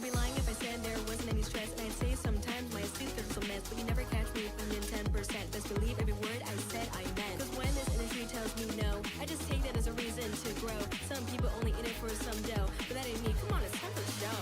be lying if I said there wasn't any stress. And I'd say sometimes my sister's a mess, but you never catch me being 10%. Best believe every word I said I meant. Cause when this industry tells me no, I just take that as a reason to grow. Some people only in it for some dough, but that ain't me. Come on, it's time for show.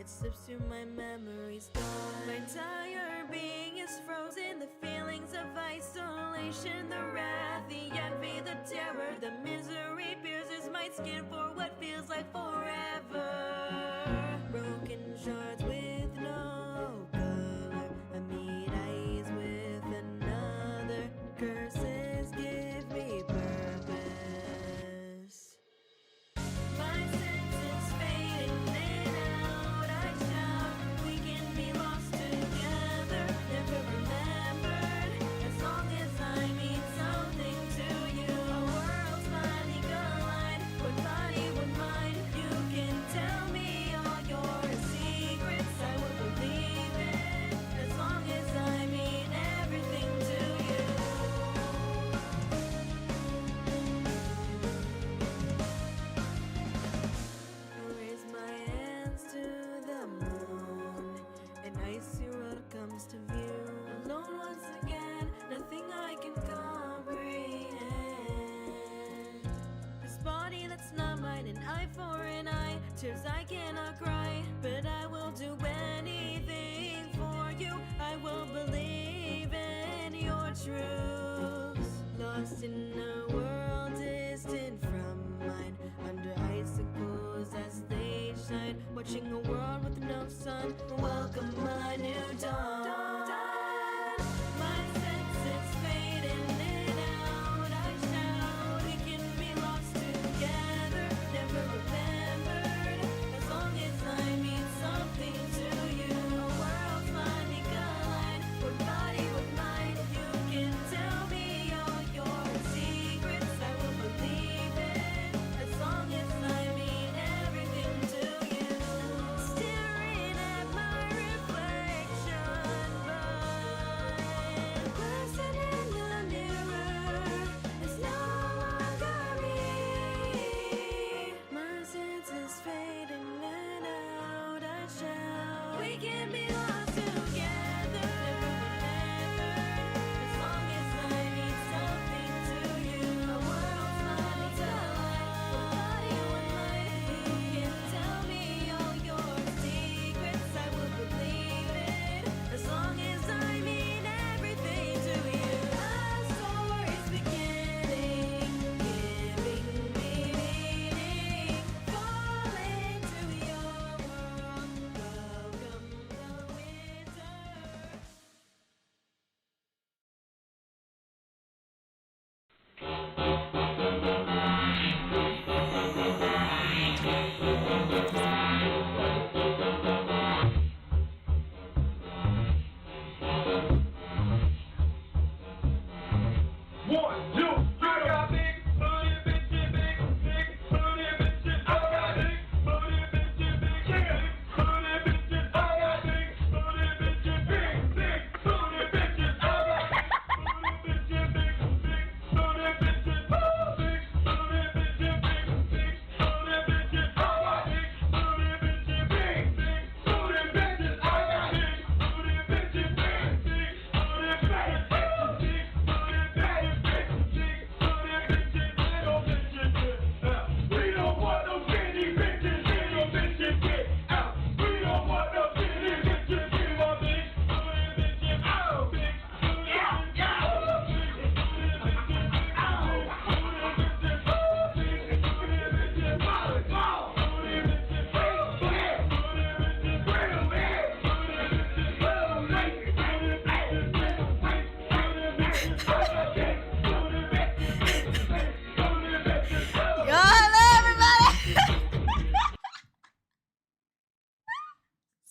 Slips through my memories gone. My entire being is frozen. The feelings of isolation, the wrath, the envy, the terror, the misery pierces my skin for what feels like forever. Broken shards with no color. I meet eyes with another. Curses give me purpose. My senses fading. Tears I cannot cry, but I will do anything for you. I will believe in your truths. Lost in a world distant from mine, under icicles as they shine, watching a world with no sun. Welcome a new dawn. My senses fading in and out. I shout, we can be lost together, never remember. Something to you, a world finally collide. With body, with mind, you can tell me all your secrets. I will believe it, as long as I mean everything to you. Staring at my reflection, but person in the mirror is no longer me. My senses fading. We can be lost together, as long as I mean something to you. A world finally collide, one body, one mind. You can tell me all your secrets. I will believe it, as long as I mean everything to you. A story's beginning, giving me meaning. Fall into your world. Welcome the winter. One, two, I got big booty bitches, big booty bitches.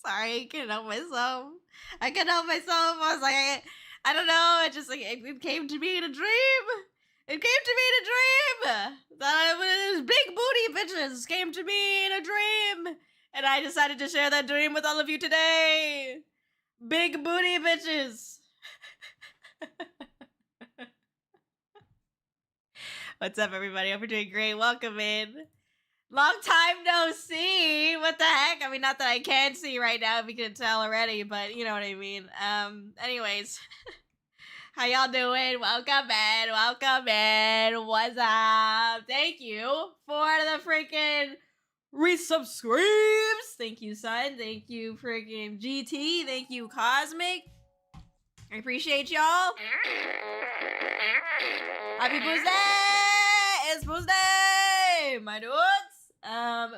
Sorry, I couldn't help myself. I was like, I don't know. It just like it came to me in a dream. It came to me in a dream. That it was big booty bitches came to me in a dream, and I decided to share that dream with all of you today. Big booty bitches. What's up, everybody? Hope you're doing great. Welcome in. Long time no see. What the heck? I mean, not that I can see right now, if you can tell already, but you know what I mean. Anyways. How y'all doing? Welcome in. What's up? Thank you for the freaking resubscribes. Thank you, son. Thank you, freaking GT. Thank you, Cosmic. I appreciate y'all. Happy Tuesday! It's Tuesday, my dudes.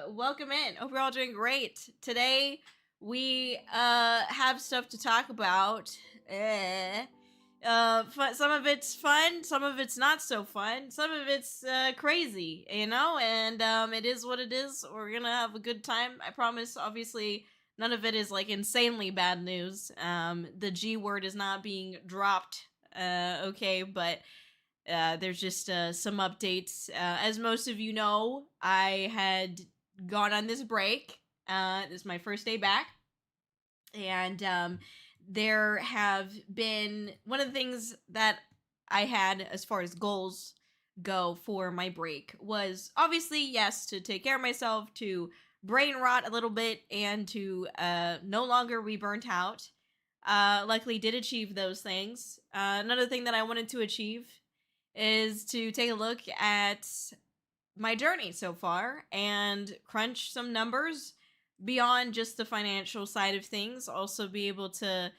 Welcome in. Hope you're all doing great. Today we have stuff to talk about. Some of it's fun, some of it's not so fun, some of it's crazy, you know, and it is what it is. We're gonna have a good time, I promise. Obviously none of it is like insanely bad news. The G word is not being dropped, okay, but there's just some updates. As most of you know, I had gone on this break. This is my first day back, and there have been one of the things that I had as far as goals go for my break was obviously, yes, to take care of myself, to brain rot a little bit, and to no longer be burnt out. Luckily did achieve those things. Another thing that I wanted to achieve is to take a look at my journey so far and crunch some numbers beyond just the financial side of things. Also be able to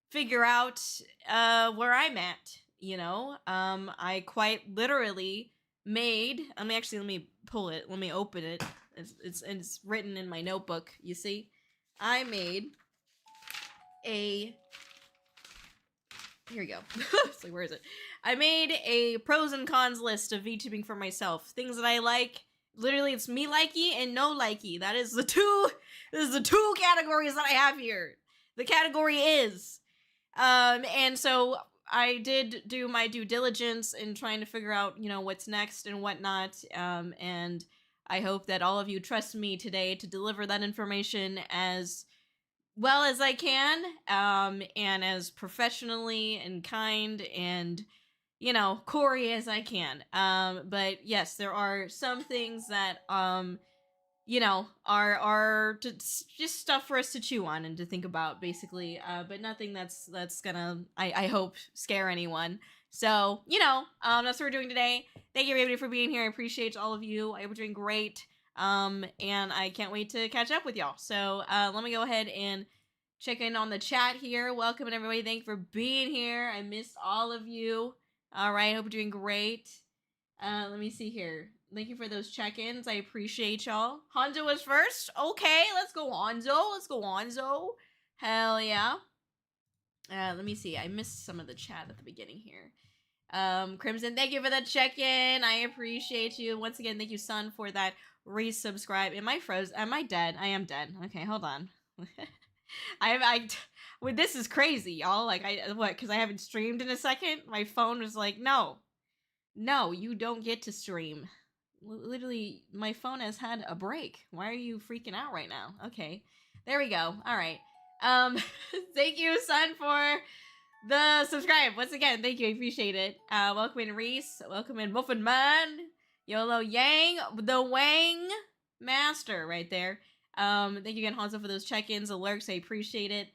figure out where I'm at, you know. I quite literally made, let me pull it, let me open it. It's written in my notebook, you see. I made a, here we go. It's like, where is it? I made a pros and cons list of VTubing for myself. Things that I like. Literally, it's me likey and no likey. That is the two categories that I have here. The category is. And so I did do my due diligence in trying to figure out, you know, what's next and whatnot. And I hope that all of you trust me today to deliver that information as well as I can, and as professionally and kind and, you know, Kōri as I can. But yes, there are some things that, you know, are just stuff for us to chew on and to think about, basically. But nothing that's gonna, I hope, scare anyone. So, you know, that's what we're doing today. Thank you, everybody, for being here. I appreciate all of you. I hope you're doing great. And I can't wait to catch up with y'all. So, let me go ahead and check in on the chat here. Welcome, everybody. Thank you for being here. I missed all of you. All right, hope you're doing great. Let me see here. Thank you for those check-ins. I appreciate y'all. Hanzo was first. Okay, let's go Hanzo. Hell yeah. Let me see. I missed some of the chat at the beginning here. Crimson, thank you for that check-in. I appreciate you. Once again, thank you, son, for that resubscribe. Am I froze? Am I dead? I am dead. Okay, hold on. Well, this is crazy, y'all. Like, because I haven't streamed in a second? My phone was like, no, you don't get to stream. Literally, my phone has had a break. Why are you freaking out right now? Okay, there we go. All right. Thank you, son, for the subscribe. Once again, thank you. I appreciate it. Welcome in, Reese. Welcome in, Muffin Man. YoHallo Yang, the Wang Master right there. Thank you again, Hanzo, for those check-ins, alerts. I appreciate it.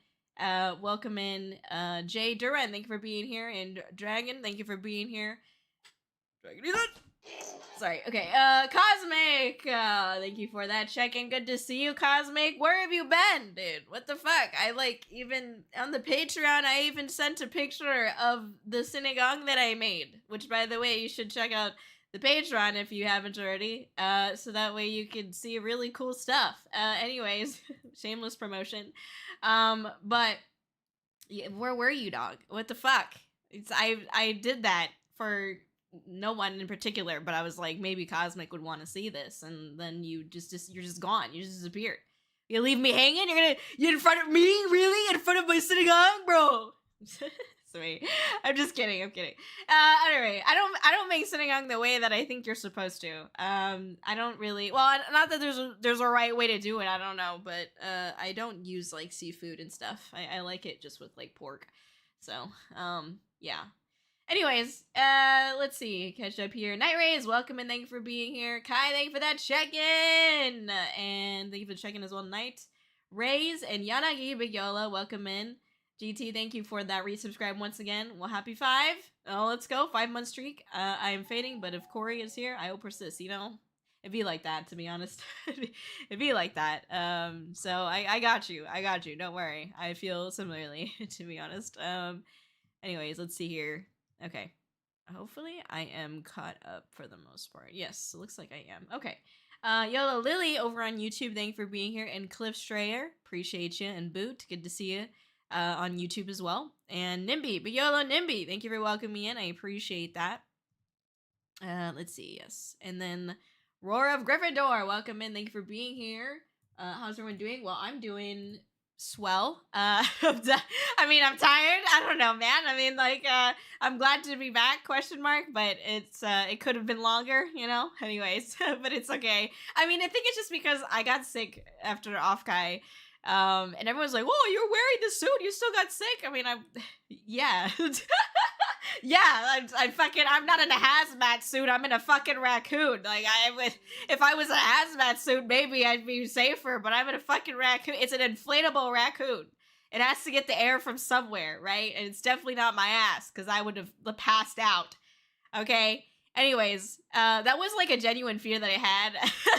Welcome in, Jay Duran. Thank you for being here. And Dragon, thank you for being here. Sorry. Okay. Cosmic. Thank you for that check-in. Good to see you, Cosmic. Where have you been, dude? What the fuck? I even on the Patreon, I even sent a picture of the synagogue that I made. Which, by the way, you should check out the Patreon if you haven't already. So that way you can see really cool stuff. Anyways, shameless promotion. But yeah, where were you, dog? What the fuck? I did that for no one in particular, but I was like, maybe Cosmic would want to see this, and then you're just gone. You just disappeared. You leave me hanging? You in front of me? Really? In front of my sitting on, bro? Sorry, I'm just kidding. I'm kidding. Anyway, I don't make sinigang the way that I think you're supposed to. I don't really. Well, not that there's a right way to do it. I don't know, but I don't use like seafood and stuff. I like it just with like pork. So yeah. Anyways, let's see. Catch up here. Night Rays, welcome and thank you for being here. Kai, thank you for that check-in, and thank you for the check-in as well. Night Rays and Yanagi Big Yola, welcome in. GT, thank you for that resubscribe once again. Well, happy 5. Oh, let's go. 5-month streak. I am fading, but if Kōri is here, I will persist. You know, it'd be like that, to be honest. It'd be like that. So I got you. I got you. Don't worry. I feel similarly, to be honest. Anyways, let's see here. Okay. Hopefully I am caught up for the most part. Yes, it looks like I am. Okay. YoHallo Lily over on YouTube, thank you for being here. And Cliff Strayer, appreciate you. And Boot, good to see you. On YouTube as well. And Nimby, but YoHallo Nimby, thank you for welcoming me in. I appreciate that. Let's see, yes. And then Roar of Gryffindor, welcome in. Thank you for being here. How's everyone doing? Well, I'm doing swell. I mean, I'm tired. I don't know, man. I mean, like, I'm glad to be back, question mark, but it's, it could have been longer, you know? Anyways, but it's okay. I mean, I think it's just because I got sick after Offkai. And everyone's like, "Whoa, you're wearing the suit. You still got sick." I mean, yeah, yeah. I'm not in a hazmat suit. I'm in a fucking raccoon. Like, if I was in a hazmat suit, maybe I'd be safer. But I'm in a fucking raccoon. It's an inflatable raccoon. It has to get the air from somewhere, right? And it's definitely not my ass, because I would have passed out. Okay. Anyways, that was like a genuine fear that I had.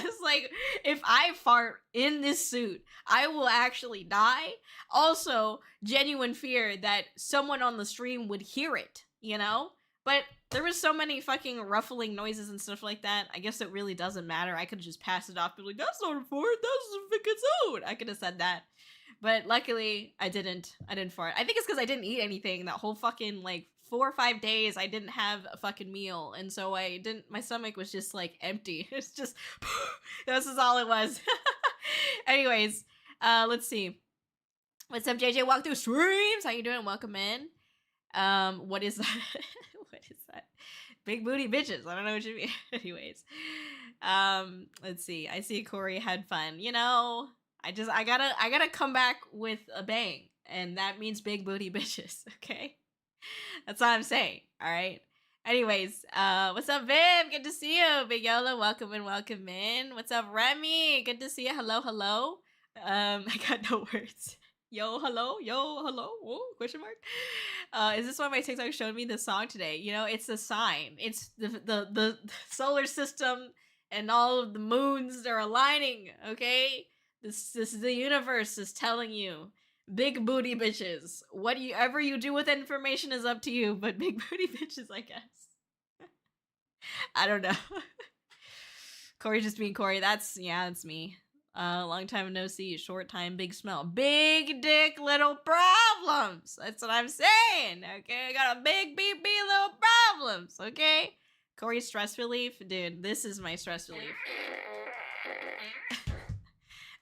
It's like, if I fart in this suit, I will actually die. Also, genuine fear that someone on the stream would hear it, you know? But there was so many fucking ruffling noises and stuff like that. I guess it really doesn't matter. I could just pass it off and be like, "That's not a fart, that's a fucking suit." I could have said that. But luckily, I didn't fart. I think it's because I didn't eat anything that whole fucking, like, 4 or 5 days. I didn't have a fucking meal, and so my stomach was just like empty. It's just, this is all it was. Anyways, let's see. What's up, JJ? Walk through streams. How you doing? Welcome in. What is that? What is that? Big booty bitches. I don't know what you mean. Anyways, let's see. I see Kōri had fun. You know, I gotta come back with a bang, and that means big booty bitches. Okay. That's all I'm saying, alright? Anyways, what's up, Viv? Good to see you. Big YoHallo, welcome in, welcome in. What's up, Remy? Good to see you. Hello, hello. I got no words. YoHallo, YoHallo, whoa, question mark? Is this why my TikTok showed me the song today? You know, it's a sign. It's the solar system and all of the moons, they're aligning, okay? This the universe is telling you. Big booty bitches. Whatever you do with information is up to you, but big booty bitches, I guess. I don't know. Kōri just being Kōri. That's me. Long time no see, short time, big smell. Big dick, little problems. That's what I'm saying, okay? I got a big BB, little problems, okay? Kōri's stress relief? Dude, this is my stress relief.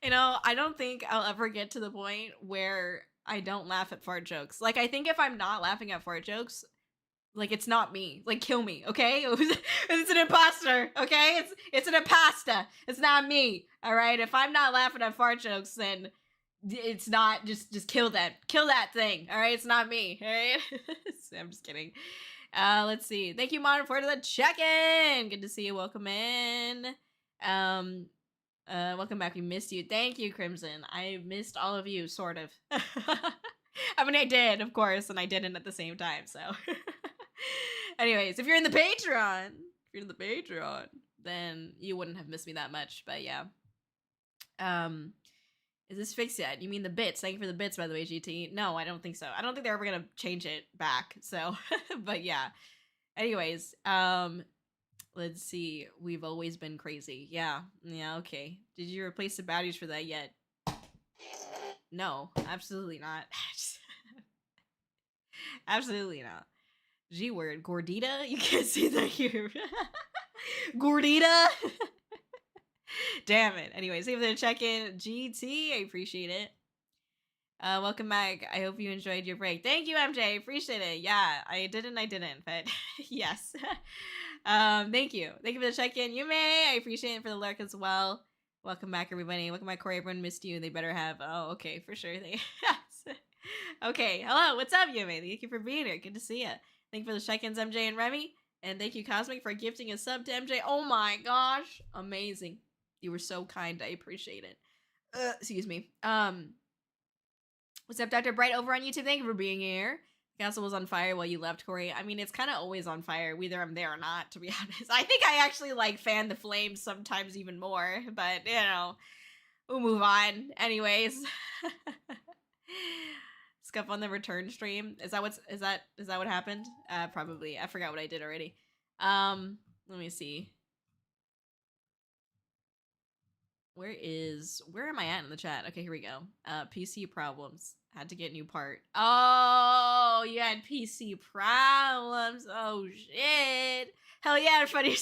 You know, I don't think I'll ever get to the point where I don't laugh at fart jokes. Like, I think if I'm not laughing at fart jokes, like, it's not me. Like, kill me, okay? It's an imposter, okay? It's an imposter. It's not me, all right? If I'm not laughing at fart jokes, then it's not, just kill that. Kill that thing, all right? It's not me, all right? I'm just kidding. Let's see. Thank you, Modern, for the check-in. Good to see you. Welcome in. Welcome back. We missed you. Thank you, Crimson. I missed all of you, sort of. I mean, I did, of course, and I didn't at the same time, so. Anyways, if you're in the Patreon, then you wouldn't have missed me that much, but yeah. Is this fixed yet? You mean the bits? Thank you for the bits, by the way, GT. No, I don't think so. I don't think they're ever gonna change it back, so. But yeah. Anyways, let's see. We've always been crazy. Yeah, okay. Did you replace the batteries for that yet? No, absolutely not. Absolutely not. G word. Gordita? You can't say that here. Gordita? Damn it. Anyways, thank you for the check-in. GT, I appreciate it. Welcome back. I hope you enjoyed your break. Thank you, MJ. Appreciate it. Yeah, I didn't, but yes. Thank you. Thank you for the check-in. Yume, I appreciate it for the lurk as well. Welcome back, everybody. Welcome back, Kōri. Everyone missed you. They better have. Oh, okay, for sure. Okay, hello. What's up, Yume? Thank you for being here. Good to see you. Thank you for the check-ins, MJ and Remy. And thank you, Cosmic, for gifting a sub to MJ. Oh my gosh. Amazing. You were so kind. I appreciate it. Excuse me. What's up, Dr. Bright over on YouTube? Thank you for being here. The castle was on fire while you left, Kōri. I mean, it's kind of always on fire, whether I'm there or not, to be honest. I think I actually, like, fan the flames sometimes even more, but, you know, we'll move on. Anyways. Scuff on the return stream. Is that what happened? Probably. I forgot what I did already. Let me see. Where am I at in the chat? Okay, here we go. PC problems. Had to get new part. Oh, you had PC problems. Oh, shit. Hell yeah, funny.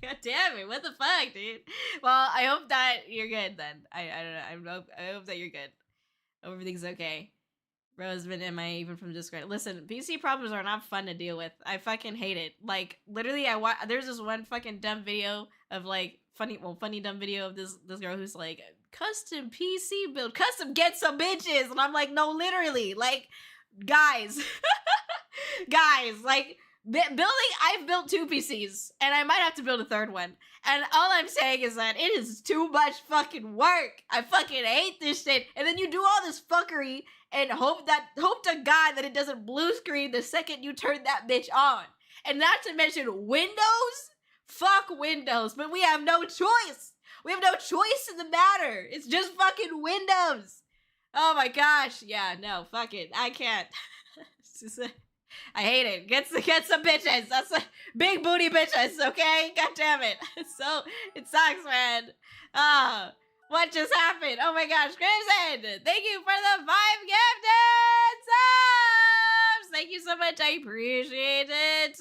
God damn it. What the fuck, dude? Well, I hope that you're good then. I don't know. I hope that you're good. Hope everything's okay. Roseman, am I even from Discord? Listen, PC problems are not fun to deal with. I fucking hate it. Like, literally, there's this one fucking dumb video of, like, funny dumb video of this girl who's like, custom PC build, custom get some bitches, and I'm like, no, literally, like, guys, like, I've built 2 PCs, and I might have to build a 3rd one, and all I'm saying is that it is too much fucking work. I fucking hate this shit, and then you do all this fuckery, and hope to God that it doesn't blue screen the second you turn that bitch on. And not to mention Windows? Fuck Windows, but we have no choice. We have no choice in the matter. It's just fucking Windows. Oh my gosh. Yeah, no, fuck it. I can't. I hate it. Get some bitches. That's a big booty bitches, okay? God damn it. So, it sucks, man. What just happened? Oh my gosh, Crimson! Thank you for the 5 gifted subs! Thank you so much, I appreciate it.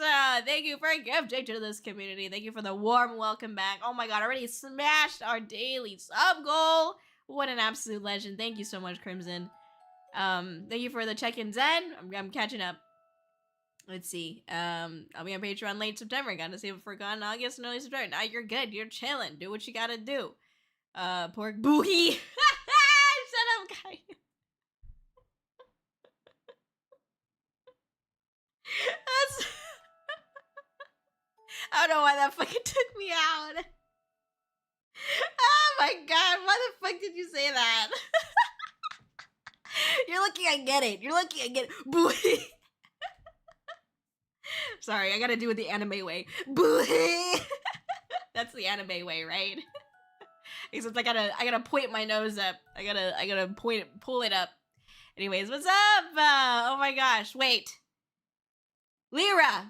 Thank you for gifting to this community. Thank you for the warm welcome back. Oh my god, already smashed our daily sub goal. What an absolute legend. Thank you so much, Crimson. Thank you for the check-in, Zen. I'm catching up. Let's see. I'll be on Patreon late September. Gotta save it for gone August and early September. Now you're good. You're chilling. Do what you gotta do. Pork boogie. Shut up, guy. That's... I don't know why that fucking took me out. Oh my god, why the fuck did you say that? You're lucky I get it. You're lucky I get it. Boogie. Sorry, I gotta do it the anime way. Boogie. That's the anime way, right? Except I gotta point my nose up. I gotta pull it up. Anyways, what's up? Oh my gosh, wait. Lyra!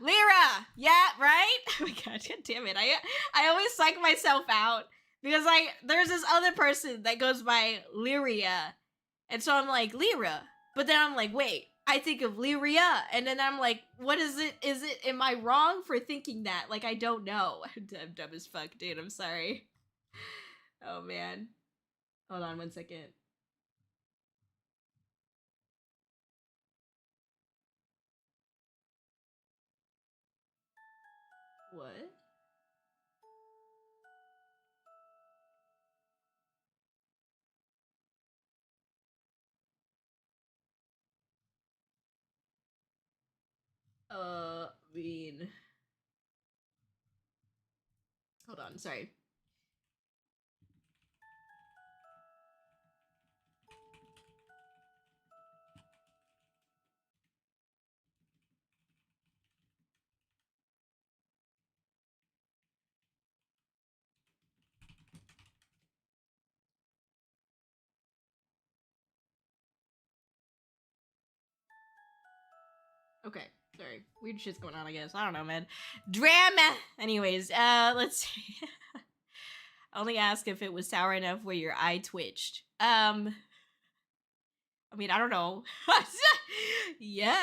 Yeah, right? Oh my god, god damn it. I always psych myself out because there's this other person that goes by Lyria. And so I'm like, Lyra. But then I'm like, wait, I think of Lyria. And then I'm like, what is it? Am I wrong for thinking that? Like, I don't know. I'm dumb as fuck, dude. I'm sorry. Oh, man. Hold on 1 second. What? Hold on, sorry. Okay, sorry. Weird shit's going on, I guess. I don't know, man. Drama! Anyways, let's see. I only asked if it was sour enough where your eye twitched. I mean, I don't know. Yeah.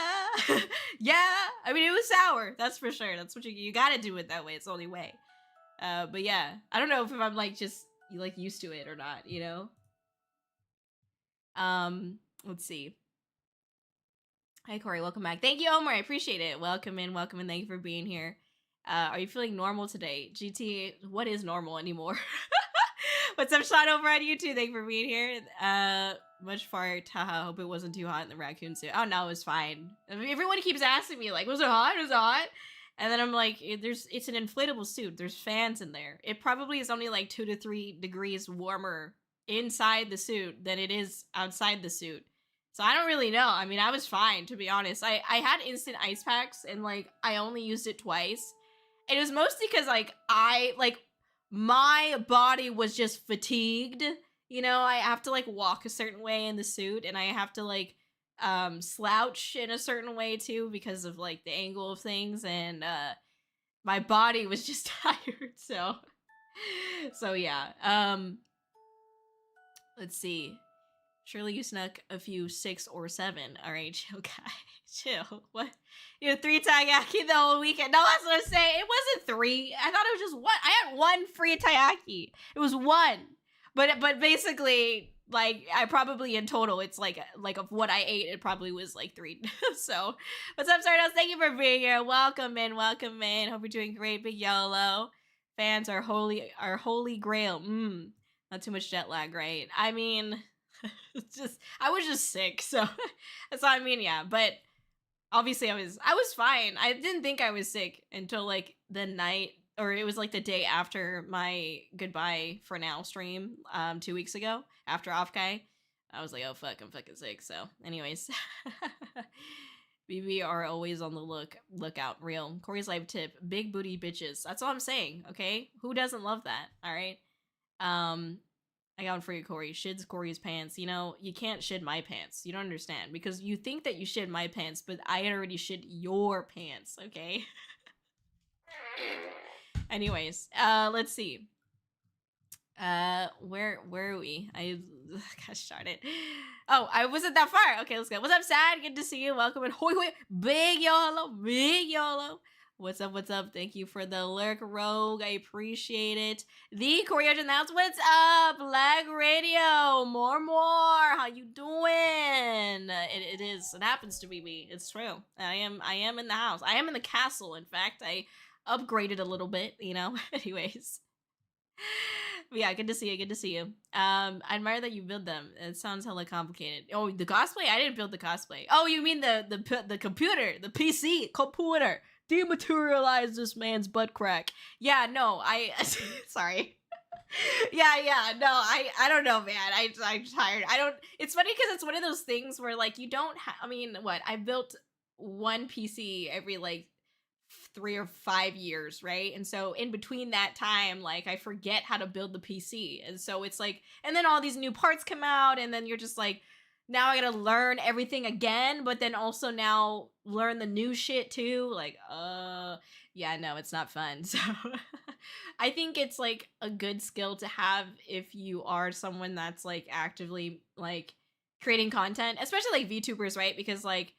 Yeah. I mean, it was sour. That's for sure. That's what you gotta do it that way. It's the only way. But yeah. I don't know if I'm like just, like used to it or not, you know? Let's see. Hi Corey, welcome back. Thank you, Omar. I appreciate it. Welcome in, thank you for being here. Are you feeling normal today? GT, what is normal anymore? What's up, Sean, over on YouTube? Thank you for being here. Much fart. Haha, hope it wasn't too hot in the raccoon suit. Oh no, it was fine. I mean, everyone keeps asking me, like, was it hot? Was it hot? And then I'm like, it's an inflatable suit. There's fans in there. It probably is only like 2 to 3 degrees warmer inside the suit than it is outside the suit. So I don't really know. I mean, I was fine, to be honest. I had instant ice packs and like I only used it twice. And it was mostly because like my body was just fatigued. You know, I have to like walk a certain way in the suit and I have to like slouch in a certain way too because of like the angle of things, and my body was just tired. So yeah. Let's see. Surely you snuck a few 6 or 7. All right, chill, guy. Chill. What? You had 3 taiyaki the whole weekend. No, that's what I'm saying. It wasn't 3. I thought it was just 1. I had 1 free taiyaki. It was 1. But basically, like, I probably in total, it's like of what I ate, it probably was like 3. So, what's up, Sardos? Thank you for being here. Welcome in, welcome in. Hope you're doing great. Big YoHallo. Fans are holy grail. Not too much jet lag, right? I mean, I was just sick, so that's what I mean, yeah. But obviously I was fine. I didn't think I was sick until like the night, or it was like the day after my goodbye for now stream 2 weeks ago after Offkai. I was like, oh fuck, I'm fucking sick. So anyways, BB are always on the lookout. Real. Corey's life tip: big booty bitches. That's all I'm saying. Okay, who doesn't love that? All right. I got one for you, Corey. Shids Corey's pants. You know, you can't shid my pants. You don't understand. Because you think that you shid my pants, but I already shid your pants, okay? Anyways, let's see. Where are we? Gosh darn it. Oh, I wasn't that far. Okay, let's go. What's up, Sad? Good to see you. Welcome in. Hoi hoi. Big YoHallo. Big YoHallo. What's up? What's up? Thank you for the lurk, Rogue. I appreciate it. The Kōri-Oujo announced, what's up? Lag Radio. More. How you doing? It is. It happens to be me. It's true. I am in the house. I am in the castle. In fact, I upgraded a little bit, you know. Anyways. But yeah, good to see you. Good to see you. I admire that you build them. It sounds hella complicated. Oh, the cosplay? I didn't build the cosplay. Oh, you mean the computer, the PC computer. Dematerialize this man's butt crack. Yeah, no, sorry. yeah, no, I don't know, man. I'm tired. It's funny because it's one of those things where like you don't I mean, what? I built one PC every like 3 or 5 years, right? And so in between that time, like I forget how to build the PC. And so it's like, and then all these new parts come out and then you're just like, now I gotta learn everything again, but then also now learn the new shit too. Like, yeah, no, it's not fun. So I think it's like a good skill to have if you are someone that's like actively like creating content, especially like VTubers, right? Because like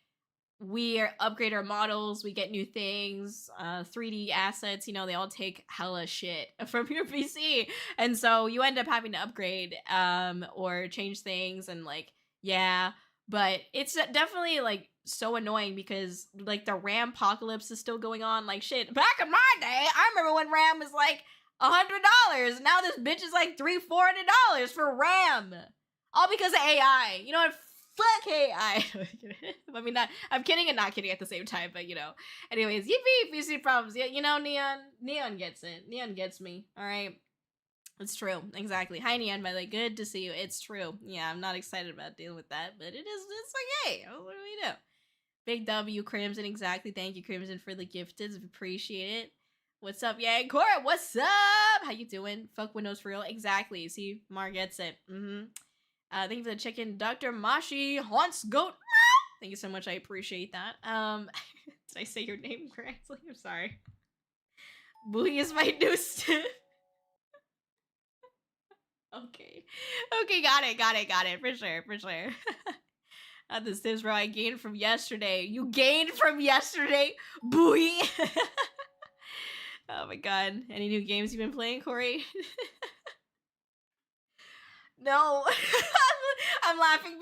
we upgrade our models, we get new things, 3D assets, you know, they all take hella shit from your PC. And so you end up having to upgrade or change things and like, yeah, but it's definitely like so annoying because like the RAM apocalypse is still going on. Like shit, back in my day, I remember when RAM was like $100. Now this bitch is like $300-$400 for RAM, all because of AI. You know what? Fuck AI. I mean, I'm kidding and not kidding at the same time, but you know. Anyways, yippee, PC problems. Yeah, you know, Neon gets it. Neon gets me. All right. It's true. Exactly. Hi, Neon, by the way. Good to see you. It's true. Yeah, I'm not excited about dealing with that, but it's okay. What do we do? Big W, Crimson. Exactly. Thank you, Crimson, for the gifted. Appreciate it. What's up, yeah? Cora, what's up? How you doing? Fuck Windows for real. Exactly. See, Mar gets it. Thank you for the chicken. Dr. Mashi haunts goat. Thank you so much. I appreciate that. Did I say your name correctly? I'm sorry. Booey is my new stiff. Okay, got it, for sure. The stiffs, bro, I gained from yesterday. You gained from yesterday? Booey! Oh my god. Any new games you've been playing, Corey? No. I'm laughing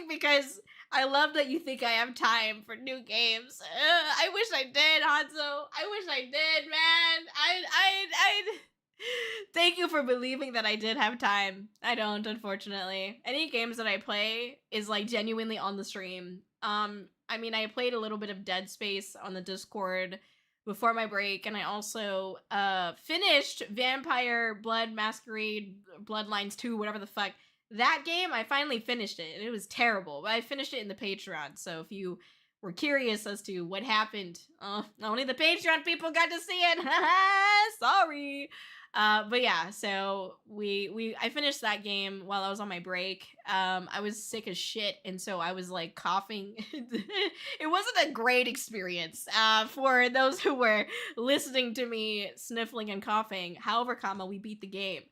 because I love that you think I have time for new games. I wish I did, Hanzo. I wish I did, man. I thank you for believing that I did have time. I don't, unfortunately. Any games that I play is like genuinely on the stream. I mean, I played a little bit of Dead Space on the Discord before my break, and I also finished Vampire Blood Masquerade Bloodlines 2, whatever the fuck. That game, I finally finished it, and it was terrible, but I finished it in the Patreon, so if you were curious as to what happened, only the Patreon people got to see it. Sorry. But yeah, so I finished that game while I was on my break. I was sick as shit, and so I was like coughing. It wasn't a great experience for those who were listening to me sniffling and coughing. However, we beat the game.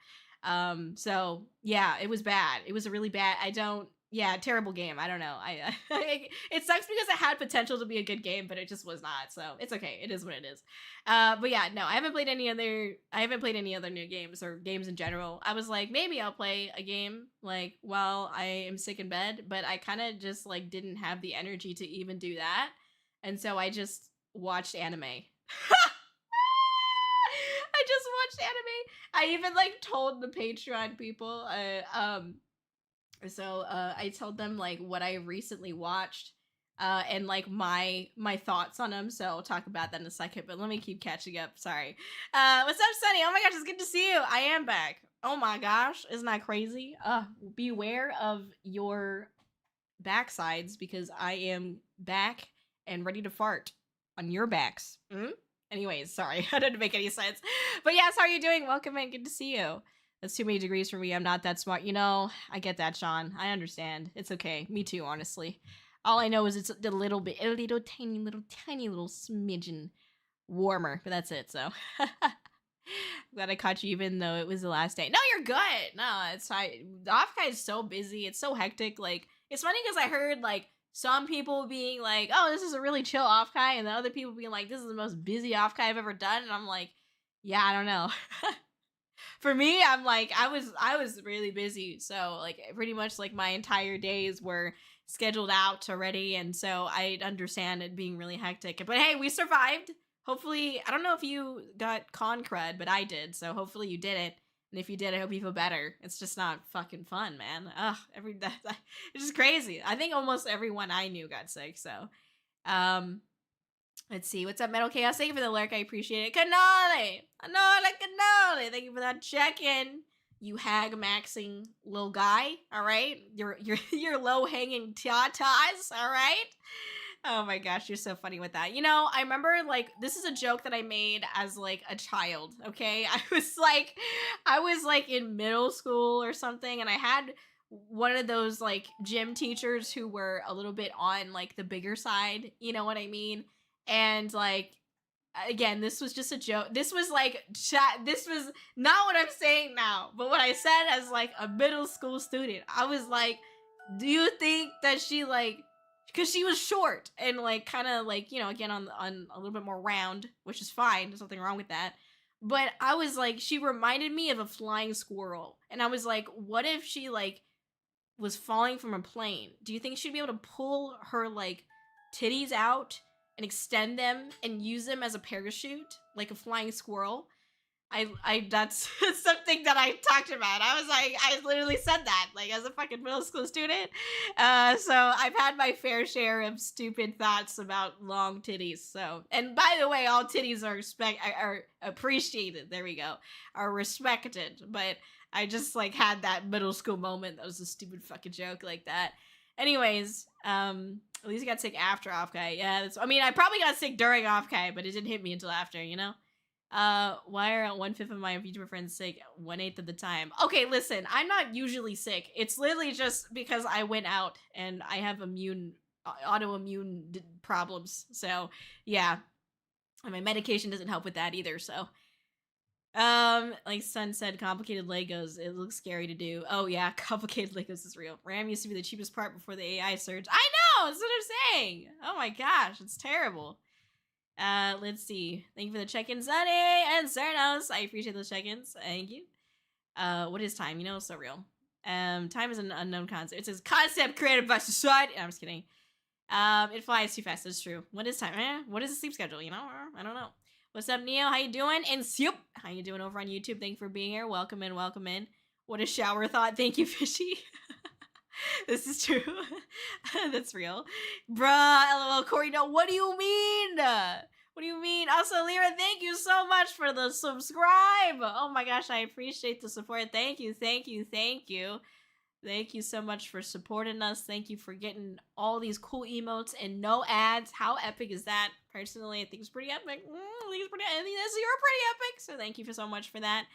So yeah, it was bad. It was a really bad. Terrible game. I don't know. It sucks because it had potential to be a good game, but it just was not. So it's okay. It is what it is. But yeah, no, I haven't played any other new games or games in general. I was like, maybe I'll play a game like while I am sick in bed, but I kind of just like didn't have the energy to even do that. And so I just watched anime. I just watched anime. I even like told the Patreon people, so I told them like what I recently watched, and like my thoughts on them. So I'll talk about that in a second. But let me keep catching up. Sorry. What's up, Sunny? Oh my gosh, it's good to see you. I am back. Oh my gosh, isn't that crazy? Beware of your backsides because I am back and ready to fart on your backs. Anyways, sorry, that didn't make any sense. But yes, how are you doing? Welcome in. Good to see you. That's too many degrees for me. I'm not that smart. You know, I get that, Sean. I understand. It's okay. Me too, honestly. All I know is it's a little tiny little smidgen warmer. But that's it, so. I'm glad I caught you even though it was the last day. No, you're good. No, it's fine. The off guy is so busy. It's so hectic. Like, it's funny because I heard, like, some people being like, oh, this is a really chill off guy. And the other people being like, this is the most busy off guy I've ever done. And I'm like, yeah, I don't know. For me, I'm like, I was really busy. So like pretty much like my entire days were scheduled out already. And so I understand it being really hectic. But hey, we survived. Hopefully, I don't know if you got con crud, but I did. So hopefully you didn't. And if you did, I hope you feel better. It's just not fucking fun, man. Ugh, it's just crazy. I think almost everyone I knew got sick. So, let's see. What's up, Metal Chaos? Thank you for the lurk. I appreciate it. Canale! Canale! Thank you for that check-in. You hag maxing little guy. All right? You're low-hanging tatas. All right? Oh my gosh, you're so funny with that. You know, I remember, like, this is a joke that I made as, like, a child, okay? I was in middle school or something, and I had one of those, like, gym teachers who were a little bit on, like, the bigger side, you know what I mean? And, like, again, this was just a joke. This was, like, this was not what I'm saying now, but what I said as, like, a middle school student. I was like, do you think that she, like, because she was short and like kind of like, you know, again on a little bit more round, which is fine. There's nothing wrong with that. But I was like, she reminded me of a flying squirrel. And I was like, what if she like was falling from a plane? Do you think she'd be able to pull her like titties out and extend them and use them as a parachute like a flying squirrel? That's something that I talked about. I was like, I literally said that, like, as a fucking middle school student. So I've had my fair share of stupid thoughts about long titties. So, and by the way, all titties are appreciated. There we go. Are respected. But I just, like, had that middle school moment that was a stupid fucking joke like that. Anyways, at least I got sick after off guy. Yeah, I mean, I probably got sick during off guy, but it didn't hit me until after, you know? Why are 1/5 of my VTuber friends sick 1/8 of the time? Okay, listen, I'm not usually sick. It's literally just because I went out and I have autoimmune problems. So yeah, and my medication doesn't help with that either. So, like Sun said, complicated Legos. It looks scary to do. Oh yeah, complicated Legos is real. RAM used to be the cheapest part before the AI surge. I know. That's what I'm saying. Oh my gosh, it's terrible. Let's see. Thank you for the check-in, Sunny and Cernos. I appreciate those check-ins. Thank you. What is time? You know, it's so real. Time is an unknown concept. It says concept created by society. I'm just kidding. It flies too fast. That's true. What is time? What is the sleep schedule? You know, I don't know. What's up, Neo? How you doing? And Soup, how you doing over on YouTube? Thank you for being here. Welcome in, welcome in. What a shower thought. Thank you, Fishy. This is true. That's real. Bruh, LOL, Corey, no, what do you mean? What do you mean? Also, Lyra, thank you so much for the subscribe. Oh my gosh, I appreciate the support. Thank you, thank you, thank you. Thank you so much for supporting us. Thank you for getting all these cool emotes and no ads. How epic is that? Personally, I think it's pretty epic. I think you're pretty epic. So thank you so much for that.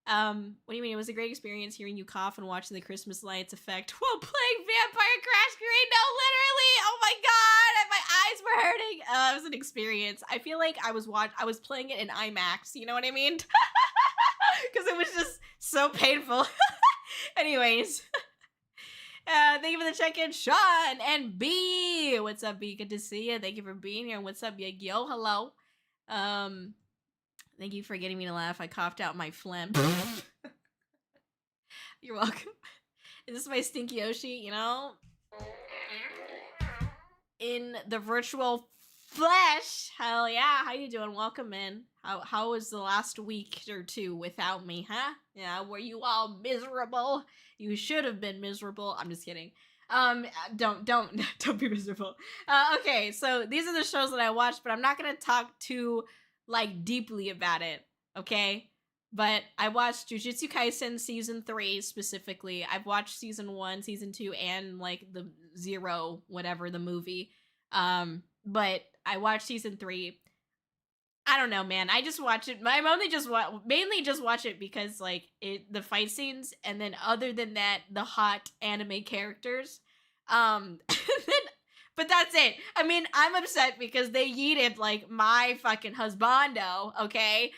What do you mean? It was a great experience hearing you cough and watching the Christmas lights effect while playing Vampire Masquerade. No, literally. Oh my god, my eyes were hurting. It was an experience. I feel like I was playing it in IMAX. You know what I mean? Because it was just so painful. Anyways, thank you for the check-in, Sean and B. What's up, B? Good to see you. Thank you for being here. What's up, YoHallo? Thank you for getting me to laugh. I coughed out my phlegm. You're welcome. Is this my stinky Yoshi? You know, in the virtual flesh. Hell yeah. How you doing? Welcome in. How was the last week or two without me, huh? Yeah, were you all miserable? You should have been miserable. I'm just kidding. Don't be miserable. Okay, so these are the shows that I watched, but I'm not gonna talk too like deeply about it, okay? But I watched Jujutsu Kaisen season 3 specifically. I've watched season 1, season 2, and like the Zero, whatever, the movie. But I watched season 3. I don't know, man. I just watch it. I'm mainly just watch it because like the fight scenes, and then other than that, the hot anime characters. But that's it. I mean, I'm upset because they yeeted like my fucking husbando, okay?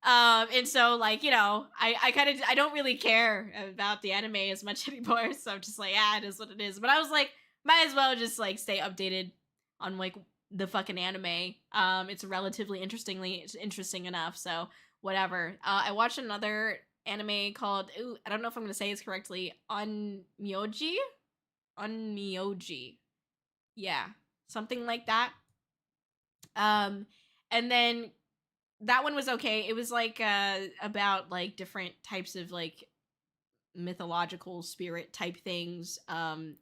And so like, you know, I don't really care about the anime as much anymore. So I'm just like, yeah, it is what it is. But I was like, might as well just like stay updated on like the fucking anime. It's relatively interesting enough. So whatever. I watched another anime called, I don't know if I'm gonna say this correctly, Onmyoji. Yeah, something like that. And then that one was okay. It was like about like different types of like mythological spirit type things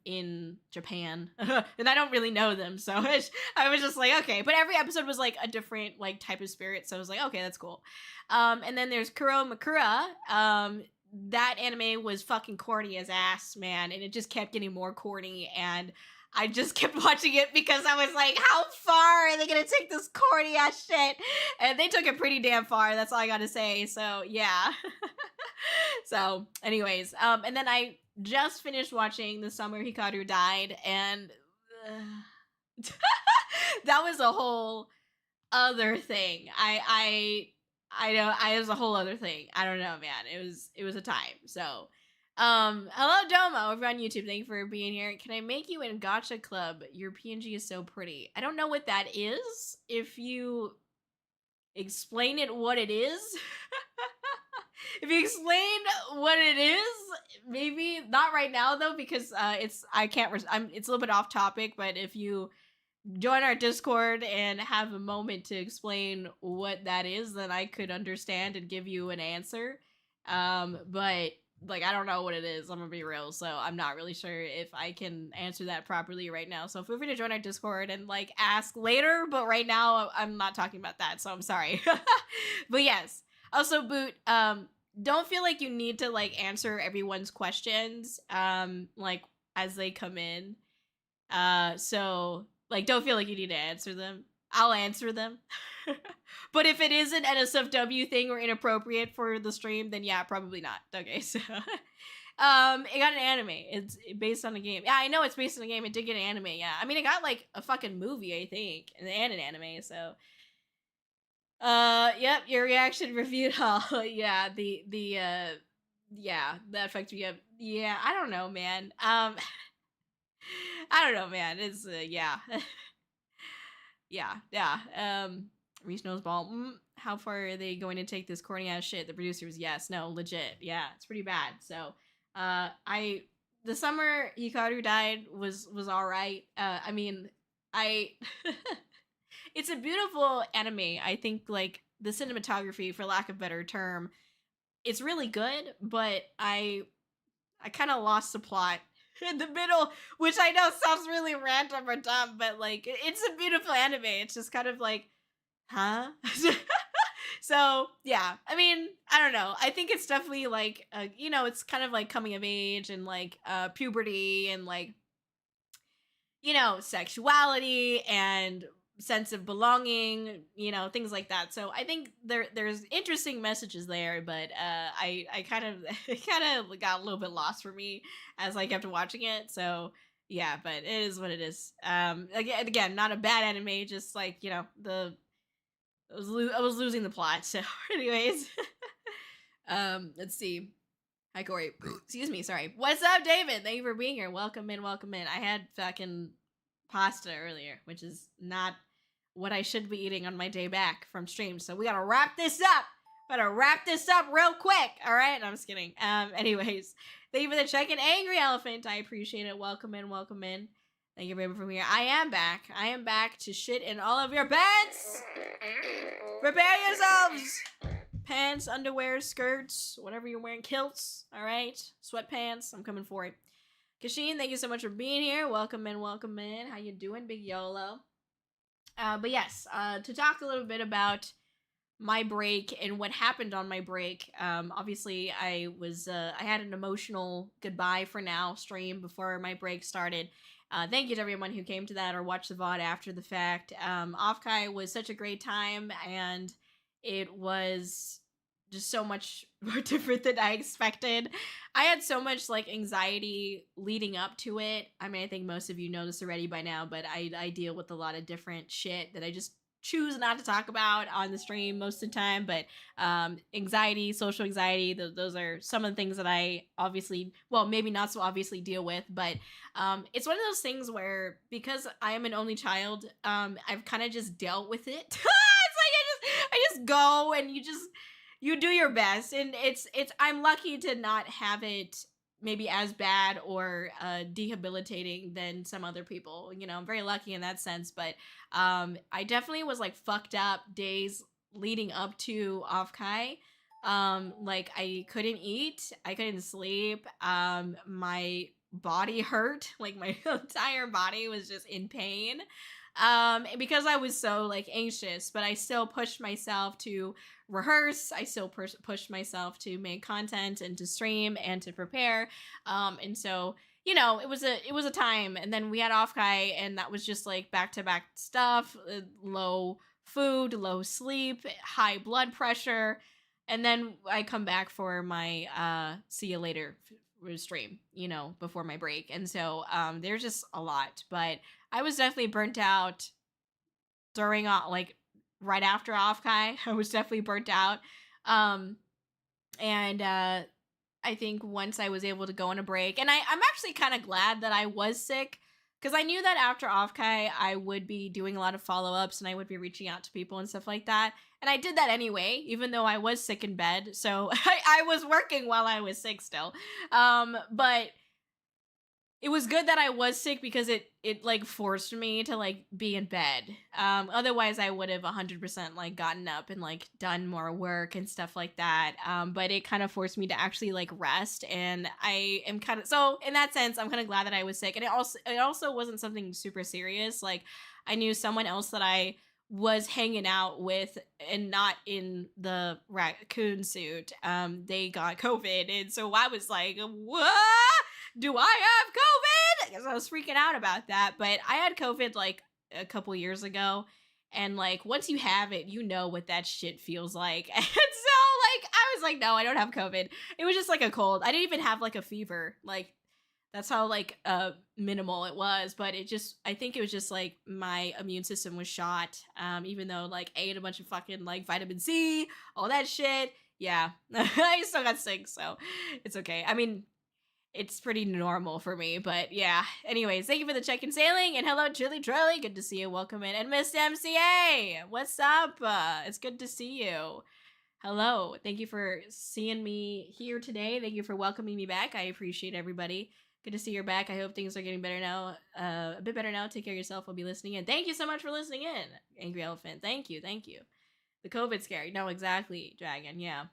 in Japan. And I don't really know them, so I was just like, okay. But every episode was like a different like type of spirit, so I was like, okay, that's cool. And then there's Kuro Makura. That anime was fucking corny as ass, man, and it just kept getting more corny, and I just kept watching it because I was like, how far are they gonna take this corny ass shit? And they took it pretty damn far, that's all I gotta say. So yeah. So anyways, and then I just finished watching The Summer Hikaru Died, and that was a whole other thing. I know, it was a whole other thing. I don't know, man. It was a time. So hello Domo over on YouTube. Thank you for being here. Can I make you in Gacha Club? Your PNG is so pretty. I don't know what that is. If you explain it what it is. If you explain what it is, maybe not right now though, because it's a little bit off topic, but if you join our Discord and have a moment to explain what that is, then I could understand and give you an answer. But like, I don't know what it is, I'm gonna be real, so I'm not really sure if I can answer that properly right now. So feel free to join our Discord and like ask later, but right now I'm not talking about that, so I'm sorry. But yes, also Boot, don't feel like you need to like answer everyone's questions like as they come in. So like, don't feel like you need to answer them. I'll answer them. But if it is an NSFW thing or inappropriate for the stream, then yeah, probably not. Okay, so it got an anime. It's based on a game. Yeah, I know it's based on a game. It did get an anime, yeah. I mean, it got like a fucking movie, I think, and an anime, so yep, your reaction reviewed all. Yeah, yeah, that affects me up. Yeah, I don't know, man. I don't know, man. It's yeah. Yeah. Reese Nose Ball. how far are they going to take this corny ass shit? The producer was yes, no, legit. Yeah, it's pretty bad. So, the summer Hikaru died was all right. I mean, it's a beautiful anime. I think like the cinematography, for lack of a better term, it's really good, but I kind of lost the plot in the middle, which I know sounds really random or dumb, but like it's a beautiful anime. It's just kind of like, huh? So yeah, I mean, I don't know. I think it's definitely like, it's kind of like coming of age and like puberty and like, sexuality and sense of belonging, things like that. So I think there's interesting messages there, but I kind of it kind of got a little bit lost for me as I kept watching it. So yeah, but it is what it is. Again, not a bad anime, just like I was losing the plot. So anyways, let's see. Hi, Kōri. Excuse me. Sorry. What's up, David? Thank you for being here. Welcome in. Welcome in. I had fucking pasta earlier, which is not what I should be eating on my day back from stream. So we gotta wrap this up. Gotta wrap this up real quick. All right. No, I'm just kidding. Anyways, thank you for the check-in, Angry Elephant. I appreciate it. Welcome in. Welcome in. Thank you, baby, from here. I am back. I am back to shit in all of your beds. Prepare yourselves. Pants, underwear, skirts, whatever you're wearing, kilts, all right? Sweatpants, I'm coming for it. Kashin, thank you so much for being here. Welcome in, welcome in. How you doing, Big YoHallo? But yes, to talk a little bit about my break and what happened on my break. Obviously, I had an emotional goodbye for now stream before my break started. Thank you to everyone who came to that or watched the VOD after the fact. Offkai was such a great time, and it was just so much more different than I expected. I had so much like anxiety leading up to it. I mean, I think most of you know this already by now, but I deal with a lot of different shit that I just choose not to talk about on the stream most of the time. But anxiety, social anxiety, those are some of the things that I obviously, well, maybe not so obviously deal with. But it's one of those things where, because I am an only child, I've kind of just dealt with it. It's like I just go and you do your best, and it's I'm lucky to not have it maybe as bad or debilitating than some other people. I'm very lucky in that sense. But I definitely was like fucked up days leading up to Offkai. Like I couldn't eat, I couldn't sleep. My body hurt, like my entire body was just in pain. Because I was so like anxious, but I still pushed myself to rehearse. I still pushed myself to make content and to stream and to prepare. And so, it was a time. And then we had Offkai, and that was just like back-to-back stuff, low food, low sleep, high blood pressure. And then I come back for my see you later stream, before my break. And so there's just a lot. But I was definitely burnt out during like right after Offkai. I was definitely burnt out. And I think once I was able to go on a break, and I'm actually kind of glad that I was sick, because I knew that after Offkai I would be doing a lot of follow-ups and I would be reaching out to people and stuff like that. And I did that anyway, even though I was sick in bed. So I was working while I was sick still. But it was good that I was sick, because it like forced me to like be in bed. Otherwise I would have 100% like gotten up and like done more work and stuff like that. But it kind of forced me to actually like rest, and I am kind of, so in that sense I'm kind of glad that I was sick. And it also wasn't something super serious. Like I knew someone else that I was hanging out with and not in the raccoon suit. They got COVID, and so I was like, what? Do I have COVID? Because I was freaking out about that. But I had COVID like a couple years ago, and like once you have it, you know what that shit feels like. And so like I was like, no, I don't have COVID. It was just like a cold. I didn't even have like a fever. Like that's how like minimal it was. But I think it was just like my immune system was shot. Even though like I ate a bunch of fucking like vitamin C, all that shit. Yeah, I still got sick, so it's okay. I mean, it's pretty normal for me, but yeah. Anyways, thank you for the check-in sailing, and hello, Chili Trolley. Good to see you. Welcome in. And Miss MCA, what's up? It's good to see you. Hello. Thank you for seeing me here today. Thank you for welcoming me back. I appreciate everybody. Good to see you're back. I hope things are getting better now. A bit better now. Take care of yourself. I'll be listening in. Thank you so much for listening in, Angry Elephant. Thank you. Thank you. The COVID scary. No, exactly, Dragon. Yeah.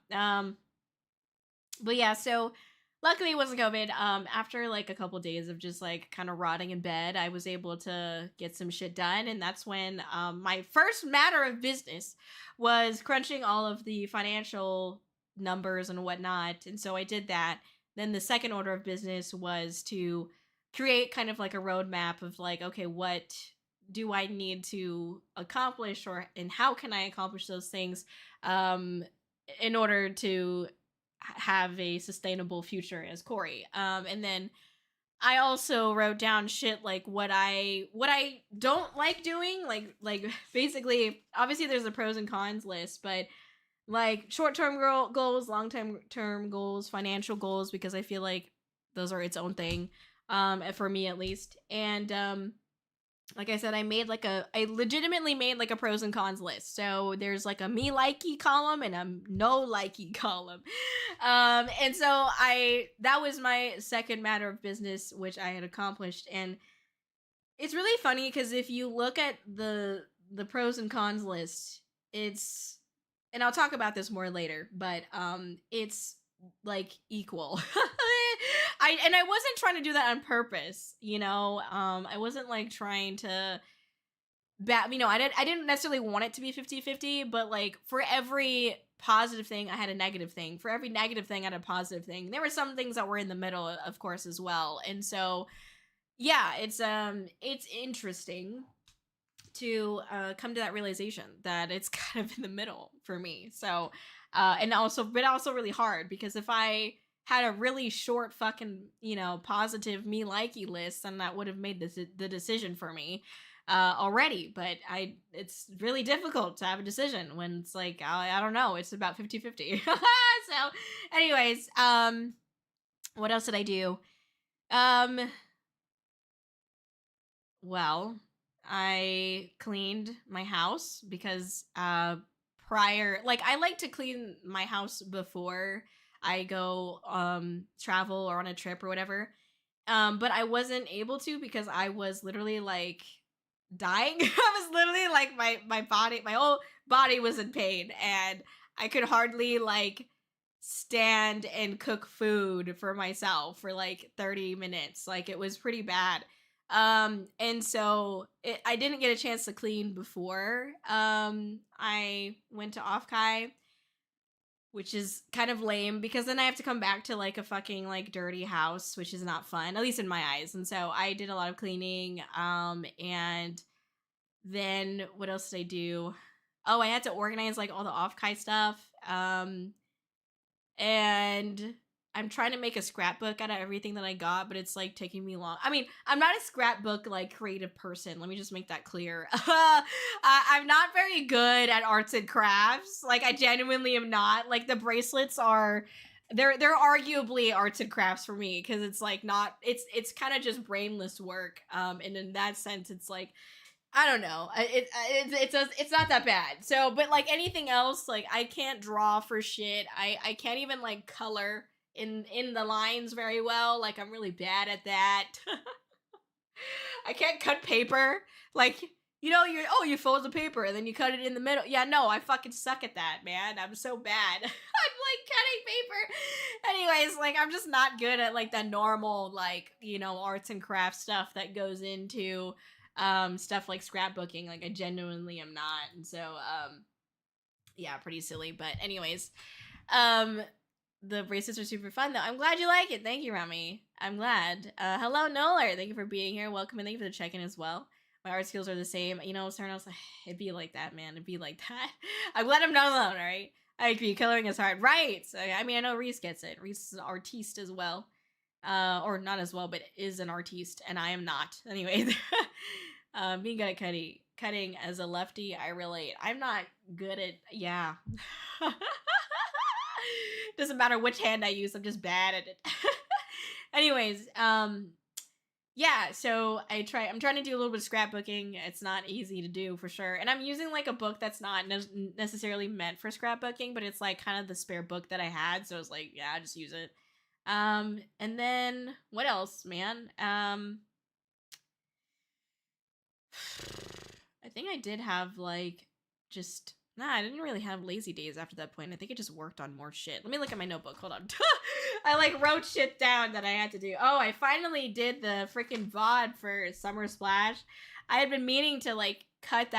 But yeah, so luckily it wasn't COVID. After like a couple days of just like kind of rotting in bed, I was able to get some shit done, and that's when my first matter of business was crunching all of the financial numbers and whatnot. And so I did that. Then the second order of business was to create kind of like a roadmap of like, okay, what do I need to accomplish, and how can I accomplish those things in order to have a sustainable future as Kōri. And then I also wrote down shit like what I don't like doing, like basically, obviously there's a pros and cons list, but like short-term goals, long-term goals, financial goals, because I feel like those are its own thing, for me at least. And like I said, I legitimately made like a pros and cons list. So there's like a me likey column and a no likey column. And so that was my second matter of business, which I had accomplished. And it's really funny because if you look at the pros and cons list, and I'll talk about this more later, but it's like equal. I wasn't trying to do that on purpose, you know. I wasn't like trying to I didn't necessarily want it to be 50-50, but like for every positive thing I had a negative thing. For every negative thing I had a positive thing. There were some things that were in the middle, of course, as well. And so yeah, it's interesting to come to that realization that it's kind of in the middle for me. So but also really hard, because if I had a really short fucking, positive me likey list, then that would have made the decision for me already. But it's really difficult to have a decision when it's like, I don't know, it's about 50-50. So anyways, what else did I do? Well, I cleaned my house because I like to clean my house before I go travel or on a trip or whatever. But I wasn't able to because I was literally like dying. I was literally like my whole body was in pain, and I could hardly like stand and cook food for myself for like 30 minutes. Like it was pretty bad. And so I didn't get a chance to clean before I went to Offkai, which is kind of lame because then I have to come back to like a fucking like dirty house, which is not fun, at least in my eyes. And so I did a lot of cleaning. And then what else did I do? Oh, I had to organize like all the Offkai stuff. And I'm trying to make a scrapbook out of everything that I got, but it's like taking me long. I mean, I'm not a scrapbook like creative person. Let me just make that clear. I'm not very good at arts and crafts. Like I genuinely am not. Like the bracelets they're arguably arts and crafts for me, because it's like not, it's kind of just brainless work. And in that sense, it's like, I don't know. It's not that bad. So, but like anything else, like I can't draw for shit. I can't even like color in the lines very well. Like I'm really bad at that. I can't cut paper. Like, you fold the paper and then you cut it in the middle. Yeah, no, I fucking suck at that, man. I'm so bad. I'm like cutting paper. Anyways, like I'm just not good at like the normal like, arts and crafts stuff that goes into stuff like scrapbooking. Like I genuinely am not. And so yeah, pretty silly. But anyways, the bracelets are super fun, though. I'm glad you like it. Thank you, Rami. I'm glad. Hello, Nolar. Thank you for being here. Welcome, and thank you for the check-in as well. My art skills are the same. Cernos, it'd be like that, man. It'd be like that. I'm glad I'm not alone, all right? I agree. Coloring is hard. Right. So, I mean, I know Reese gets it. Reese is an artiste as well. Or not as well, but is an artiste, and I am not. Anyway, being good at cutting as a lefty, I relate. I'm not good at, yeah. Doesn't matter which hand I use, I'm just bad at it. Anyways, yeah, so I'm trying to do a little bit of scrapbooking. It's not easy to do for sure. And I'm using like a book that's not necessarily meant for scrapbooking, but it's like kind of the spare book that I had, so I was like, yeah, I just use it. And then what else, man? I think I did have like just I didn't really have lazy days after that point. I think I just worked on more shit. Let me look at my notebook. Hold on. I like wrote shit down that I had to do. Oh, I finally did the freaking VOD for Summer Splash. I had been meaning to like cut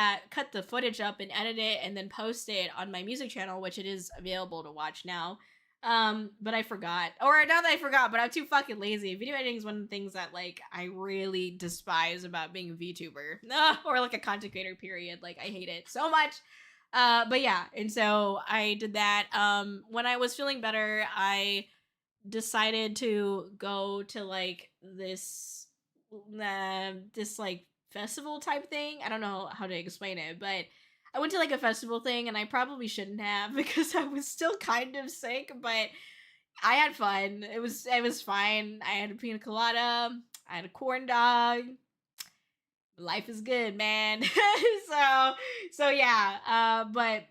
the footage up and edit it and then post it on my music channel, which it is available to watch now. But I forgot. Or not that I forgot, but I'm too fucking lazy. Video editing is one of the things that like I really despise about being a VTuber. Or like a content creator, period. Like I hate it so much. But yeah, and so I did that. When I was feeling better, I decided to go to like this like festival type thing. I don't know how to explain it, but I went to like a festival thing, and I probably shouldn't have because I was still kind of sick, but I had fun. It was fine. I had a pina colada. I had a corn dog. Life is good, man. so yeah. But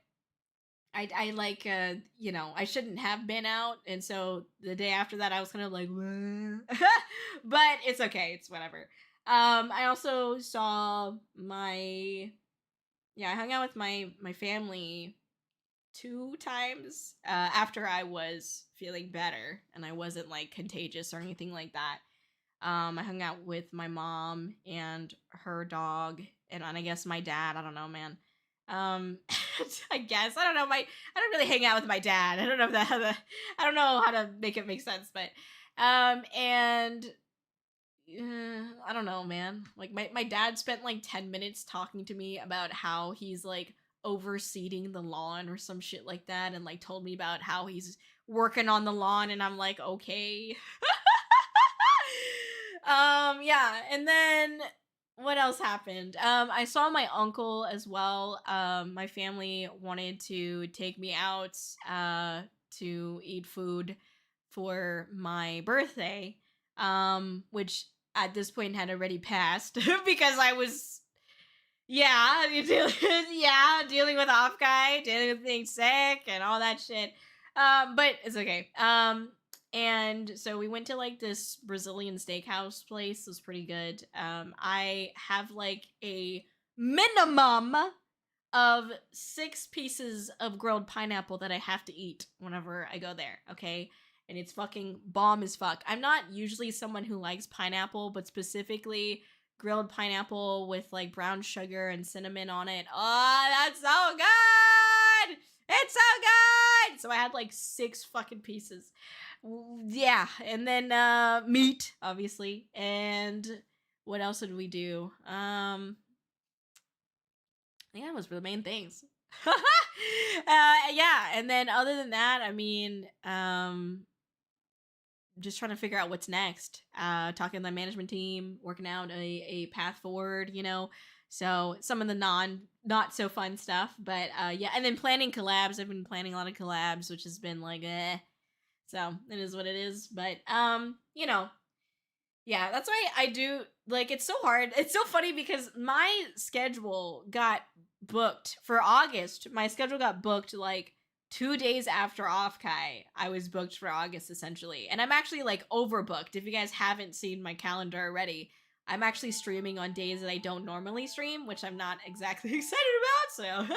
I like you know, I shouldn't have been out, and so the day after that I was kind of like but it's okay, it's whatever. I also saw I hung out with my family 2 times after I was feeling better and I wasn't like contagious or anything like that. I hung out with my mom and her dog and I guess my dad. I don't know, man. I guess I don't know. I don't really hang out with my dad. I don't know I don't know how to make it make sense, but and I don't know, man. Like my dad spent like 10 minutes talking to me about how he's like overseeding the lawn or some shit like that, and like told me about how he's working on the lawn, and I'm like, okay. Yeah, and then what else happened? I saw my uncle as well. My family wanted to take me out to eat food for my birthday, which at this point had already passed because I was dealing with off guy, dealing with being sick and all that shit. But it's okay. And so we went to like this Brazilian steakhouse place. It was pretty good. I have like a minimum of 6 pieces of grilled pineapple that I have to eat whenever I go there, okay? And it's fucking bomb as fuck. I'm not usually someone who likes pineapple, but specifically grilled pineapple with like brown sugar and cinnamon on it. Oh, that's so good! It's so good! So I had like 6 fucking pieces. Yeah, and then meat, obviously. And what else did we do? I think that was the main things. Yeah, and then other than that, I mean, just trying to figure out what's next. Talking to the management team, working out a path forward, you know. So some of the not so fun stuff, but yeah, and then planning collabs. I've been planning a lot of collabs, which has been like so it is what it is. But you know, yeah, that's why I do like it's so hard. It's so funny because my schedule got booked for August. My schedule got booked like 2 days after Offkai. I was booked for August essentially. And I'm actually like overbooked. If you guys haven't seen my calendar already, I'm actually streaming on days that I don't normally stream, which I'm not exactly excited about.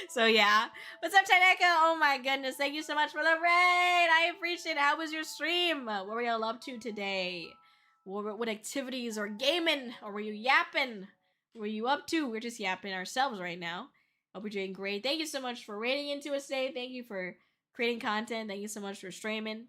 So yeah. What's up, Taneka? Oh my goodness. Thank you so much for the raid. I appreciate it. How was your stream? What were y'all up to today? What activities or gaming? Or were you yapping? What were you up to? We're just yapping ourselves right now. Hope you're doing great. Thank you so much for raiding into us today. Thank you for creating content. Thank you so much for streaming.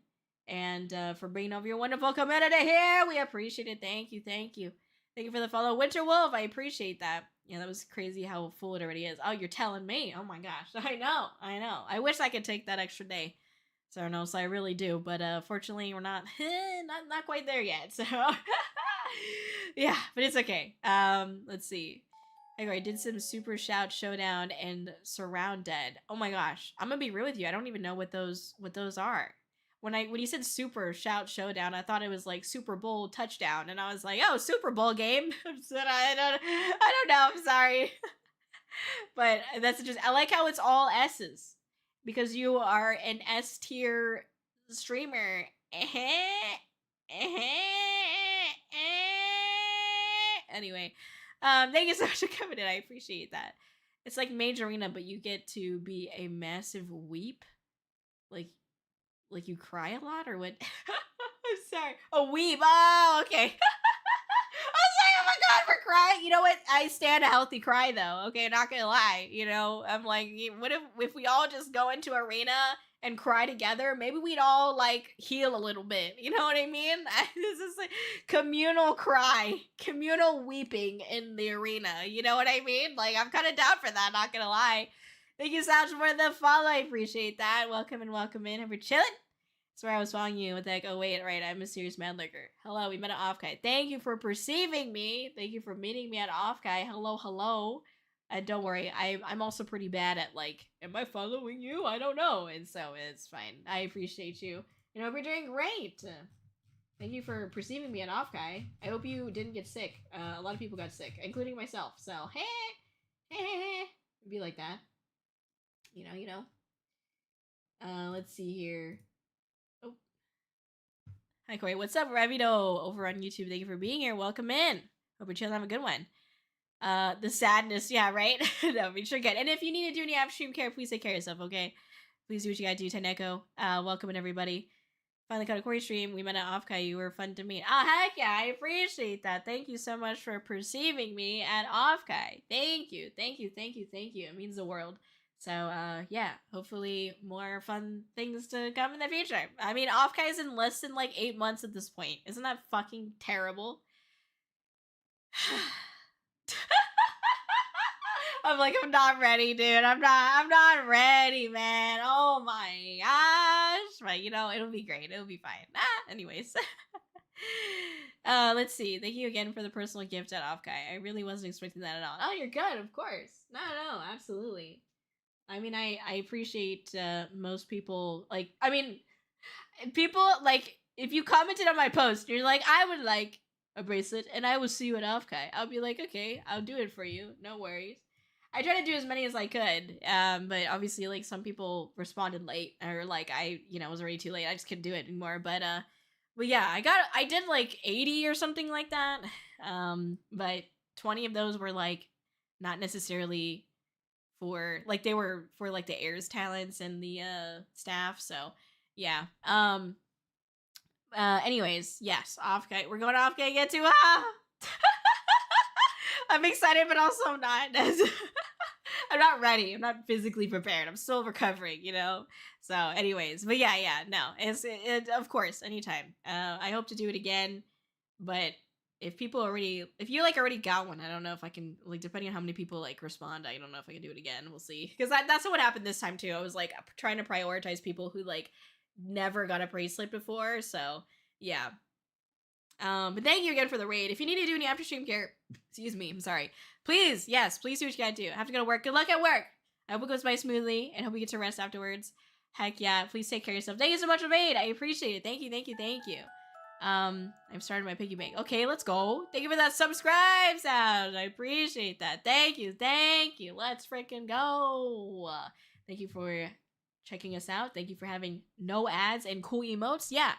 And for bringing over your wonderful community here. We appreciate it. Thank you. Thank you. Thank you for the follow. Winter Wolf, I appreciate that. Yeah, that was crazy how full it already is. Oh, you're telling me. Oh my gosh. I know. I wish I could take that extra day. So I really do. But fortunately, we're not quite there yet. So yeah, but it's okay. Let's see. I did some Super Shout Showdown and Surround Dead. Oh my gosh. I'm gonna be real with you. I don't even know what those are. when you said Super Shout Showdown, I thought it was like Super Bowl touchdown, and I was like, oh, Super Bowl game. So I don't know. I'm sorry, but that's just, I like how it's all S's because you are an S tier streamer. Anyway, thank you so much for coming in. I appreciate that. It's like Mage Arena, but you get to be a massive weep. Like you cry a lot or what? I'm sorry. A weep. Oh, okay. I was like, oh my god, for crying. You know what? I stand a healthy cry though. Okay, not gonna lie. You know, I'm like, what if we all just go into arena and cry together? Maybe we'd all like heal a little bit. You know what I mean? This is like communal cry, communal weeping in the arena. You know what I mean? Like, I'm kind of down for that. Not gonna lie. Thank you so much for the follow. I appreciate that. Welcome and welcome in. Hope you're chilling. That's where I was following you with like, oh wait, right, I'm a serious mad liquor. Hello, we met at Offkai. Thank you for perceiving me. Thank you for meeting me at Offkai. Hello. Don't worry, I'm also pretty bad at like, am I following you? I don't know. And so it's fine. I appreciate you. You know, you're doing great. Thank you for perceiving me at Offkai. I hope you didn't get sick. A lot of people got sick, including myself. So, hey. Be like that. You know. Let's see here. Oh. Hi, Corey. What's up, Revito? Over on YouTube. Thank you for being here. Welcome in. Hope you're chilling. Have a good one. The sadness. Yeah, right? No, be sure good. And if you need to do any upstream care, please take care of yourself, okay? Please do what you gotta do, Teneko. Welcome in, everybody. Finally caught a Corey stream. We met at Offkai. You were fun to meet. Oh, heck yeah. I appreciate that. Thank you so much for perceiving me at Offkai. Thank you. It means the world. So, yeah, hopefully more fun things to come in the future. I mean, Offkai is in less than like 8 months at this point. Isn't that fucking terrible? I'm like, I'm not ready, dude. I'm not ready, man. Oh my gosh. But, you know, it'll be great. It'll be fine. Anyways. Let's see. Thank you again for the personal gift at Offkai. I really wasn't expecting that at all. Oh, you're good, of course. No, absolutely. I mean, I appreciate most people, like, I mean, people, like, if you commented on my post, you're like, I would like a bracelet, and I will see you at Offkai. I'll be like, okay, I'll do it for you. No worries. I tried to do as many as I could, but obviously, like, some people responded late, or, like, I was already too late. I just couldn't do it anymore, but yeah, I did, like, 80 or something like that, but 20 of those were, like, not necessarily for, like, they were for, like, the heirs talents and the staff, so yeah. Anyways, yes, Offkai. We're going to Offkai again too. I'm excited, but also I'm not. I'm not ready. I'm not physically prepared. I'm still recovering, you know? So anyways, but yeah, no. It's of course, anytime. I hope to do it again, but if you like already got one, I don't know if I can, like, depending on how many people like respond, I don't know if I can do it again. We'll see. Because that's what happened this time too. I was like trying to prioritize people who like never got a bracelet before. So yeah. But thank you again for the raid. If you need to do any after stream care, excuse me, I'm sorry. Please do what you gotta do. I have to go to work. Good luck at work. I hope it goes by smoothly and hope you get to rest afterwards. Heck yeah. Please take care of yourself. Thank you so much for the raid. I appreciate it. Thank you. I'm starting my piggy bank. Okay, let's go. Thank you for that subscribe sound. I appreciate that. Thank you. Let's freaking go. Thank you for checking us out. Thank you for having no ads and cool emotes. Yeah,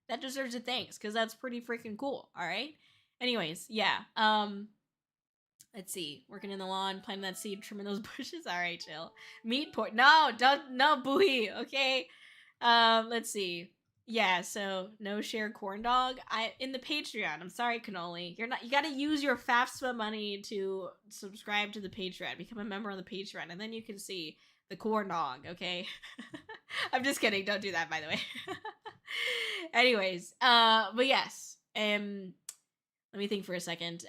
that deserves a thanks because that's pretty freaking cool. All right. Anyways, yeah. Let's see. Working in the lawn, planting that seed, trimming those bushes. All right, chill. Meat pork. No, booey. Okay. Let's see. Yeah, so no share corn dog. In the Patreon. I'm sorry, Cannoli. You gotta use your FAFSA money to subscribe to the Patreon. Become a member on the Patreon, and then you can see the corn dog, okay? I'm just kidding. Don't do that, by the way. Anyways, but yes. Let me think for a second.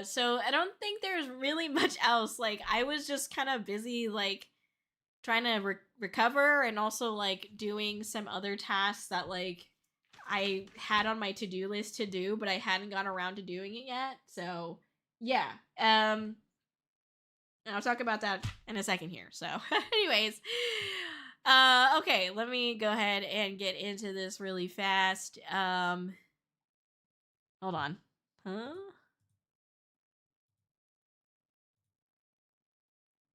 So I don't think there's really much else. Like, I was just kind of busy, like, trying to recover and also like doing some other tasks that like I had on my to-do list to do, but I hadn't gone around to doing it yet. So yeah, and I'll talk about that in a second here. So anyways, Okay, let me go ahead and get into this really fast. Hold on. Huh?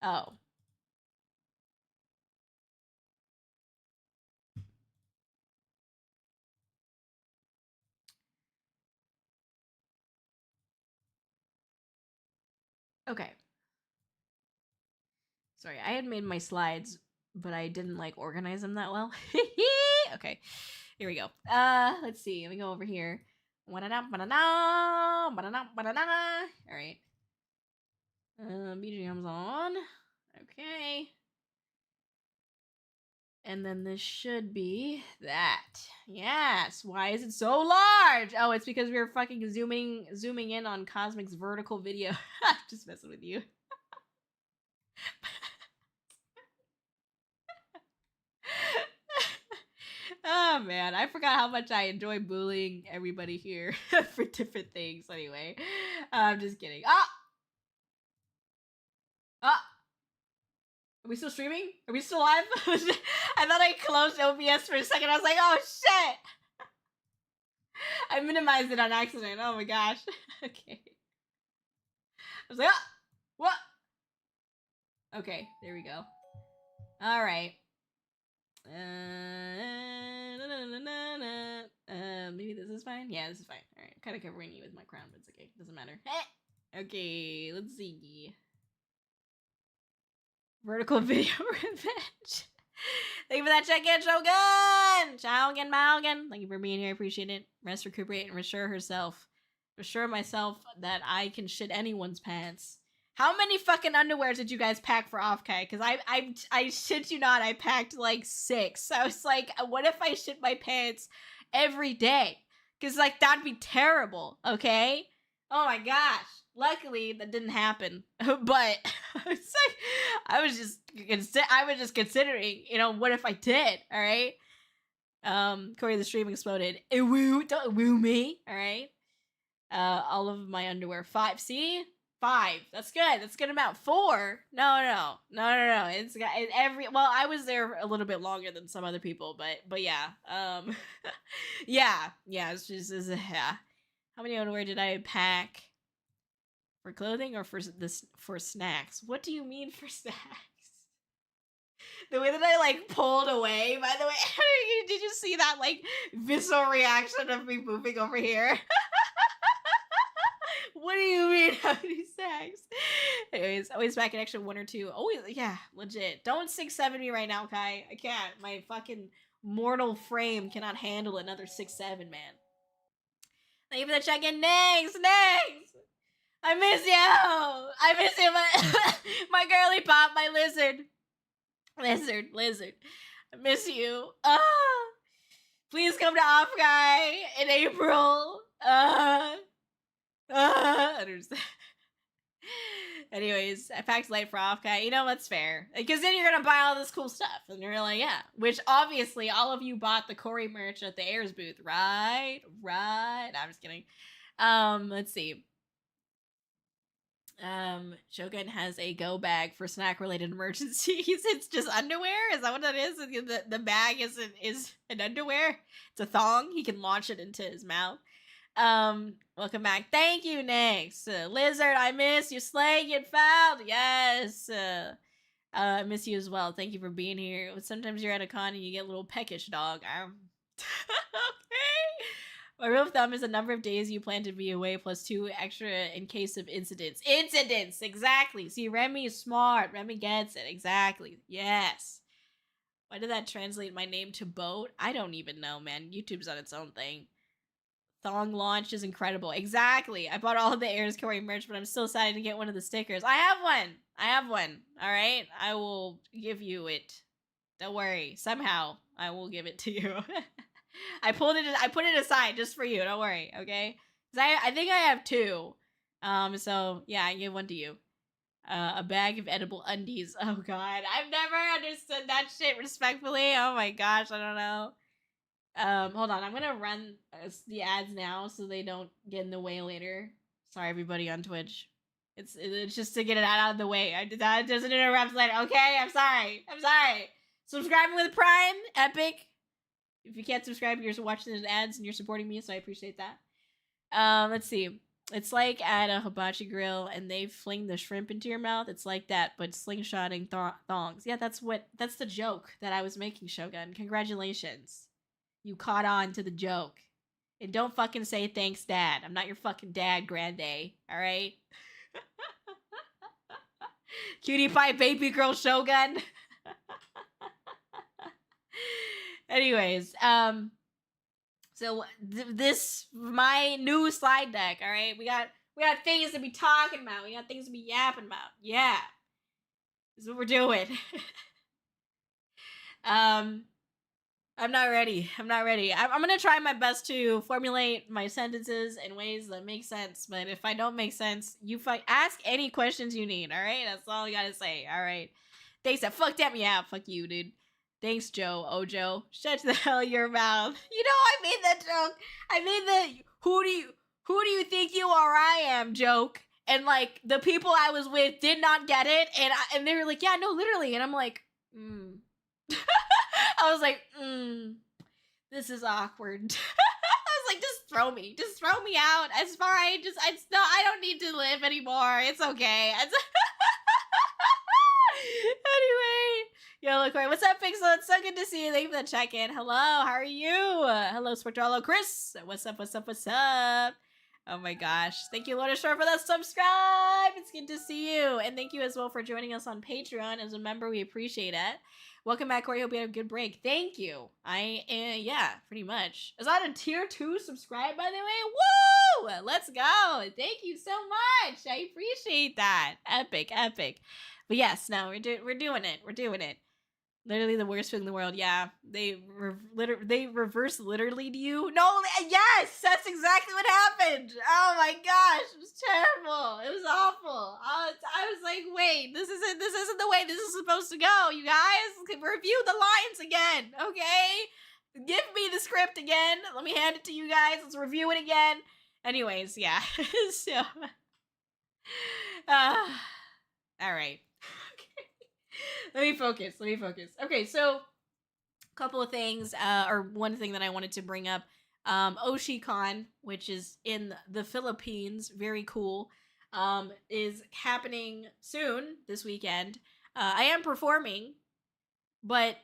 Oh. Okay. Sorry, I had made my slides, but I didn't like organize them that well. Okay, here we go. Let's see. Let me go over here. All right. BGM's on. Okay. And then this should be that. Yes. Why is it so large? Oh, it's because we were fucking zooming in on Cosmic's vertical video. Just messing with you. Oh man, I forgot how much I enjoy bullying everybody here for different things. Anyway, I'm just kidding. Ah! Are we still streaming? Are we still live? I thought I closed OBS for a second. I was like, oh shit! I minimized it on accident. Oh my gosh. Okay. I was like, ah! What? Okay, there we go. All right. Maybe this is fine. Yeah, this is fine. All right, I'm kind of covering you with my crown, but it's okay. Doesn't matter. Okay, let's see. Vertical video revenge. Thank you for that check-in, Shogun! Shogun Malgan. Thank you for being here. I appreciate it. Rest, recuperate, and reassure herself. Reassure myself that I can shit anyone's pants. How many fucking underwears did you guys pack for Offkai? Because I shit you not, I packed like 6. So I was like, what if I shit my pants every day? Because like that'd be terrible, okay? Oh my gosh. Luckily that didn't happen. But it's like I was just considering, you know, what if I did, all right? Kōri the stream exploded. Don't woo me, all right? All of my underwear. 5. See? 5. That's good. That's good amount. 4. No. It's got every. Well, I was there a little bit longer than some other people, but yeah. Yeah. It's just yeah. How many underwear did I pack? For clothing or for snacks? What do you mean for snacks? The way that I like pulled away. By the way, did you see that like visceral reaction of me moving over here? What do you mean? How many snacks? Anyways, always back in action 1 or 2. Always, yeah, legit. Don't 6'7" me right now, Kai. I can't. My fucking mortal frame cannot handle another 6'7", man. Thank you for the check-in. Next. I miss you, my girly pop, my lizard. I miss you. Please come to Offkai in April. Understand. Anyways, I packed light for Offkai. You know, that's fair. Because then you're gonna buy all this cool stuff. And you're like, yeah. Which, obviously, all of you bought the Kōri merch at the Airs booth, right? I'm just kidding. Let's see. Shogun has a go bag for snack-related emergencies. It's just underwear? Is that what that is? The bag is an underwear? It's a thong. He can launch it into his mouth. Welcome back. Thank you, Nix. Lizard, I miss you. Slay, get fouled. Yes. I miss you as well. Thank you for being here. Sometimes you're at a con and you get a little peckish, dog. Okay. My rule of thumb is the number of days you plan to be away plus 2 extra in case of incidents. Incidents! Exactly. See, Remy is smart. Remy gets it. Exactly. Yes. Why did that translate my name to boat? I don't even know, man. YouTube's on its own thing. Thong launch is incredible. Exactly. I bought all of the Airs Kōri merch, but I'm still excited to get one of the stickers. I have one. All right? I will give you it. Don't worry. Somehow, I will give it to you. I put it aside just for you. Don't worry, okay? Because I think I have 2. So, yeah, I give one to you. A bag of edible undies. Oh, God. I've never understood that shit respectfully. Oh, my gosh. I don't know. Hold on. I'm going to run the ads now so they don't get in the way later. Sorry, everybody on Twitch. It's just to get it out of the way. That doesn't interrupt later. Okay? I'm sorry. Subscribing with Prime, epic. If you can't subscribe, you're watching the ads and you're supporting me, so I appreciate that. Let's see. It's like at a hibachi grill and they fling the shrimp into your mouth. It's like that, but slingshotting thongs. Yeah, that's the joke that I was making, Shogun. Congratulations. You caught on to the joke. And don't fucking say thanks, Dad. I'm not your fucking dad, Grande. Alright? Cutie pie baby girl Shogun. Anyways, so this my new slide deck, all right? We got things to be talking about. We got things to be yapping about. Yeah. This is what we're doing. I'm not ready. I'm going to try my best to formulate my sentences in ways that make sense, but if I don't make sense, you ask any questions you need, all right? That's all I got to say. All right. Thanks. Fuck that me out. Fuck you, dude. Thanks, Ojo. Shut the hell your mouth. You know, I made that joke. I made the who do you think you are I am joke. And like the people I was with did not get it. And they were like, yeah, no, literally. And I'm like, I was like, this is awkward. I was like, just throw me out. It's fine. I don't need to live anymore. It's okay. Anyway, yo, look, what's up, Pixel? It's so good to see you. Thank you for the check-in. Hello, how are you? Hello, Spectralo Chris. What's up? Oh my gosh. Thank you, Lord Shore, for the subscribe. It's good to see you. And thank you as well for joining us on Patreon. As a member, we appreciate it. Welcome back, Corey. Hope you had a good break. Thank you. Yeah, pretty much. Is that a tier 2 subscribe, by the way? Woo! Let's go. Thank you so much. I appreciate that. Epic. But yes, no, we're doing it. Literally the worst thing in the world. Yeah, they reverse literally to you. No, yes, that's exactly what happened. Oh my gosh, it was terrible. It was awful. I was like, wait, this isn't the way this is supposed to go. You guys, review the lines again, okay? Give me the script again. Let me hand it to you guys. Let's review it again. Anyways, yeah. So, all right. Let me focus. Okay, so a couple of things, or one thing that I wanted to bring up. OshiCon, which is in the Philippines, very cool, is happening soon this weekend. I am performing, but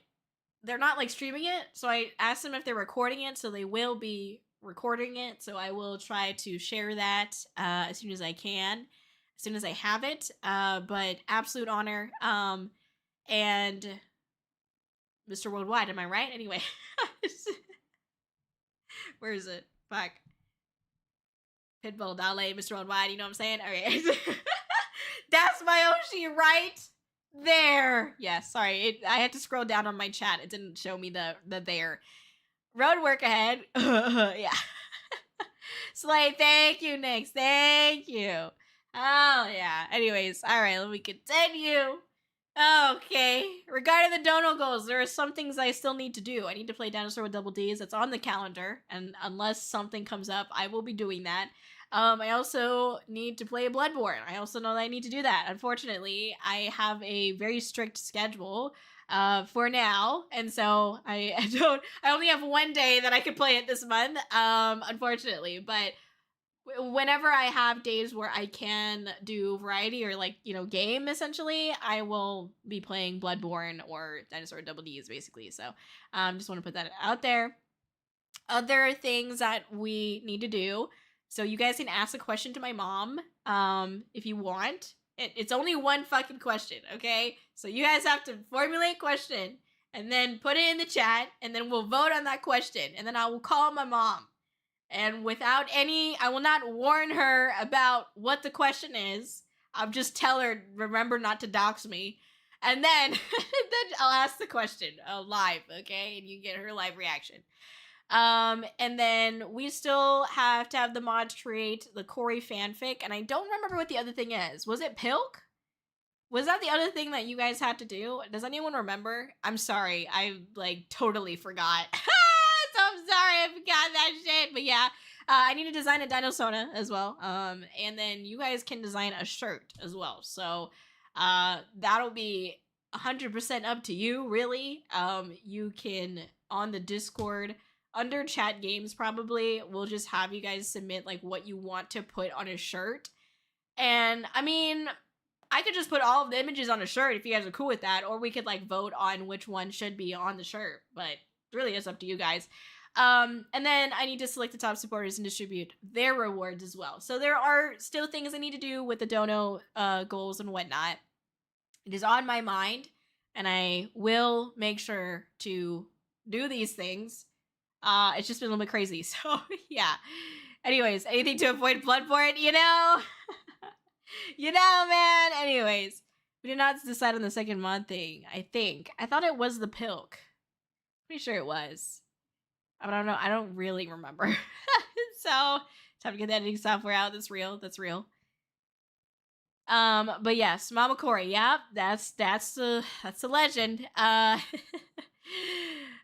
they're not like streaming it, so I asked them if they're recording it, so they will be recording it, so I will try to share that as soon as I can, as soon as I have it, but absolute honor. And Mr. Worldwide, am I right? Anyway. Where is it? Fuck. Pitbull, Dale, Mr. Worldwide, you know what I'm saying? Alright. That's my Oshi right there. Yeah, sorry. I had to scroll down on my chat. It didn't show me the there. Road work ahead. Yeah. Slay, thank you, Nix. Thank you. Oh, yeah. Anyways, alright, let me continue. Okay, regarding the dono goals, there are some things I still need to do. I need to play Dinosaur with Double D's. That's on the calendar, and unless something comes up, I will be doing that. I also need to play Bloodborne. I also know that I need to do that. Unfortunately, I have a very strict schedule for now, and so I only have one day that I can play it this month, unfortunately, but whenever I have days where I can do variety or like, you know, game essentially, I will be playing Bloodborne or Dinosaur Double D's basically. So just want to put that out there. Other things that we need to do. So you guys can ask a question to my mom if you want. It's only one fucking question, okay? So you guys have to formulate a question and then put it in the chat and then we'll vote on that question. And then I will call my mom. And without I will not warn her about what the question is. I'll just tell her, remember not to dox me. And then, I'll ask the question live, okay? And you get her live reaction. And then we still have to have the mods create the Kōri fanfic. And I don't remember what the other thing is. Was it Pilk? Was that the other thing that you guys had to do? Does anyone remember? I'm sorry. I, like, totally forgot. So I'm sorry I forgot that shit. But yeah, I need to design a Dinosona as well. And then you guys can design a shirt as well. So that'll be 100% up to you, really. You can, on the Discord, under chat games probably, we'll just have you guys submit like what you want to put on a shirt. And I mean, I could just put all of the images on a shirt if you guys are cool with that, or we could like vote on which one should be on the shirt, but really it's up to you guys. And then I need to select the top supporters and distribute their rewards as well. So there are still things I need to do with the dono goals and whatnot. It is on my mind, and I will make sure to do these things. It's just been a little bit crazy, so yeah. Anyways, anything to avoid Bloodborne, you know? You know, man. Anyways, we did not decide on the second mod thing, I think. I thought it was the Pilk. Pretty sure it was. But I don't know. I don't really remember. So, time to get the editing software out. That's real. That's real. But yes, Mama Kōri. Yeah, that's the legend.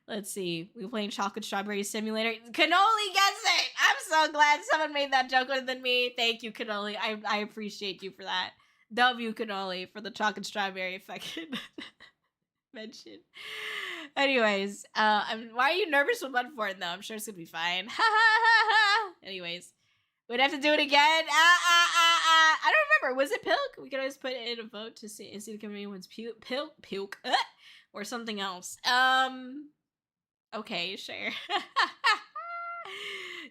Let's see. We're playing Chocolate Strawberry Simulator. Cannoli gets it! I'm so glad someone made that joke other than me. Thank you, Cannoli. I appreciate you for that. W Cannoli for the chocolate strawberry fucking mention. Anyways, why are you nervous with Bloodborne though? I'm sure it's gonna be fine. Anyways, we'd have to do it again. I don't remember. Was it Pilk? We could always put it in a vote to see the community wins Pilk, or something else. Okay, sure.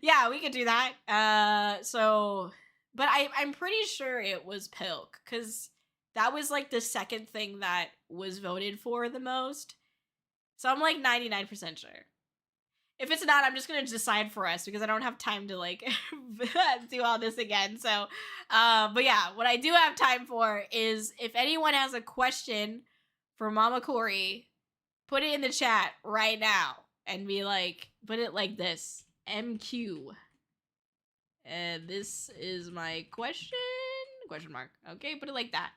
Yeah, we could do that. So, but I'm pretty sure it was Pilk, because that was like the second thing that was voted for the most. So I'm like 99% sure. If it's not, I'm just gonna decide for us because I don't have time to like do all this again. So, but yeah, what I do have time for is if anyone has a question for Mama Kōri, put it in the chat right now and be like, put it like this: MQ. And this is my question? Question mark. Okay, put it like that.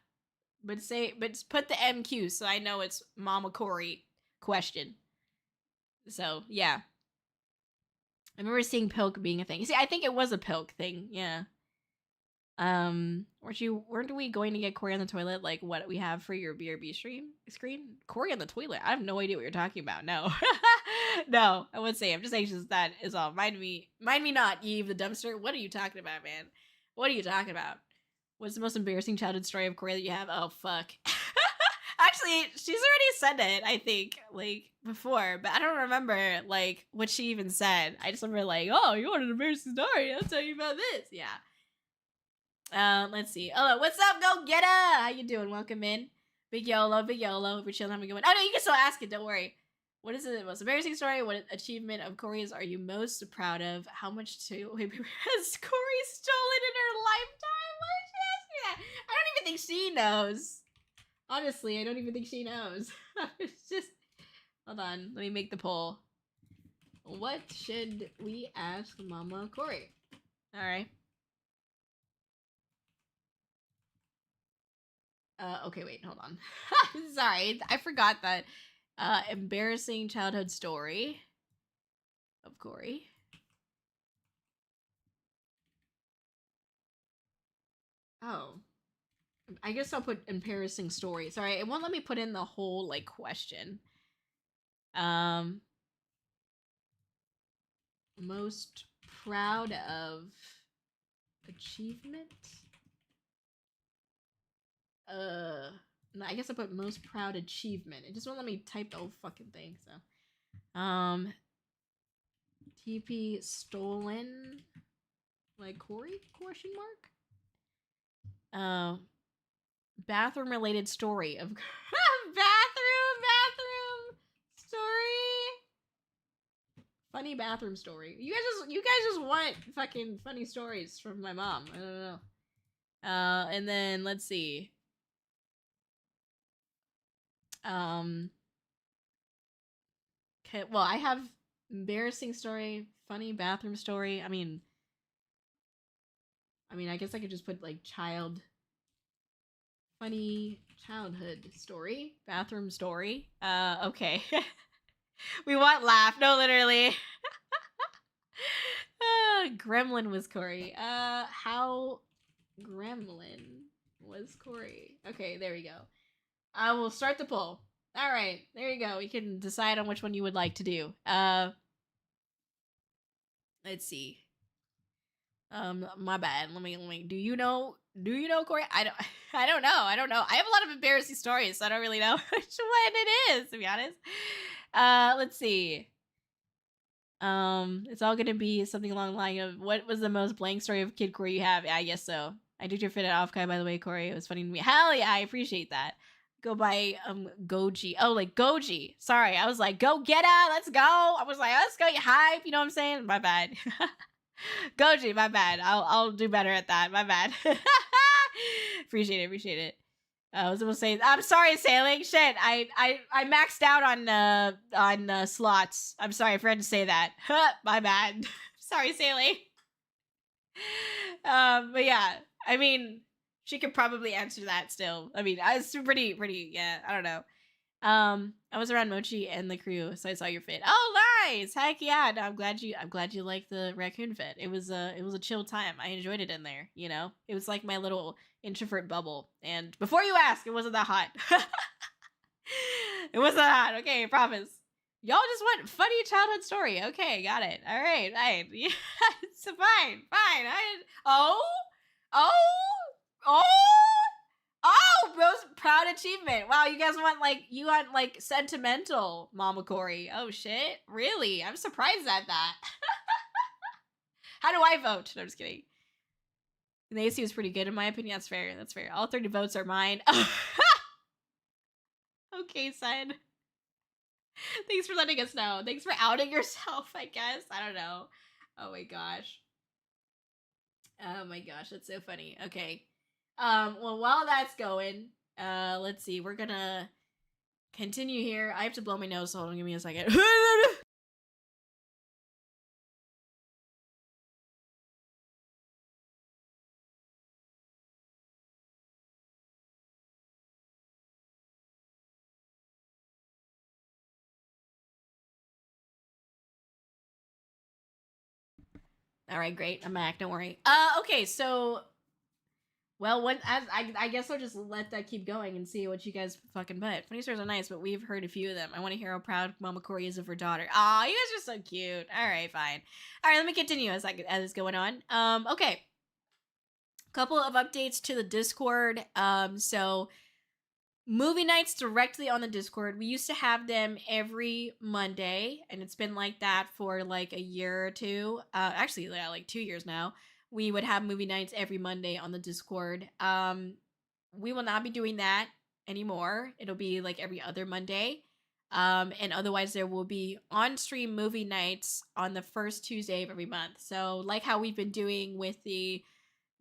But put the MQ so I know it's Mama Kōri question. So yeah. I remember seeing Pilk being a thing. See, I think it was a Pilk thing, yeah. Weren't we going to get Kōri on the toilet like what we have for your BRB screen? Kōri on the toilet? I have no idea what you're talking about. No. No, I wouldn't say. I'm just anxious. That is all. Mind me not, Eve the dumpster. What are you talking about, man? What are you talking about? What's the most embarrassing childhood story of Kōri that you have? Oh, fuck. Actually, she's already said it, I think, like, before, but I don't remember, like, what she even said. I just remember, like, oh, you want an embarrassing story? I'll tell you about this. Yeah. Let's see. Oh, what's up, Go Getter? How you doing? Welcome in. Big YoHallo, big YoHallo. Hope you're chilling, having a good one. Oh, no, you can still ask it. Don't worry. What is the most embarrassing story? What achievement of Kōri's are you most proud of? How much has Kōri stolen in her lifetime? Why did she ask me that? I don't even think she knows. Honestly, I don't even think she knows. It's just... Hold on. Let me make the poll. What should we ask Mama Kōri? Alright. Okay, wait. Hold on. Sorry. I forgot that. Embarrassing childhood story of Kōri. Oh. I guess I'll put embarrassing story. Sorry, it won't let me put in the whole, like, question. Most proud of achievement? No, I guess I put most proud achievement. It just won't let me type the whole fucking thing, so. TP stolen like Kōri? Question mark? Bathroom related story of bathroom story. Funny bathroom story. You guys just want fucking funny stories from my mom. I don't know. And then let's see. Okay, well, I have embarrassing story, funny bathroom story. I mean, I guess I could just put like funny childhood story, bathroom story. Okay. We want laugh. No, literally. Gremlin was Kōri. How gremlin was Kōri? Okay, there we go. I will start the poll. All right, there you go. We can decide on which one you would like to do. Let's see. My bad. Let me. Do you know, Kōri? I don't know. I have a lot of embarrassing stories, so I don't really know which one it is, to be honest. Let's see. It's all gonna be something along the line of, what was the most blank story of Kid Kōri you have? I guess so. I did your fit at Offkai, by the way, Kōri. It was funny to me. Hell yeah, I appreciate that. Go by Goji. Oh, like Goji. Sorry, I was like, go get her, let's go. I was like, let's go, you hype. You know what I'm saying? My bad. Goji, my bad. I'll do better at that. My bad. Appreciate it. I was supposed to say, I'm sorry, Sailing. Shit, I maxed out on slots. I'm sorry, I forgot to say that. My bad. Sorry, Sailing. But yeah, I mean, she could probably answer that still. I mean, it's pretty. Yeah, I don't know. I was around Mochi and the crew, so I saw your fit. Oh, nice! Heck yeah! No, I'm glad you liked the raccoon fit. It was a chill time. I enjoyed it in there. You know, it was like my little introvert bubble. And before you ask, it wasn't that hot. It wasn't that hot. Okay, I promise. Y'all just want funny childhood story. Okay, got it. All right. Yeah, it's fine. Oh, most proud achievement. Wow, you guys want like sentimental Mama Kōri. Oh shit, really? I'm surprised at that. How do I vote? No, I'm just kidding. And the AC was pretty good in my opinion. That's fair. All 30 votes are mine. Okay, son. Thanks for letting us know. Thanks for outing yourself, I guess. I don't know. Oh my gosh. That's so funny. Okay. Well, while that's going, let's see. We're gonna continue here. I have to blow my nose, so hold on, give me a second. All right, great. I'm back. Don't worry. Okay, so, well, I guess I'll just let that keep going and see what you guys fucking put. Funny stories are nice, but we've heard a few of them. I want to hear how proud Mama Kōri is of her daughter. Aw, you guys are so cute. All right, fine. All right, let me continue as it's going on. Okay. Couple of updates to the Discord. So movie nights directly on the Discord. We used to have them every Monday, and it's been like that for like a year or two. Actually, yeah, like 2 years now. We would have movie nights every Monday on the Discord. We will not be doing that anymore. It'll be like every other Monday. And otherwise there will be on-stream movie nights on the first Tuesday of every month. So like how we've been doing with the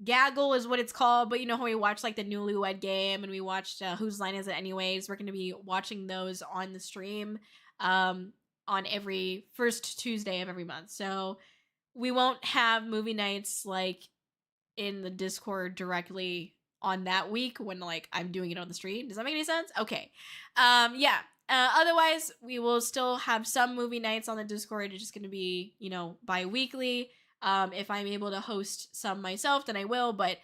Gaggle is what it's called, but you know how we watch like the Newlywed Game and we watched Whose Line Is It Anyways? We're going to be watching those on the stream on every first Tuesday of every month. So we won't have movie nights like in the Discord directly on that week when like I'm doing it on the stream. Does that make any sense? Okay. Yeah. Otherwise, we will still have some movie nights on the Discord. It's just going to be, you know, bi-weekly. If I'm able to host some myself, then I will, but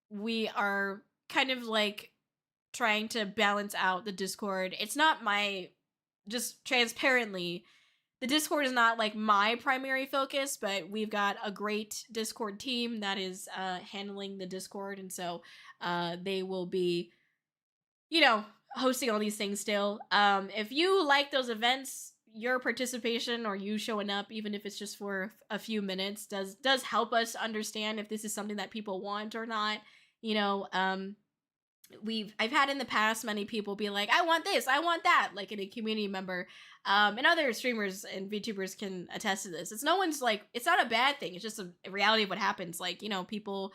we are kind of like trying to balance out the Discord. It's not just transparently, the Discord is not like my primary focus, but we've got a great Discord team that is handling the Discord, and so they will be, you know, hosting all these things still. If you like those events, your participation or you showing up, even if it's just for a few minutes, does help us understand if this is something that people want or not. You know, I've had in the past many people be like, I want this, I want that, like in a community member. And other streamers and VTubers can attest to this. It's not a bad thing. It's just a reality of what happens. Like, you know, people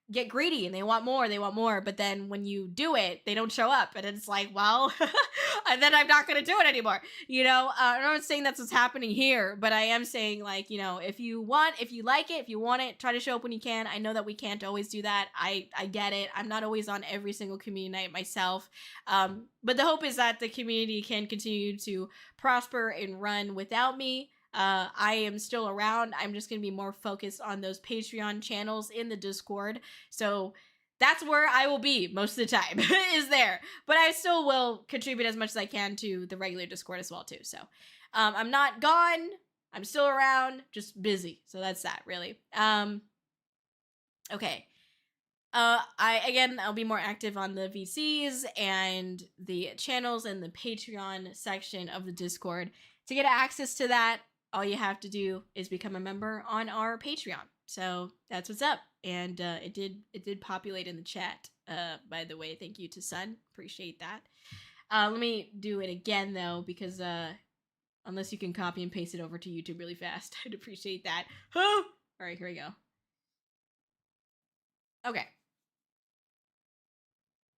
get greedy and they want more, but then when you do it, they don't show up, and it's like, well, and then I'm not gonna do it anymore, you know. I'm not saying that's what's happening here, but I am saying, like, you know, if you like it, if you want it, try to show up when you can. I know that we can't always do that. I get it. I'm not always on every single community night myself, but the hope is that the community can continue to prosper and run without me. I am still around. I'm just going to be more focused on those Patreon channels in the Discord. So that's where I will be most of the time, is there. But I still will contribute as much as I can to the regular Discord as well, too. So I'm not gone. I'm still around, just busy. So that's that, really. Okay. I'll be more active on the VCs and the channels and the Patreon section of the Discord. To get access to that, all you have to do is become a member on our Patreon. So that's what's up. And it did populate in the chat. By the way, thank you to Sun. Appreciate that. Let me do it again though, because unless you can copy and paste it over to YouTube really fast, I'd appreciate that. All right, here we go. Okay.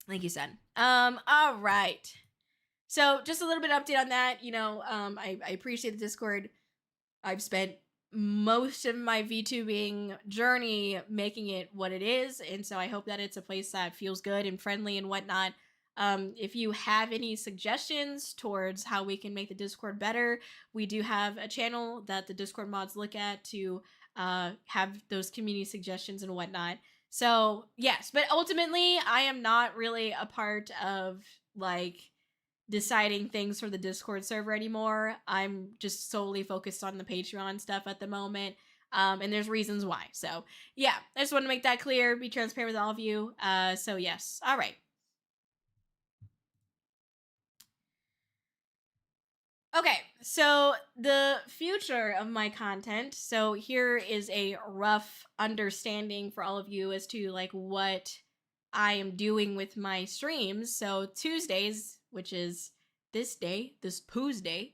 Thank you, Sun. All right. So just a little bit of update on that. You know, I appreciate the Discord. I've spent most of my VTubing journey making it what it is, and so I hope that it's a place that feels good and friendly and whatnot. If you have any suggestions towards how we can make the Discord better, we do have a channel that the Discord mods look at to have those community suggestions and whatnot. So yes, but ultimately I am not really a part of like deciding things for the Discord server anymore. I'm just solely focused on the Patreon stuff at the moment. And there's reasons why. So yeah, I just want to make that clear, be transparent with all of you. So yes. All right. Okay, so the future of my content. So here is a rough understanding for all of you as to like what I am doing with my streams. So Tuesdays, which is this day, this Tuesday,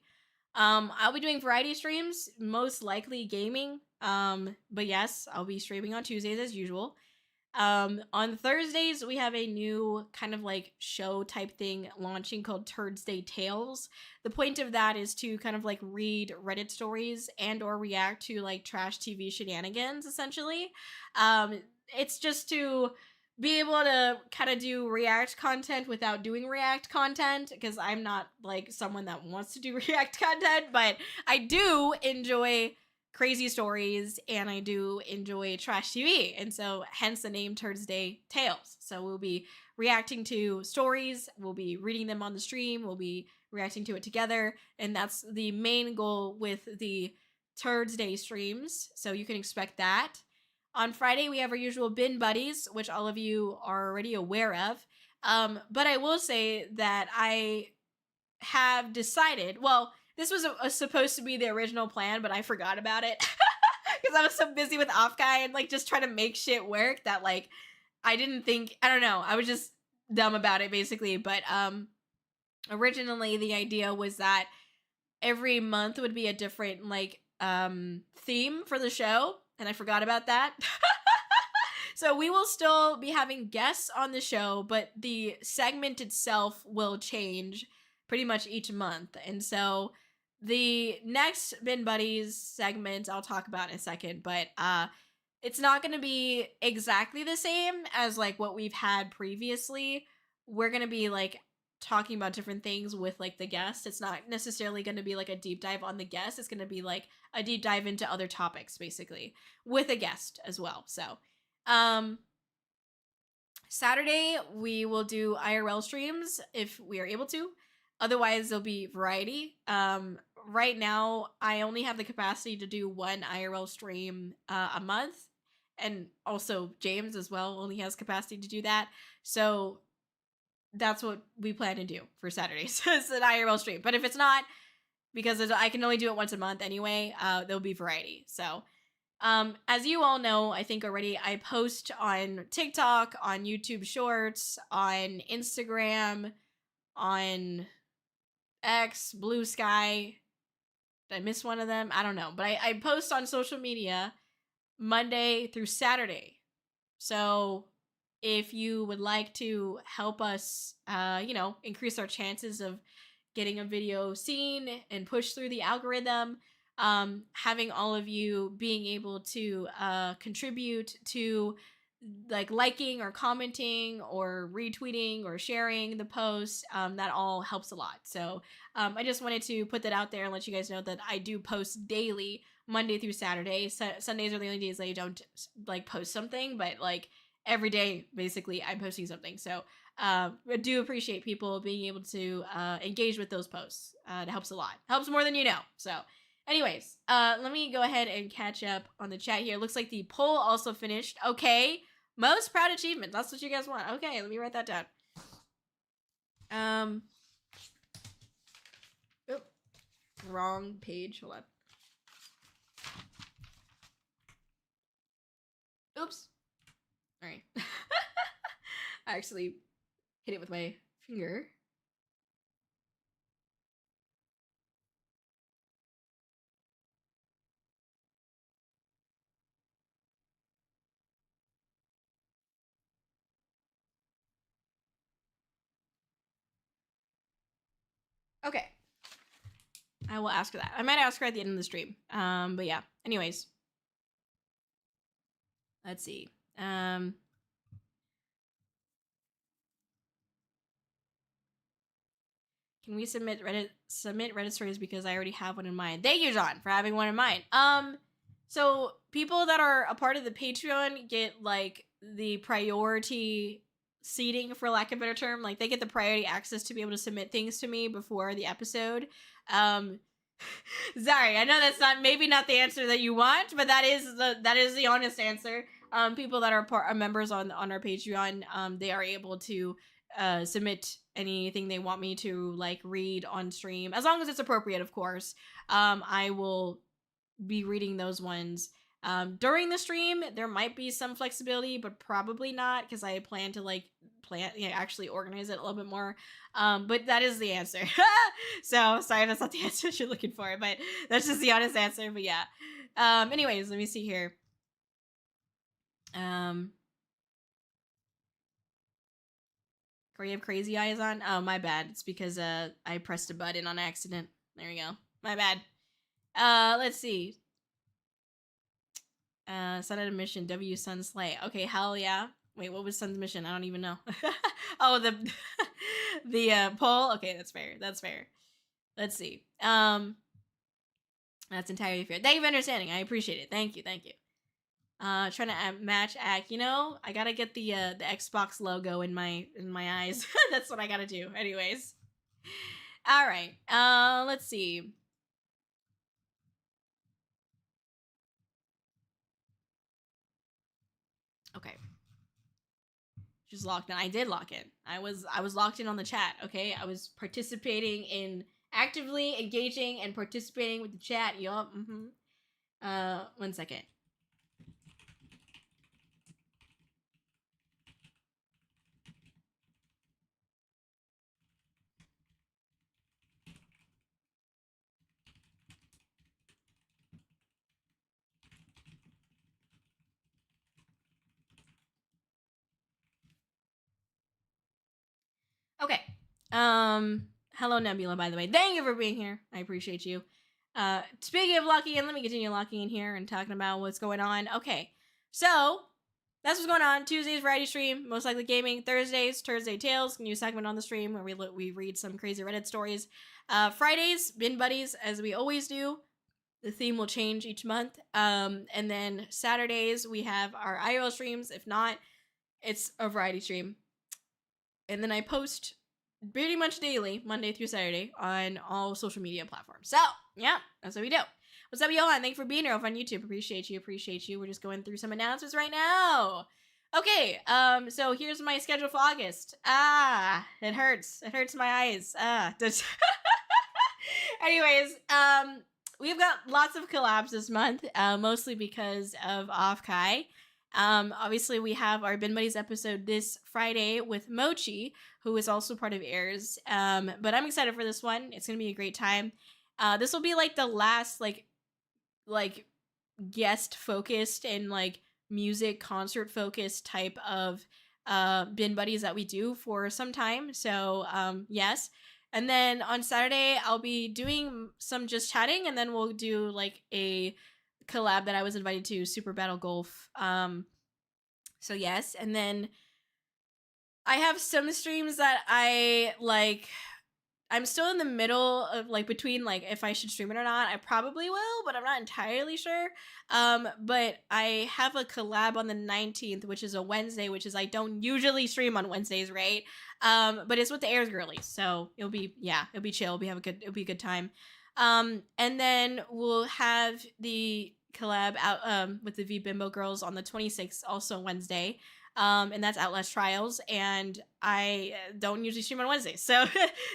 I'll be doing variety streams, most likely gaming. But yes, I'll be streaming on Tuesdays as usual. On Thursdays, we have a new kind of like show type thing launching called Thursday Tales. The point of that is to kind of like read Reddit stories and or react to like trash TV shenanigans, essentially. It's just to be able to kind of do react content without doing react content, because I'm not like someone that wants to do react content, but I do enjoy crazy stories and I do enjoy trash TV, and so hence the name Thursday Tales. So we'll be reacting to stories, we'll be reading them on the stream, we'll be reacting to it together, and that's the main goal with the Thursday streams, so you can expect that. On Friday we have our usual bin buddies, which all of you are already aware of, but I will say that I have decided, well, this was supposed to be the original plan, but I forgot about it because I was so busy with Offguy and like just trying to make shit work that like I didn't think, I don't know, I was just dumb about it basically. But originally the idea was that every month would be a different like theme for the show, and I forgot about that. So we will still be having guests on the show, but the segment itself will change pretty much each month. And so the next Bin Buddies segment I'll talk about in a second, but it's not going to be exactly the same as like what we've had previously. We're going to be like talking about different things with like the guest. It's not necessarily going to be like a deep dive on the guest. It's going to be like a deep dive into other topics basically with a guest as well. So Saturday we will do IRL streams if we are able to. Otherwise, there'll be variety. Right now, I only have the capacity to do one IRL stream a month. And also, James as well only has capacity to do that. So that's what we plan to do for Saturdays. It's an IRL stream. But if it's not, because I can only do it once a month anyway, there'll be variety. So as you all know, I think already, I post on TikTok, on YouTube Shorts, on Instagram, on X, Blue Sky. Did I miss one of them? I don't know. But I post on social media Monday through Saturday. So if you would like to help us, increase our chances of getting a video seen and pushed through the algorithm, having all of you being able to contribute to like liking or commenting or retweeting or sharing the post, that all helps a lot. So I just wanted to put that out there and let you guys know that I do post daily, Monday through Saturday. Sundays are the only days that I don't like post something, but like every day, basically, I'm posting something. So I do appreciate people being able to engage with those posts. It helps a lot. Helps more than you know. So anyways, let me go ahead and catch up on the chat here. Looks like the poll also finished. Okay. Most proud achievement. That's what you guys want. Okay, let me write that down. Oh, wrong page. Hold on. Oops. All right. I actually hit it with my finger. Okay. I will ask her that. I might ask her at the end of the stream. But yeah. Anyways. Let's see. Can we submit Reddit stories because I already have one in mind. Thank you, John, for having one in mind. So people that are a part of the Patreon get like the priority seating, for lack of a better term. Like they get the priority access to be able to submit things to me before the episode. Sorry, I know that's maybe not the answer that you want, but that is the honest answer. People that are members on our Patreon, they are able to submit anything they want me to like read on stream, as long as it's appropriate, of course. I will be reading those ones during the stream. There might be some flexibility, but probably not, because I plan to actually organize it a little bit more. But that is the answer. So sorry if that's not the answer you're looking for, but that's just the honest answer. But yeah. Anyways, let me see here. Or you have crazy eyes on? Oh, my bad. It's because I pressed a button on accident. There we go. My bad. Let's see. Sun at a mission. W Sun Slay. Okay, hell yeah. Wait, what was Sun's mission? I don't even know. Oh, the poll. Okay, that's fair. That's fair. Let's see. That's entirely fair. Thank you for understanding. I appreciate it. Thank you. Thank you. Trying to match act. You know, I gotta get the Xbox logo in my eyes. That's what I gotta do. Anyways. All right. Let's see. Okay. She's locked in. I did lock in. I was locked in on the chat. Okay, I was participating in actively engaging and participating with the chat. Yup. 1 second. Okay. Hello Nebula, by the way. Thank you for being here. I appreciate you. Speaking of locking in, let me continue locking in here and talking about what's going on. Okay. So, that's what's going on. Tuesdays, variety stream, most likely gaming. Thursdays, Thursday Tales, new segment on the stream where we read some crazy Reddit stories. Fridays, Bin Buddies, as we always do. The theme will change each month. And then Saturdays, we have our IRL streams. If not, it's a variety stream. And then I post pretty much daily, Monday through Saturday, on all social media platforms. So, yeah, that's what we do. What's up, Johan? Thank you for being here over on YouTube. Appreciate you. We're just going through some announcements right now. Okay, so here's my schedule for August. It hurts. It hurts my eyes. Anyways, we've got lots of collabs this month, mostly because of Off-Kai. Obviously, we have our Bin Buddies episode this Friday with Mochi, who is also part of Airs. But I'm excited for this one. It's gonna be a great time. This will be like the last like guest focused and like music concert focused type of Bin Buddies that we do for some time. So yes. And then on Saturday, I'll be doing some just chatting, and then we'll do like a collab that I was invited to, Super Battle Golf. So yes, and then I have some streams that I I'm still in the middle of like between like if I should stream it or not. I probably will, but I'm not entirely sure. But I have a collab on the 19th, which is a Wednesday, which is I don't usually stream on Wednesdays, right? But it's with the Airs girlies, so it'll be chill. It'll be a good time. And then we'll have the collab out with the V Bimbo girls on the 26th, also Wednesday. And that's Outlast Trials, and I don't usually stream on Wednesdays, so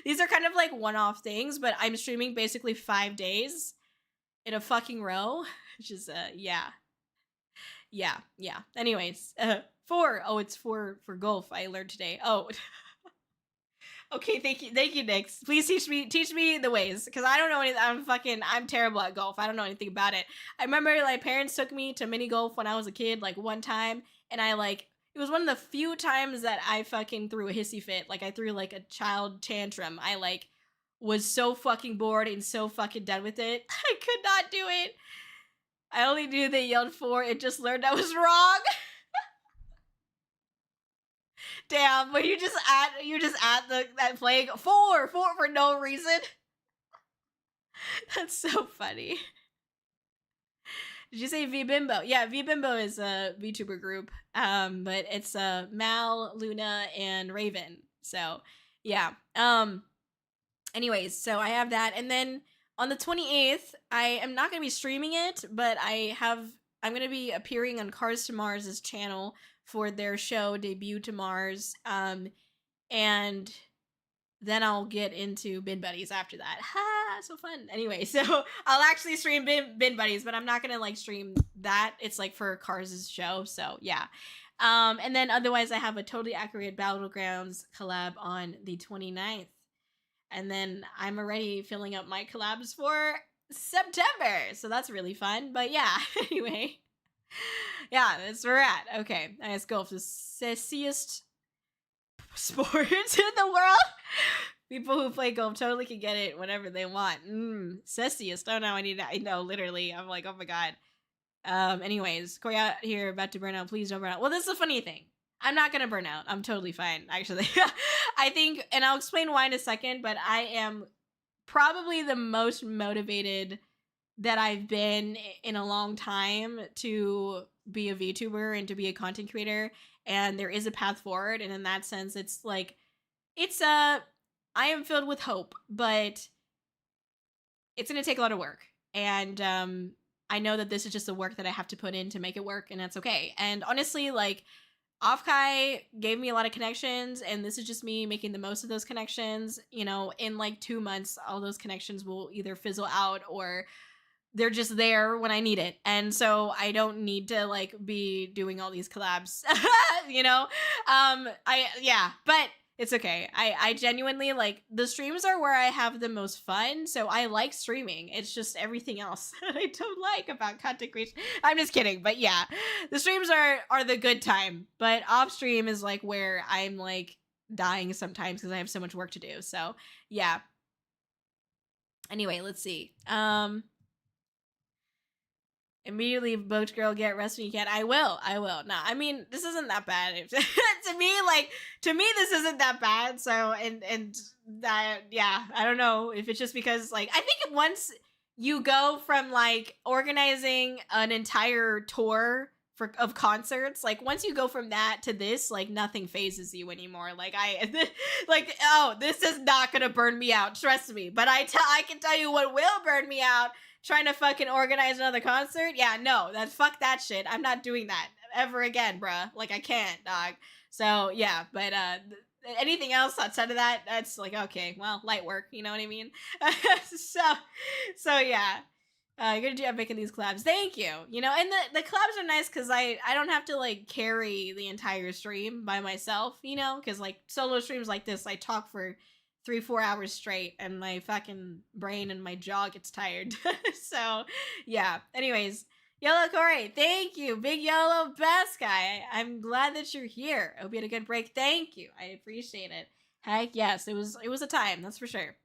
these are kind of like one-off things, but I'm streaming basically 5 days in a fucking row, which is yeah. Anyways, it's for golf. I learned today. Oh, okay. Thank you, Nix. Please teach me the ways, because I don't know anything. I'm terrible at golf. I don't know anything about it. I remember like parents took me to mini golf when I was a kid, like one time, and it was one of the few times that I fucking threw a hissy fit. Like, I threw, like, a child tantrum. I, like, was so fucking bored and so fucking done with it. I could not do it. I only knew they yelled 4 and just learned I was wrong. Damn, but you're just at that playing 4 for no reason. That's so funny. Did you say V Bimbo? Yeah, V Bimbo is a VTuber group. But it's Mal, Luna, and Raven. So yeah. Anyways, so I have that, and then on the 28th, I am not gonna be streaming it, but I'm gonna be appearing on Cars to Mars' channel for their show Debut to Mars. And then I'll get into Bin Buddies after that. Ha, so fun. Anyway, so I'll actually stream Bin Buddies, but I'm not gonna like stream that. It's like for Cars' show, so yeah. And then otherwise I have a Totally Accurate Battlegrounds collab on the 29th. And then I'm already filling up my collabs for September, so that's really fun. But yeah, anyway. Yeah, that's where we're at. Okay, let's go for the sexiest sport in the world. People who play golf totally can get it whenever they want. Sessiest. Oh no, I know, literally. I'm like, oh my god. Anyways, Kōri out here about to burn out. Please don't burn out. Well, this is the funny thing. I'm not gonna burn out. I'm totally fine, actually. I think, and I'll explain why in a second, but I am probably the most motivated that I've been in a long time to be a VTuber and to be a content creator, and there is a path forward, and in that sense, it's like, I am filled with hope, but it's gonna take a lot of work, and I know that this is just the work that I have to put in to make it work, and that's okay. And honestly, like, Offkai gave me a lot of connections, and this is just me making the most of those connections. You know, in like 2 months, all those connections will either fizzle out or they're just there when I need it. And so I don't need to like be doing all these collabs, you know? But it's okay. I genuinely like, the streams are where I have the most fun, so I like streaming. It's just everything else that I don't like about content creation. I'm just kidding, but yeah, the streams are the good time, but off stream is like where I'm like dying sometimes because I have so much work to do. So yeah. Anyway, let's see. Immediately, Boat Girl, get rest when you can. I will. No, I mean, this isn't that bad. to me, this isn't that bad. So, and that, yeah, I don't know if it's just because, like, I think once you go from, like, organizing an entire tour of concerts, like, once you go from that to this, like, nothing phases you anymore. Like, this is not gonna burn me out. Trust me. But I can tell you what will burn me out. Trying to fucking organize another concert? Yeah, no, fuck that shit. I'm not doing that ever again, bruh. Like, I can't, dog. So, yeah, but, anything else outside of that, that's like, okay, well, light work, you know what I mean? so, yeah. You're gonna do epic in these collabs. Thank you. You know, and the collabs are nice because I don't have to, like, carry the entire stream by myself, you know? Because, like, solo streams like this, I talk for 3-4 hours straight and my fucking brain and my jaw gets tired. So yeah, anyways, Yellow Kōri, thank you. Big Yellow best guy. I'm glad that you're here. I hope you had a good break. Thank you, I appreciate it. Heck yes, it was a time, that's for sure.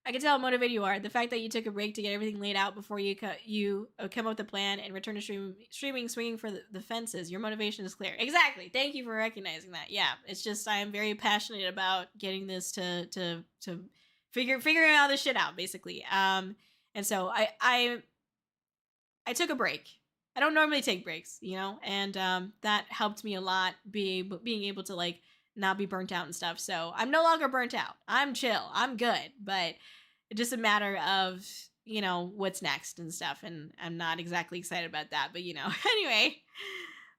I can tell how motivated you are. The fact that you took a break to get everything laid out before you come up with a plan and return to streaming swinging for the fences. Your motivation is clear. Exactly. Thank you for recognizing that. Yeah, it's just I am very passionate about getting this to figuring all this shit out, basically. And so I took a break. I don't normally take breaks, you know, and that helped me a lot. Being able to like not be burnt out and stuff. So I'm no longer burnt out. I'm chill. I'm good. But it's just a matter of, you know, what's next and stuff. And I'm not exactly excited about that. But, you know, anyway,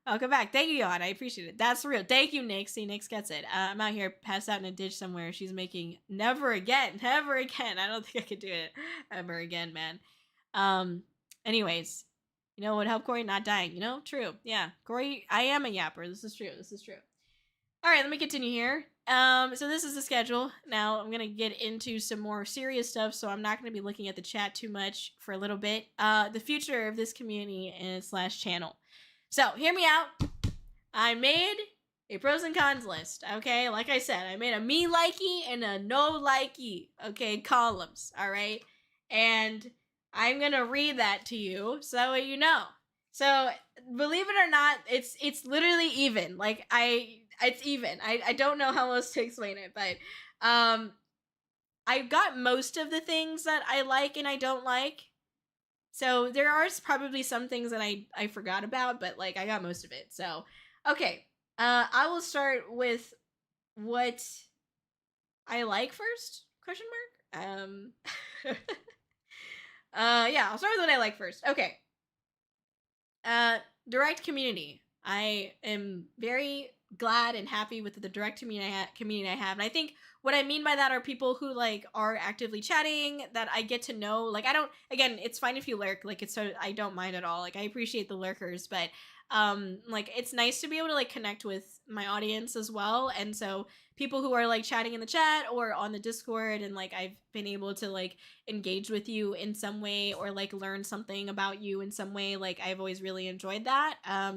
welcome back. Thank you, Yon. I appreciate it. That's real. Thank you, Nick. See, Nick gets it. I'm out here passed out in a ditch somewhere. She's making never again. Never again. I don't think I could do it ever again, man. Anyways, you know what helped Kōri not dying? You know, true. Yeah, Kōri, I am a yapper. This is true. This is true. All right, let me continue here. So this is the schedule. Now I'm going to get into some more serious stuff, so I'm not going to be looking at the chat too much for a little bit. The future of this community and / channel. So hear me out. I made a pros and cons list, okay? Like I said, I made a me likey and a no likey, okay, columns, all right? And I'm going to read that to you so that way you know. So believe it or not, it's literally even. Like it's even. I don't know how else to explain it, but I got most of the things that I like and I don't like. So there are probably some things that I forgot about, but like I got most of it. So okay, I will start with what I like first? Question mark. Yeah, I'll start with what I like first. Okay. Direct community. I am very glad and happy with the direct community I have. And I think what I mean by that are people who like are actively chatting that I get to know. Like I don't, again, it's fine if you lurk, like it's so, I don't mind at all. Like I appreciate the lurkers, but like it's nice to be able to like connect with my audience as well. And so people who are like chatting in the chat or on the Discord and like I've been able to like engage with you in some way or like learn something about you in some way, like I've always really enjoyed that.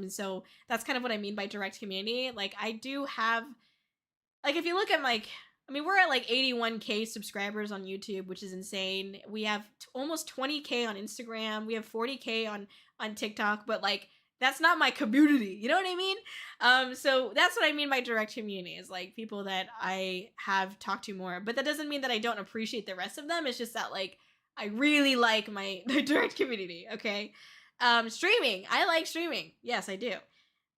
So that's kind of what I mean by direct community. Like I do have, like if you look at like, I mean, we're at like 81K subscribers on YouTube, which is insane. We have almost 20K on Instagram. We have 40K on TikTok, but like that's not my community. You know what I mean? So that's what I mean by direct community is like people that I have talked to more, but that doesn't mean that I don't appreciate the rest of them. It's just that like, I really like my direct community. Okay. Streaming. I like streaming. Yes, I do.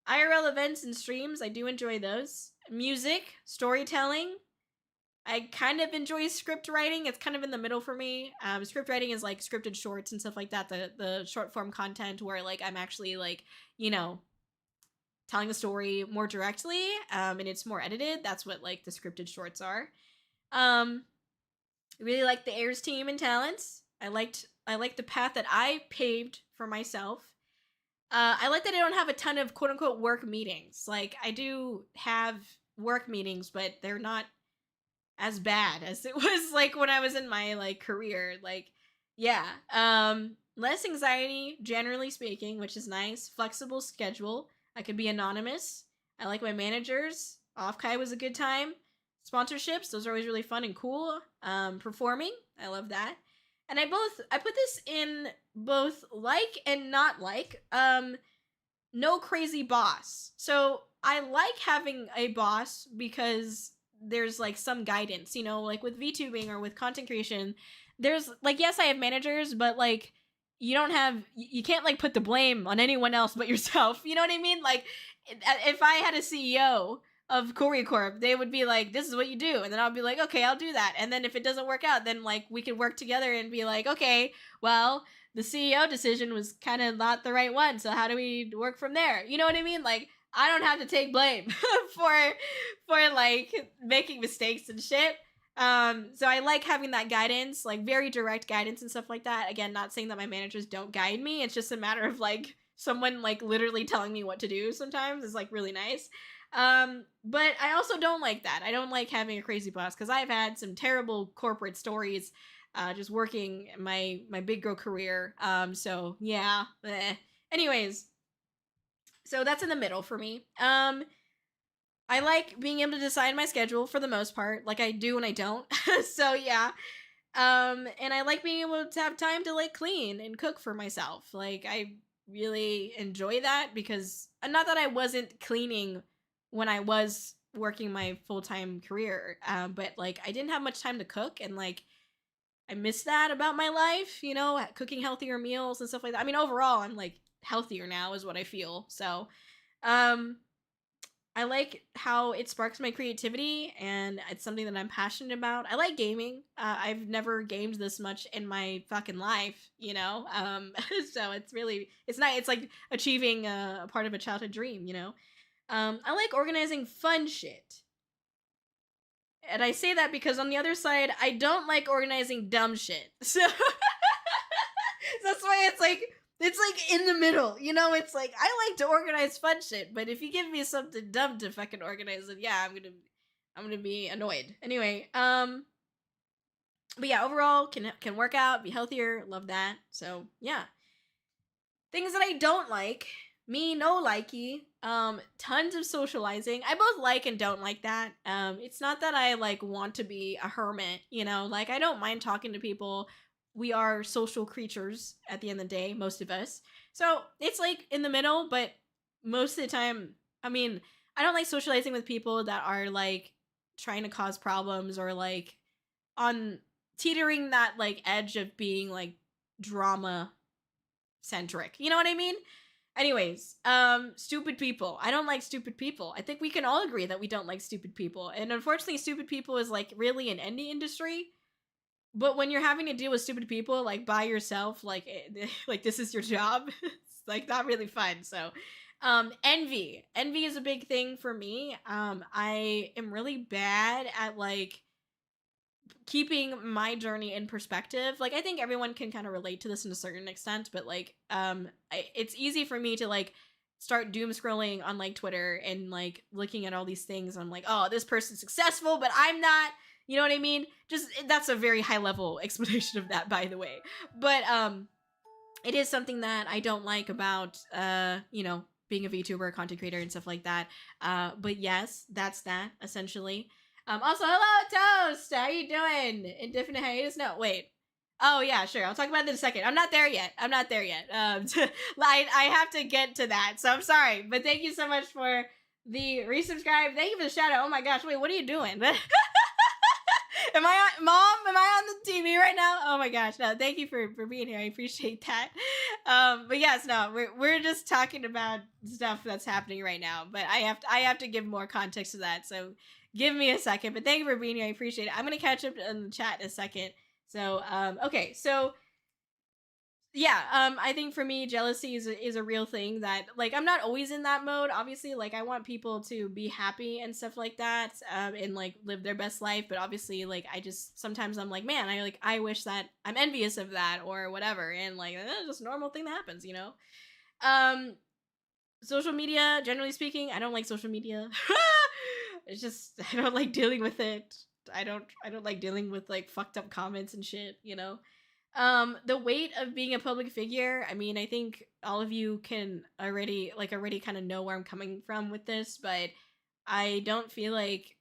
IRL events and streams. I do enjoy those. Music, storytelling. I kind of enjoy script writing. It's kind of in the middle for me. Script writing is like scripted shorts and stuff like that. The short form content where like I'm actually like, you know, telling the story more directly. And it's more edited. That's what like the scripted shorts are. I really like the Airs team and talents. I like the path that I paved for myself. I like that I don't have a ton of quote unquote work meetings. Like I do have work meetings, but they're not as bad as it was like when I was in my like career. Like, yeah. Less anxiety, generally speaking, which is nice. Flexible schedule. I could be anonymous. I like my managers. Off-Kai was a good time. Sponsorships, those are always really fun and cool. Performing, I love that. And I put this in both like and not like. No crazy boss. So I like having a boss because there's like some guidance, you know, like with VTubing or with content creation, there's like, yes, I have managers, but like you can't like put the blame on anyone else but yourself. You know what I mean? Like if I had a CEO of Kōri Corp, they would be like, this is what you do. And then I'll be like, okay, I'll do that. And then if it doesn't work out, then like we could work together and be like, okay, well, the CEO decision was kind of not the right one. So how do we work from there? You know what I mean? Like I don't have to take blame for like making mistakes and shit. So I like having that guidance, like very direct guidance and stuff like that. Again, not saying that my managers don't guide me. It's just a matter of like someone like literally telling me what to do sometimes is like really nice. But I also don't like that. I don't like having a crazy boss because I've had some terrible corporate stories just working my big girl career. So yeah. Anyways, so that's in the middle for me. I like being able to decide my schedule for the most part. Like I do and I don't. So yeah. And I like being able to have time to like clean and cook for myself. Like I really enjoy that because not that I wasn't cleaning when I was working my full-time career, but like I didn't have much time to cook, and like I miss that about my life, you know, cooking healthier meals and stuff like that. I mean, overall, I'm like healthier now is what I feel. So, um, I like how it sparks my creativity, and it's something that I'm passionate about. I like gaming. I've never gamed this much in my fucking life, you know? So it's not, it's like achieving a part of a childhood dream, you know? I like organizing fun shit. And I say that because on the other side, I don't like organizing dumb shit. So that's why it's like in the middle, you know? It's like I like to organize fun shit, but if you give me something dumb to fucking organize, then yeah, I'm gonna be annoyed. Anyway, but yeah, overall can work out, be healthier, love that. So yeah. Things that I don't like, me no likey. Tons of socializing. I both like and don't like that. It's not that I like want to be a hermit, you know, like I don't mind talking to people. We are social creatures at the end of the day, most of us. So it's like in the middle, but most of the time, I mean, I don't like socializing with people that are like trying to cause problems or like on teetering that like edge of being like drama centric. You know what I mean? Anyways, stupid people. I don't like stupid people. I think we can all agree that we don't like stupid people. And unfortunately, stupid people is like really an indie industry. But when you're having to deal with stupid people like by yourself, like like this is your job, it's like not really fun. So, envy. Envy is a big thing for me. I am really bad at like keeping my journey in perspective. Like I think everyone can kind of relate to this in a certain extent, but like it's easy for me to like start doom scrolling on like Twitter and like looking at all these things and I'm like, oh, this person's successful but I'm not, you know what I mean? Just that's a very high level explanation of that, by the way. But it is something that I don't like about you know, being a VTuber, content creator and stuff like that. But yes, that's that essentially. Also, hello, Toast! How you doing? Indefinite hiatus? No, wait. Oh, yeah, sure. I'll talk about it in a second. I'm not there yet. I have to get to that, so I'm sorry. But thank you so much for the resubscribe. Thank you for the shout out. Oh my gosh, wait, what are you doing? Am I on, Mom? Am I on the TV right now? Oh my gosh, no, thank you for being here. I appreciate that. But yes, no, we're just talking about stuff that's happening right now. But I have to give more context to that, so give me a second, but thank you for being here. I appreciate it. I'm gonna catch up in the chat in a second. So, okay, so yeah, I think for me, jealousy is a real thing that like I'm not always in that mode. Obviously, like I want people to be happy and stuff like that, and like live their best life. But obviously, like I just sometimes I'm like, man, I wish that I'm envious of that or whatever, and like that's just a normal thing that happens, you know. Social media, generally speaking, I don't like social media. It's just I don't like dealing with it. I don't like dealing with like fucked up comments and shit, you know. The weight of being a public figure, I mean, I think all of you can already kind of know where I'm coming from with this, but I don't feel like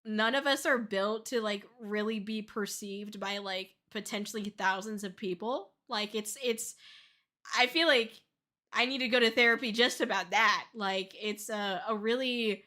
none of us are built to like really be perceived by like potentially thousands of people. Like it's I feel like I need to go to therapy just about that. Like it's a really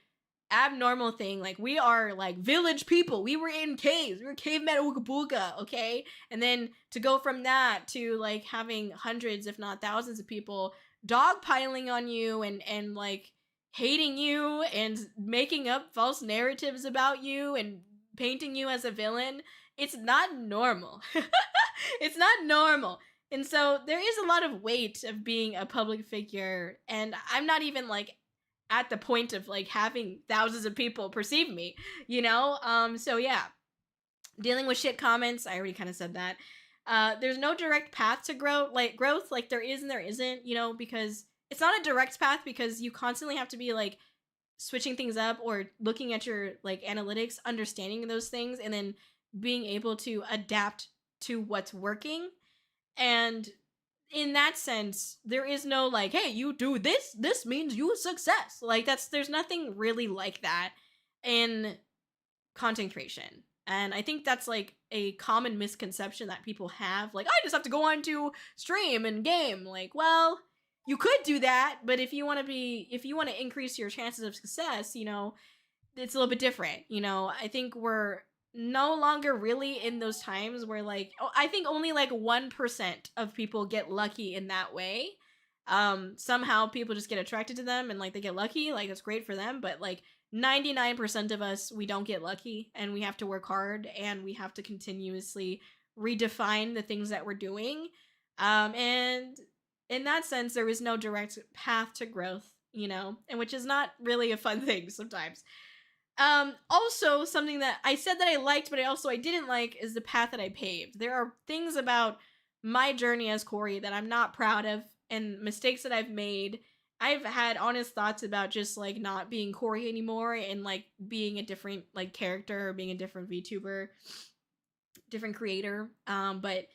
abnormal thing. Like we are like village people. We were in caves. We were cavemen ooga booga, okay? And then to go from that to like having hundreds if not thousands of people dogpiling on you and like hating you and making up false narratives about you and painting you as a villain, it's not normal. It's not normal. And so there is a lot of weight of being a public figure, and I'm not even like at the point of like having thousands of people perceive me, you know? So yeah, dealing with shit comments, I already kind of said that. There's no direct path to growth, like there is and there isn't, you know, because it's not a direct path because you constantly have to be like switching things up or looking at your like analytics, understanding those things, and then being able to adapt to what's working. And in that sense, there is no like, hey, you do this means you success. Like there's nothing really like that in content creation. And I think that's like a common misconception that people have. Like, I just have to go on to stream and game. Like, well, you could do that, but if you want to increase your chances of success, you know, it's a little bit different. You know, I think we're no longer really in those times where like, I think only like 1% of people get lucky in that way. Somehow people just get attracted to them and like they get lucky, like it's great for them, but like 99% of us, we don't get lucky, and we have to work hard, and we have to continuously redefine the things that we're doing. And in that sense, there is no direct path to growth, you know, and which is not really a fun thing sometimes. Also, something that I said that I liked, but I didn't like is the path that I paved. There are things about my journey as Kōri that I'm not proud of, and mistakes that I've made. I've had honest thoughts about just like not being Kōri anymore and like being a different like character or being a different VTuber, different creator. But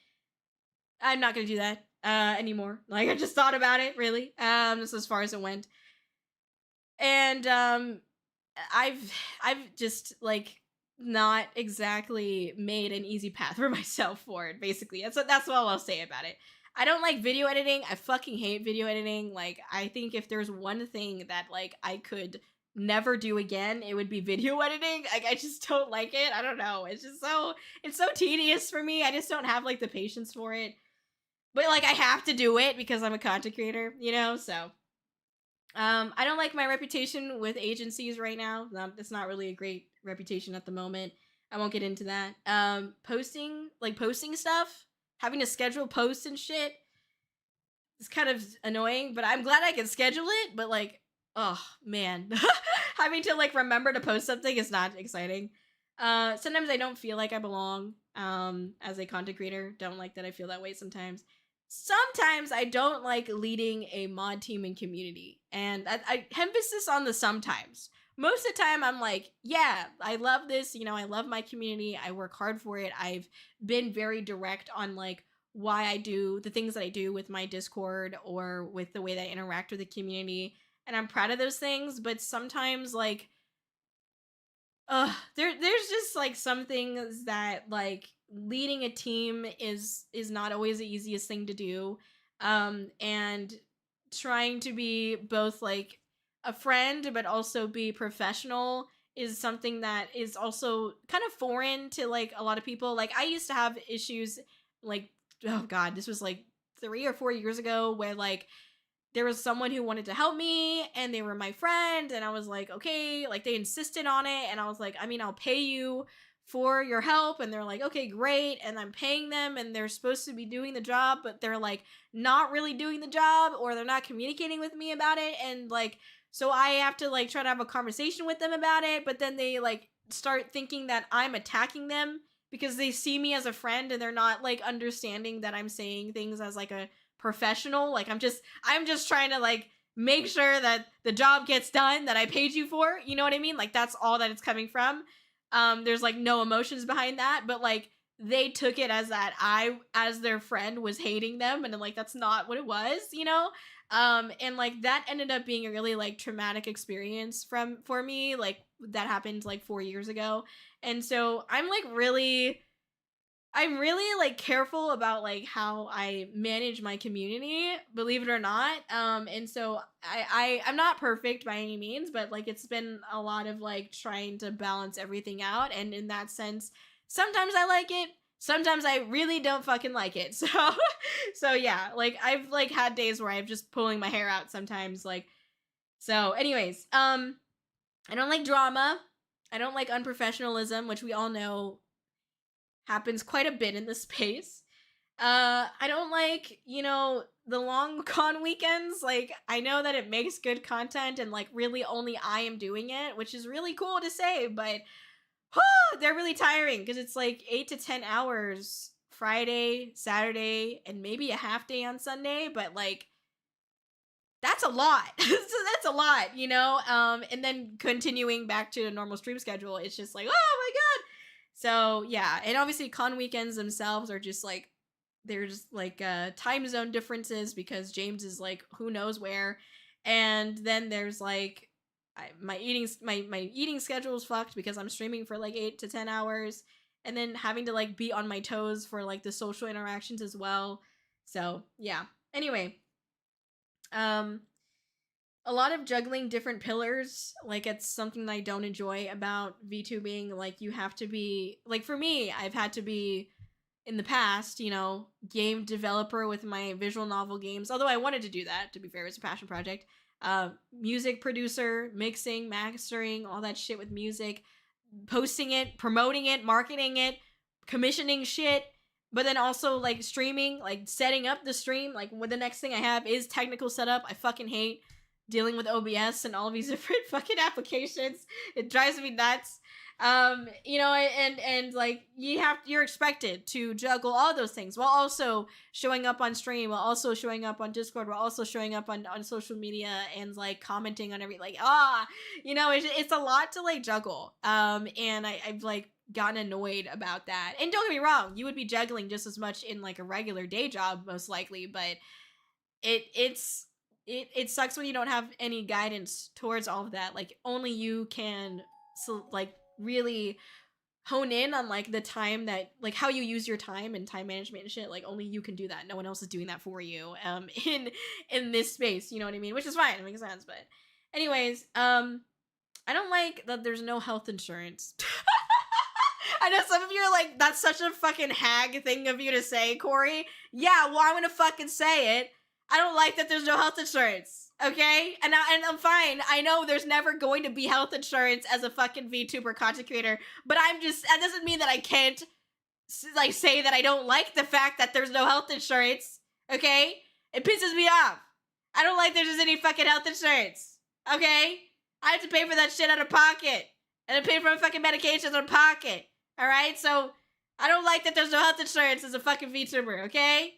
I'm not gonna do that anymore. Like I just thought about it really. This is as far as it went. And I've just like not exactly made an easy path for myself for it, basically. That's all I'll say about it. I don't like video editing. I fucking hate video editing. Like, I think if there's one thing that, like, I could never do again, it would be video editing. Like, I just don't like it. I don't know. It's so tedious for me. I just don't have, like, the patience for it. But, like, I have to do it because I'm a content creator, you know? So, I don't like my reputation with agencies right now. It's not really a great reputation at the moment. I won't get into that. Posting stuff, having to schedule posts and shit is kind of annoying, but I'm glad I can schedule it, but like, oh man. Having to like remember to post something is not exciting. Sometimes I don't feel like I belong as a content creator. Don't like that I feel that way sometimes. Sometimes I don't like leading a mod team and community, and I emphasis on the sometimes. Most of the time I'm like, yeah, I love this, you know, I love my community, I work hard for it, I've been very direct on like why I do the things that I do with my Discord or with the way that I interact with the community, and I'm proud of those things, but sometimes like there's just like some things that like leading a team is not always the easiest thing to do. And trying to be both like a friend but also be professional is something that is also kind of foreign to like a lot of people. Like I used to have issues like, oh god, this was like 3 or 4 years ago, where like there was someone who wanted to help me and they were my friend, and I was like, okay, like they insisted on it, and I was like, I mean, I'll pay you for your help, and they're like, okay, great, and I'm paying them, and they're supposed to be doing the job, but they're like not really doing the job, or they're not communicating with me about it, and like so I have to like try to have a conversation with them about it, but then they like start thinking that I'm attacking them because they see me as a friend, and they're not like understanding that I'm saying things as like a professional. Like I'm just trying to like make sure that the job gets done that I paid you for, you know what I mean? Like that's all that it's coming from. There's like no emotions behind that, but like they took it as that I, as their friend, was hating them, and like that's not what it was, you know? And like that ended up being a really like traumatic experience for me. Like that happened like 4 years ago. And so I'm really like careful about like how I manage my community, believe it or not. And so I'm not perfect by any means, but like it's been a lot of like trying to balance everything out. And in that sense, sometimes I like it, sometimes I really don't fucking like it. So yeah, like I've like had days where I'm just pulling my hair out sometimes. Like, so anyways, I don't like drama. I don't like unprofessionalism, which we all know happens quite a bit in this space. I don't like, you know, the long con weekends. Like, I know that it makes good content and like really only I am doing it, which is really cool to say, but they're really tiring because it's like 8 to 10 hours Friday, Saturday, and maybe a half day on Sunday, but like that's a lot. So that's a lot, you know? And then continuing back to a normal stream schedule, it's just like, oh my god. So yeah, and obviously con weekends themselves are just like, there's like time zone differences because James is like who knows where, and then there's like my eating schedule is fucked because I'm streaming for like 8 to 10 hours, and then having to like be on my toes for like the social interactions as well. So yeah. Anyway, a lot of juggling different pillars. Like, it's something that I don't enjoy about VTubing. Like, you have to be, like, for me, I've had to be, in the past, you know, game developer with my visual novel games. Although I wanted to do that, to be fair, it's a passion project. Music producer, mixing, mastering, all that shit with music, posting it, promoting it, marketing it, commissioning shit. But then also, like, streaming, like, setting up the stream. Like, what the next thing I have is technical setup. I fucking hate dealing with OBS and all these different fucking applications. It drives me nuts. You know, and like, you're expected to juggle all those things while also showing up on stream, while also showing up on Discord, while also showing up on social media and like commenting on every, like, you know, it's a lot to like juggle. And I've like gotten annoyed about that. And don't get me wrong, you would be juggling just as much in like a regular day job, most likely, but it sucks when you don't have any guidance towards all of that. Like, only you can, so like, really hone in on like the time that, like, how you use your time and time management and shit. Like, only you can do that. No one else is doing that for you in this space, you know what I mean? Which is fine, it makes sense. But anyways, I don't like that there's no health insurance. I know some of you are like, that's such a fucking hag thing of you to say, Kōri. Yeah, well, I'm gonna fucking say it. I don't like that there's no health insurance, okay? And I'm fine. I know there's never going to be health insurance as a fucking VTuber content creator, but that doesn't mean that I can't, like, say that I don't like the fact that there's no health insurance, okay? It pisses me off. I don't like there's just any fucking health insurance, okay? I have to pay for that shit out of pocket, and I pay for my fucking medications out of pocket, alright? So, I don't like that there's no health insurance as a fucking VTuber, okay?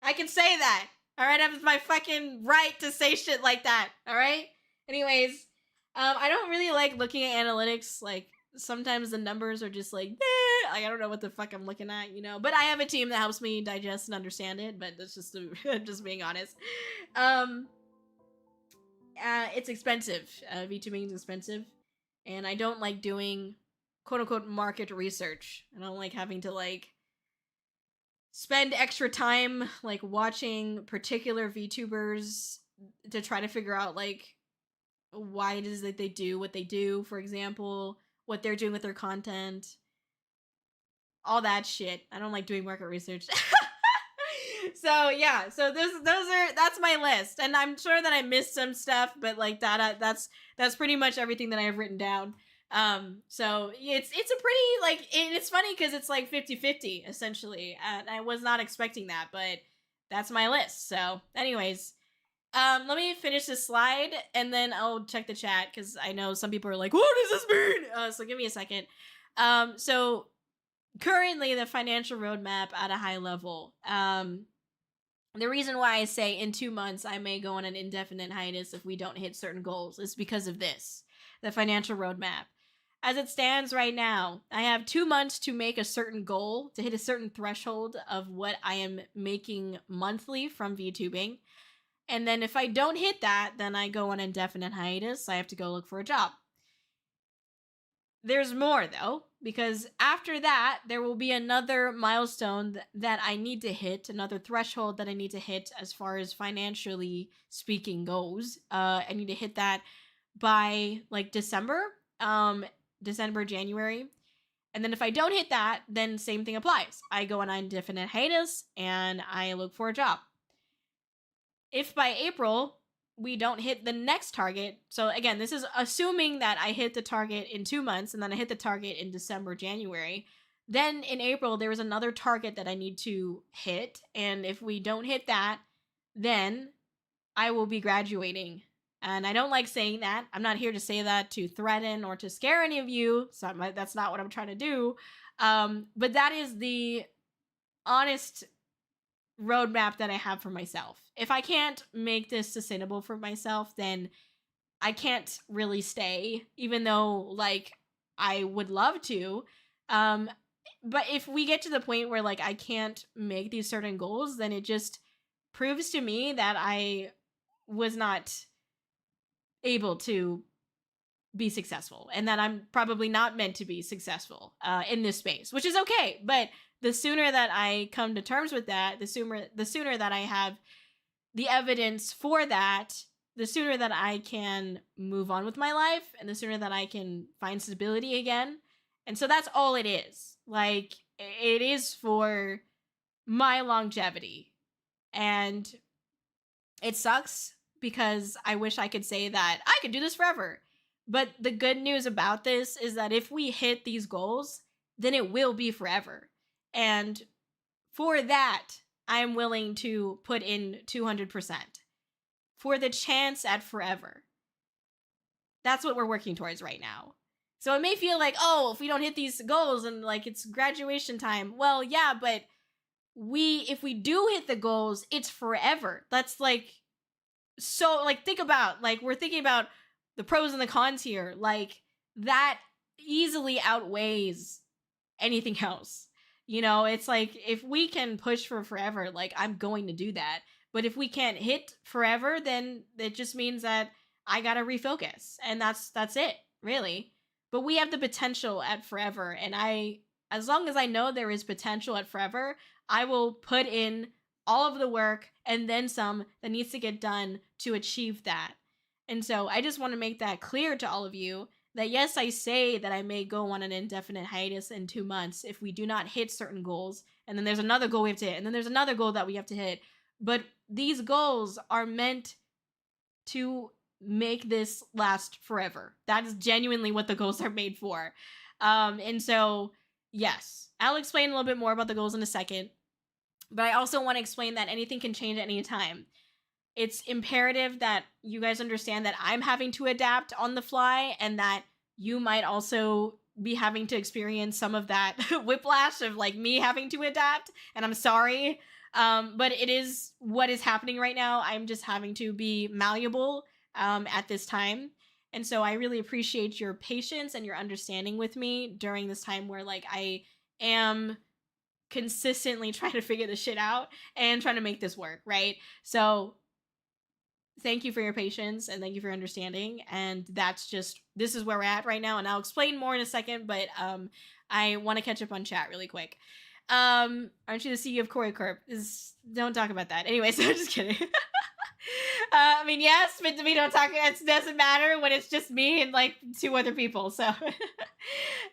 I can say that. Alright, it's my fucking right to say shit like that, alright? Anyways, I don't really like looking at analytics. Like, sometimes the numbers are just like, like, I don't know what the fuck I'm looking at, you know? But I have a team that helps me digest and understand it, but that's just, just being honest. It's expensive. VTubing is expensive, and I don't like doing quote-unquote market research. I don't like having to, like, spend extra time, like, watching particular VTubers to try to figure out, like, why it is that they do what they do, for example, what they're doing with their content, all that shit. I don't like doing market research. So, yeah, so that's my list, and I'm sure that I missed some stuff, but, like, that's pretty much everything that I have written down. So it's a pretty, like, it's funny because it's like 50-50 essentially, and I was not expecting that, but that's my list. So anyways, let me finish this slide and then I'll check the chat, because I know some people are like, what does this mean? So give me a second. So currently the financial roadmap at a high level, the reason why I say in 2 months I may go on an indefinite hiatus if we don't hit certain goals is because of this, the financial roadmap. As it stands right now, I have 2 months to make a certain goal, to hit a certain threshold of what I am making monthly from VTubing. And then if I don't hit that, then I go on indefinite hiatus. I have to go look for a job. There's more, though, because after that, there will be another milestone that I need to hit, another threshold that I need to hit as far as financially speaking goes. I need to hit that by, like, December, January. And then if I don't hit that, then same thing applies. I go on indefinite hiatus and I look for a job. If by April we don't hit the next target, so again, this is assuming that I hit the target in 2 months and then I hit the target in December, January, then in April there is another target that I need to hit, and if we don't hit that, then I will be graduating. And I don't like saying that. I'm not here to say that to threaten or to scare any of you. So that's not what I'm trying to do. But that is the honest roadmap that I have for myself. If I can't make this sustainable for myself, then I can't really stay, even though, like, I would love to. But if we get to the point where, like, I can't make these certain goals, then it just proves to me that I was not able to be successful, and that I'm probably not meant to be successful in this space, which is okay. But the sooner that I come to terms with that, the sooner that I have the evidence for that, the sooner that I can move on with my life, and the sooner that I can find stability again. And so that's all it is. Like, it is for my longevity. And it sucks because I wish I could say that I could do this forever. But the good news about this is that if we hit these goals, then it will be forever. And for that, I'm willing to put in 200%. For the chance at forever. That's what we're working towards right now. So it may feel like, oh, if we don't hit these goals and like it's graduation time. Well, yeah, but if we do hit the goals, it's forever. That's like, so like, think about, like, we're thinking about the pros and the cons here. Like, that easily outweighs anything else. You know, it's like, if we can push for forever, like, I'm going to do that. But if we can't hit forever, then it just means that I gotta refocus. And that's it, really. But we have the potential at forever. And as long as I know there is potential at forever, I will put in all of the work and then some that needs to get done to achieve that. And so I just want to make that clear to all of you that yes, I say that I may go on an indefinite hiatus in 2 months if we do not hit certain goals. And then there's another goal we have to hit. And then there's another goal that we have to hit. But these goals are meant to make this last forever. That is genuinely what the goals are made for. And so, yes, I'll explain a little bit more about the goals in a second. But I also want to explain that anything can change at any time. It's imperative that you guys understand that I'm having to adapt on the fly and that you might also be having to experience some of that whiplash of like me having to adapt. And I'm sorry. But it is what is happening right now. I'm just having to be malleable at this time. And so I really appreciate your patience and your understanding with me during this time where like I am consistently trying to figure this shit out and trying to make this work, right? So thank you for your patience and thank you for your understanding. And this is where we're at right now. And I'll explain more in a second, but I want to catch up on chat really quick. Aren't you the CEO of Kōri-Corp? Don't talk about that. Anyways, I'm just kidding. I mean, yes, but we don't talk. It doesn't matter when it's just me and like 2 other people. So,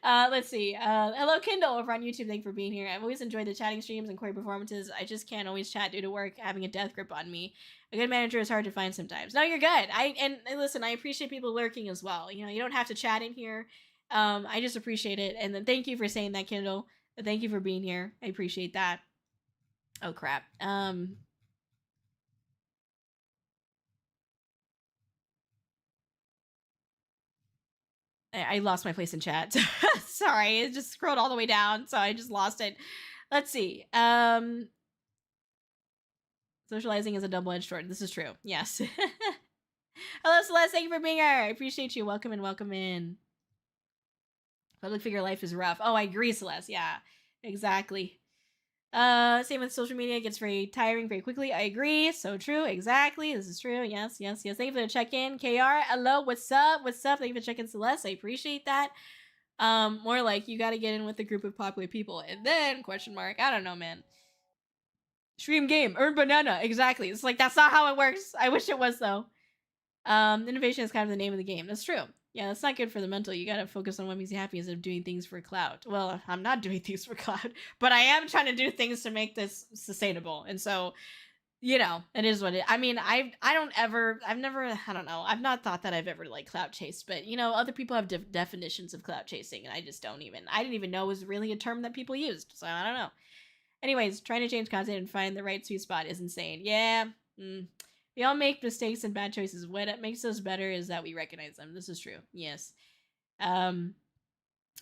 let's see. Hello, Kindle over on YouTube. Thank you for being here. I've always enjoyed the chatting streams and Kōri performances. I just can't always chat due to work having a death grip on me. A good manager is hard to find sometimes. No, you're good. And listen, I appreciate people lurking as well. You know, you don't have to chat in here. I just appreciate it. And then thank you for saying that, Kindle. Thank you for being here. I appreciate that. Oh crap. I lost my place in chat. Sorry, it just scrolled all the way down, so I just lost it. Let's see. Socializing is a double-edged sword. This is true. Yes. Hello, Celeste. Thank you for being here. I appreciate you. Welcome in. Public figure life is rough. Oh, I agree, Celeste. Yeah, exactly. Same with social media. It gets very tiring very quickly. I agree. So true. Exactly. This is true. Yes. Thank you for the check-in. KR, hello. What's up? Thank you for checking Celeste. I appreciate that. More like you got to get in with a group of popular people. And then, question mark. I don't know, man. Stream game. Earn banana. Exactly. It's like, that's not how it works. I wish it was, though. Innovation is kind of the name of the game. That's true. Yeah, that's not good for the mental. You gotta focus on what makes you happy instead of doing things for clout. Well, I'm not doing things for clout, but I am trying to do things to make this sustainable. And so, you know, it is what it. I mean, I've not thought that I've ever like clout chased, but you know, other people have definitions of clout chasing, and I didn't even know it was really a term that people used. So I don't know. Anyways, trying to change content and find the right sweet spot is insane. Yeah. We all make mistakes and bad choices. What makes us better is that we recognize them. This is true. Yes. How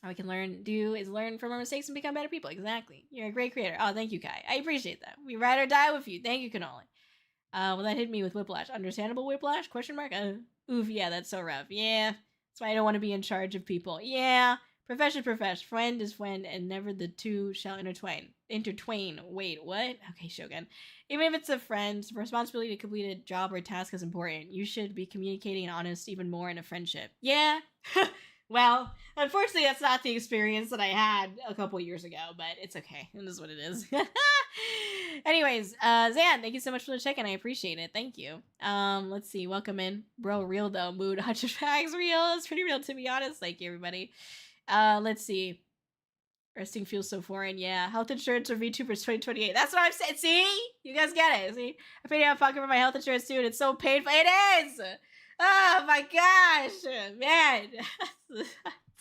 we can learn from our mistakes and become better people. Exactly. You're a great creator. Oh, thank you, Kai. I appreciate that. We ride or die with you. Thank you, Cannoli. Well, that hit me with whiplash. Understandable whiplash? Question mark? Oof, yeah, that's so rough. Yeah. That's why I don't want to be in charge of people. Yeah. Profession, friend is friend, and never the two shall intertwine. Wait, what? Okay, Shogun. Even if it's a friend, the responsibility to complete a job or task is important. You should be communicating and honest even more in a friendship. Yeah. Well, unfortunately, that's not the experience that I had a couple years ago, but it's okay. It is what it is. Anyways, Zan, thank you so much for the check-in. I appreciate it. Thank you. Let's see. Welcome in. Bro, real though. Mood. Hunchback's real. It's pretty real, to be honest. Thank you, everybody. Let's see. Resting feels so foreign. Yeah. Health insurance or VTubers 2028. That's what I'm saying. See? You guys get it. See? I paid out of pocket for my health insurance too, and it's so painful. It is! Oh my gosh. Man.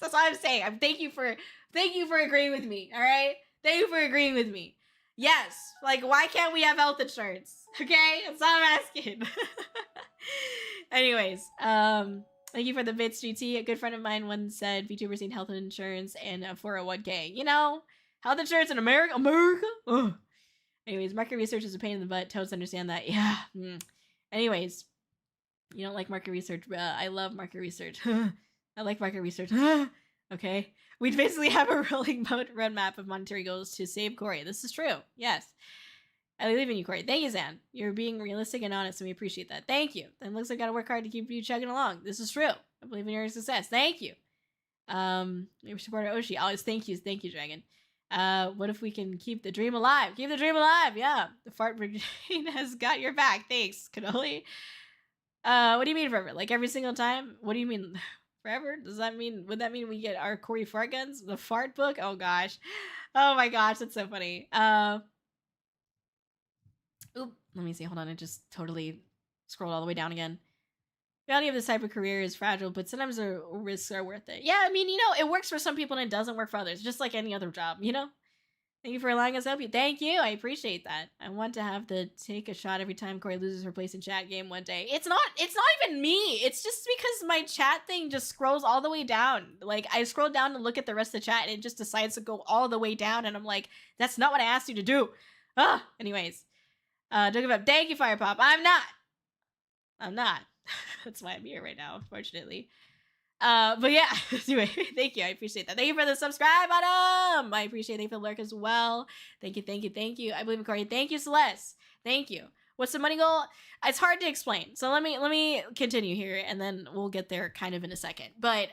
That's what I'm saying. Thank you for agreeing with me. Alright? Thank you for agreeing with me. Yes. Like, why can't we have health insurance? Okay? That's all I'm asking. Anyways, thank you for the bits, GT. A good friend of mine once said VTubers need health insurance and a 401k. You know, health insurance in America? Ugh. Anyways, market research is a pain in the butt. Toads understand that. Yeah. Anyways, you don't like market research. I love market research. I like market research. Okay. We basically have a rolling roadmap of monetary goals to save Kōri. This is true. Yes. I believe in you, Kōri. Thank you, Zan. You're being realistic and honest, and we appreciate that. Thank you. Then looks like I gotta work hard to keep you chugging along. This is true. I believe in your success. Thank you. Your supporter Oshi. Always thank you, Dragon. What if we can keep the dream alive? Keep the dream alive. Yeah. The fart brigade has got your back. Thanks, Cannoli. What do you mean forever? Like every single time? What do you mean forever? Would that mean we get our Kōri fart guns? The fart book? Oh gosh. Oh my gosh, that's so funny. Oop, let me see. Hold on. I just totally scrolled all the way down again. The reality of this type of career is fragile, but sometimes the risks are worth it. Yeah, I mean, you know, it works for some people and it doesn't work for others, just like any other job, you know? Thank you for allowing us to help you. Thank you. I appreciate that. I want to have to take a shot every time Kōri loses her place in chat game one day. It's not even me. It's just because my chat thing just scrolls all the way down. Like, I scroll down to look at the rest of the chat and it just decides to go all the way down. And I'm like, that's not what I asked you to do. Anyways. Don't give up. Thank you, Fire Pop. I'm not. That's why I'm here right now, unfortunately. But yeah, anyway, thank you. I appreciate that. Thank you for the subscribe button. I appreciate it. Thank you for the lurk as well. Thank you. I believe in Kōri. Thank you, Celeste. Thank you. What's the money goal? It's hard to explain. So let me continue here and then we'll get there kind of in a second. But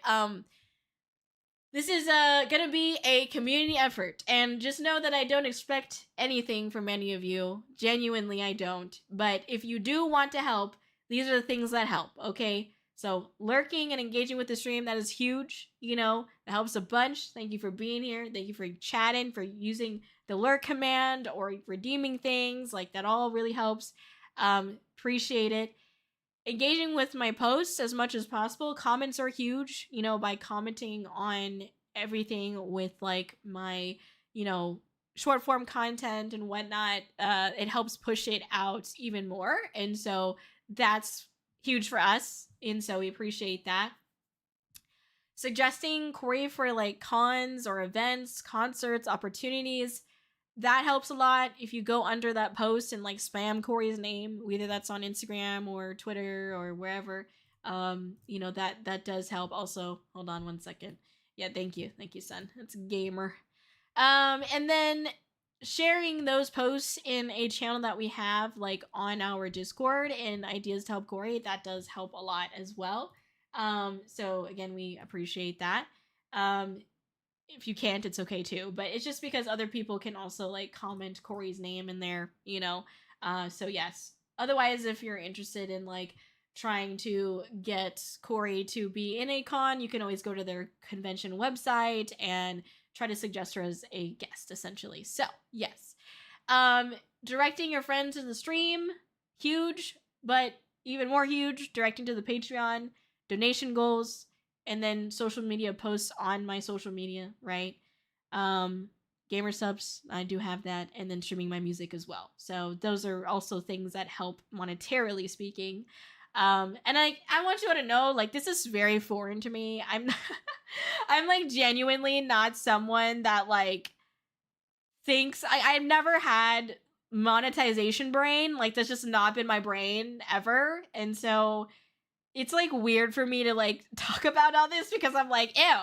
this is gonna be a community effort, and just know that I don't expect anything from any of you. Genuinely, I don't. But if you do want to help, these are the things that help, okay? So lurking and engaging with the stream, that is huge. You know, it helps a bunch. Thank you for being here. Thank you for chatting, for using the lurk command or redeeming things. Like, that all really helps. Appreciate it. Engaging with my posts as much as possible. Comments are huge, you know, by commenting on everything with like my, you know, short form content and whatnot. It helps push it out even more. And so that's huge for us. And so we appreciate that. Suggesting Kōri for like cons or events, concerts, opportunities. That helps a lot. If you go under that post and like spam Kōri's name, whether that's on Instagram or Twitter or wherever, you know, that does help. Also, hold on one second. Yeah, thank you, son. That's a gamer. And then sharing those posts in a channel that we have like on our Discord and ideas to help Kōri, that does help a lot as well. So again, we appreciate that. If you can't, it's okay too, but it's just because other people can also like comment Kōri's name in there, you know. So yes. Otherwise, if you're interested in like trying to get Kōri to be in a con, you can always go to their convention website and try to suggest her as a guest, essentially. So yes. Directing your friends to the stream, huge, but even more huge, directing to the Patreon, donation goals, and then social media posts on my social media, right? Gamer subs, I do have that, and then streaming my music as well. So those are also things that help monetarily speaking. And I want you all to know, like, this is very foreign to me. I'm like genuinely not someone that like thinks I've never had monetization brain. Like, that's just not been my brain ever. And so it's like weird for me to like talk about all this because I'm like, ew,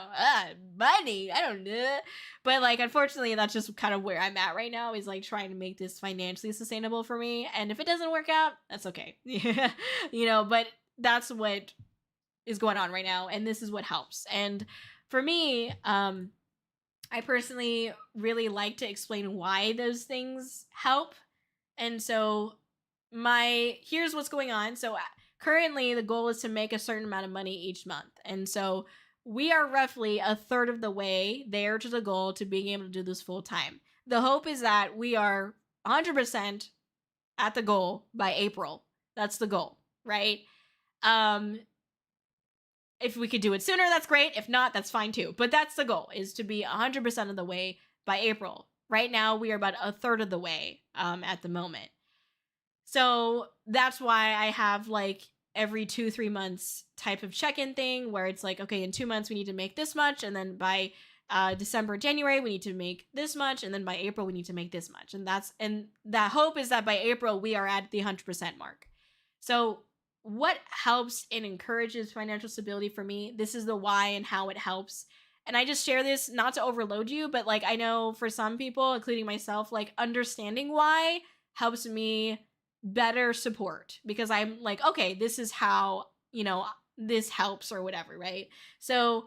money, I don't know. But like, unfortunately, that's just kind of where I'm at right now, is like trying to make this financially sustainable for me. And if it doesn't work out, that's okay. You know, but that's what is going on right now. And this is what helps. And for me, I personally really like to explain why those things help. And so here's what's going on. So currently the goal is to make a certain amount of money each month. And so we are roughly a third of the way there to the goal to being able to do this full time. The hope is that we are 100% at the goal by April. That's the goal, right? If we could do it sooner, that's great. If not, that's fine too. But that's the goal, is to be 100% of the way by April. Right now, we are about a third of the way at the moment. So that's why I have like every 2-3 months type of check-in thing where it's like, okay, in 2 months we need to make this much, and then by December, January we need to make this much, and then by April we need to make this much. And that hope is that by April we are at the 100% mark. So what helps and encourages financial stability for me, this is the why and how it helps. And I just share this not to overload you, but like, I know for some people, including myself, like understanding why helps me better support, because I'm like, okay, this is how, you know, this helps or whatever, right? So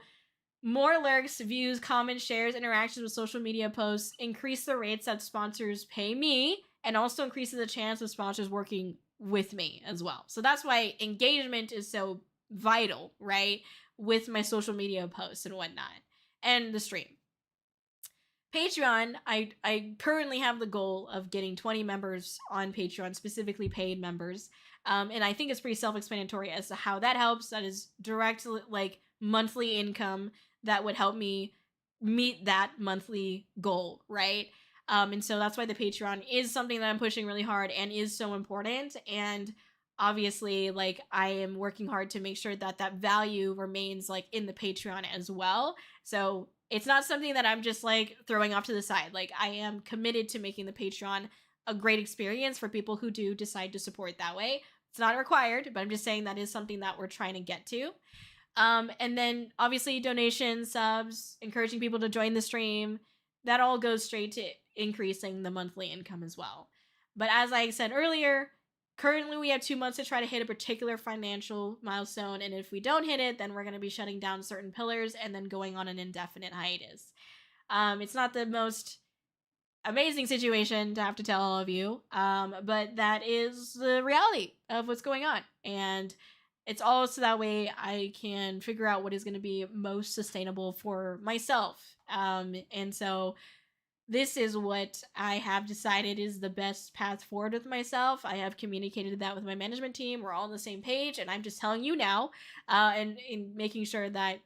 more lurks, views, comments, shares, interactions with social media posts increase the rates that sponsors pay me, and also increases the chance of sponsors working with me as well. So that's why engagement is so vital, right? With my social media posts and whatnot, and the stream. Patreon, I currently have the goal of getting 20 members on Patreon, specifically paid members. And I think it's pretty self-explanatory as to how that helps. That is direct, like, monthly income that would help me meet that monthly goal, right? And so that's why the Patreon is something that I'm pushing really hard and is so important. And obviously, like, I am working hard to make sure that that value remains, like, in the Patreon as well. So it's not something that I'm just like throwing off to the side. Like, I am committed to making the Patreon a great experience for people who do decide to support that way. It's not required, but I'm just saying that is something that we're trying to get to. And then obviously donations, subs, encouraging people to join the stream, that all goes straight to increasing the monthly income as well. But as I said earlier, currently we have 2 months to try to hit a particular financial milestone, and if we don't hit it, then we're going to be shutting down certain pillars and then going on an indefinite hiatus. It's not the most amazing situation to have to tell all of you, but that is the reality of what's going on. And it's all so that way I can figure out what is going to be most sustainable for myself. And so this is what I have decided is the best path forward with myself. I have communicated that with my management team. We're all on the same page, and I'm just telling you now, and making sure that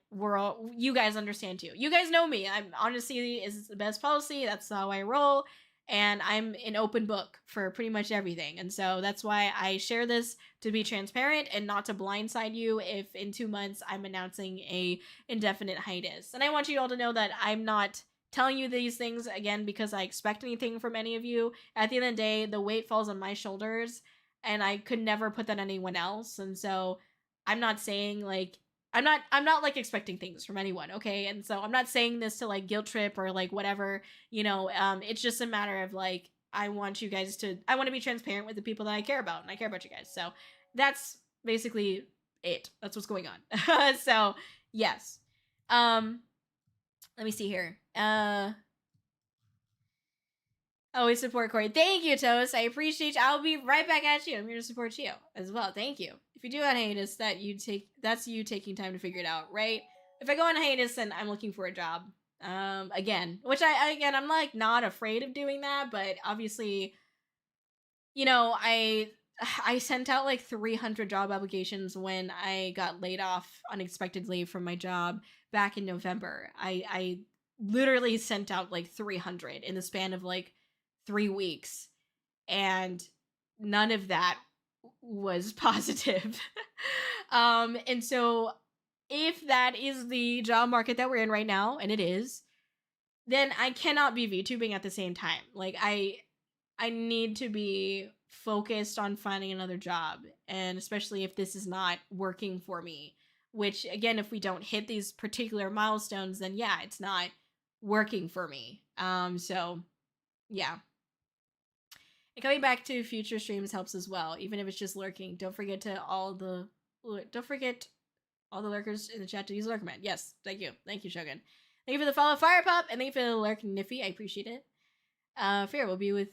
you guys understand too. You guys know me. I'm honesty is the best policy. That's how I roll, and I'm an open book for pretty much everything. And so that's why I share this, to be transparent and not to blindside you if in 2 months I'm announcing a indefinite hiatus. And I want you all to know that I'm not telling you these things again because I expect anything from any of you. At the end of the day, the weight falls on my shoulders, and I could never put that on anyone else. And so I'm not saying like I'm not like expecting things from anyone, okay? And so I'm not saying this to like guilt trip or like whatever, you know. It's just a matter of like I want to be transparent with the people that I care about, and I care about you guys. So that's basically it. That's what's going on. So yes. Let me see here. Always support Kōri. Thank you, Tues. I appreciate you. I'll be right back at you. I'm here to support you as well. Thank you. If you do on hiatus, that's you taking time to figure it out, right? If I go on hiatus, then I'm looking for a job. Again, which I'm like not afraid of doing that, but obviously, you know, I sent out like 300 job applications when I got laid off unexpectedly from my job back in November. I literally sent out like 300 in the span of like 3 weeks, and none of that was positive. And so if that is the job market that we're in right now, and it is, then I cannot be VTubing at the same time. Like I need to be focused on finding another job, and especially if this is not working for me, which again, if we don't hit these particular milestones, then yeah, it's not working for me. So yeah. And coming back to future streams helps as well, even if it's just lurking. Don't forget all the lurkers in the chat to use lurk command. Yes, thank you, Shogun. Thank you for the follow, Fire Pup, and thank you for the lurk, Niffy. I appreciate it. Fair will be with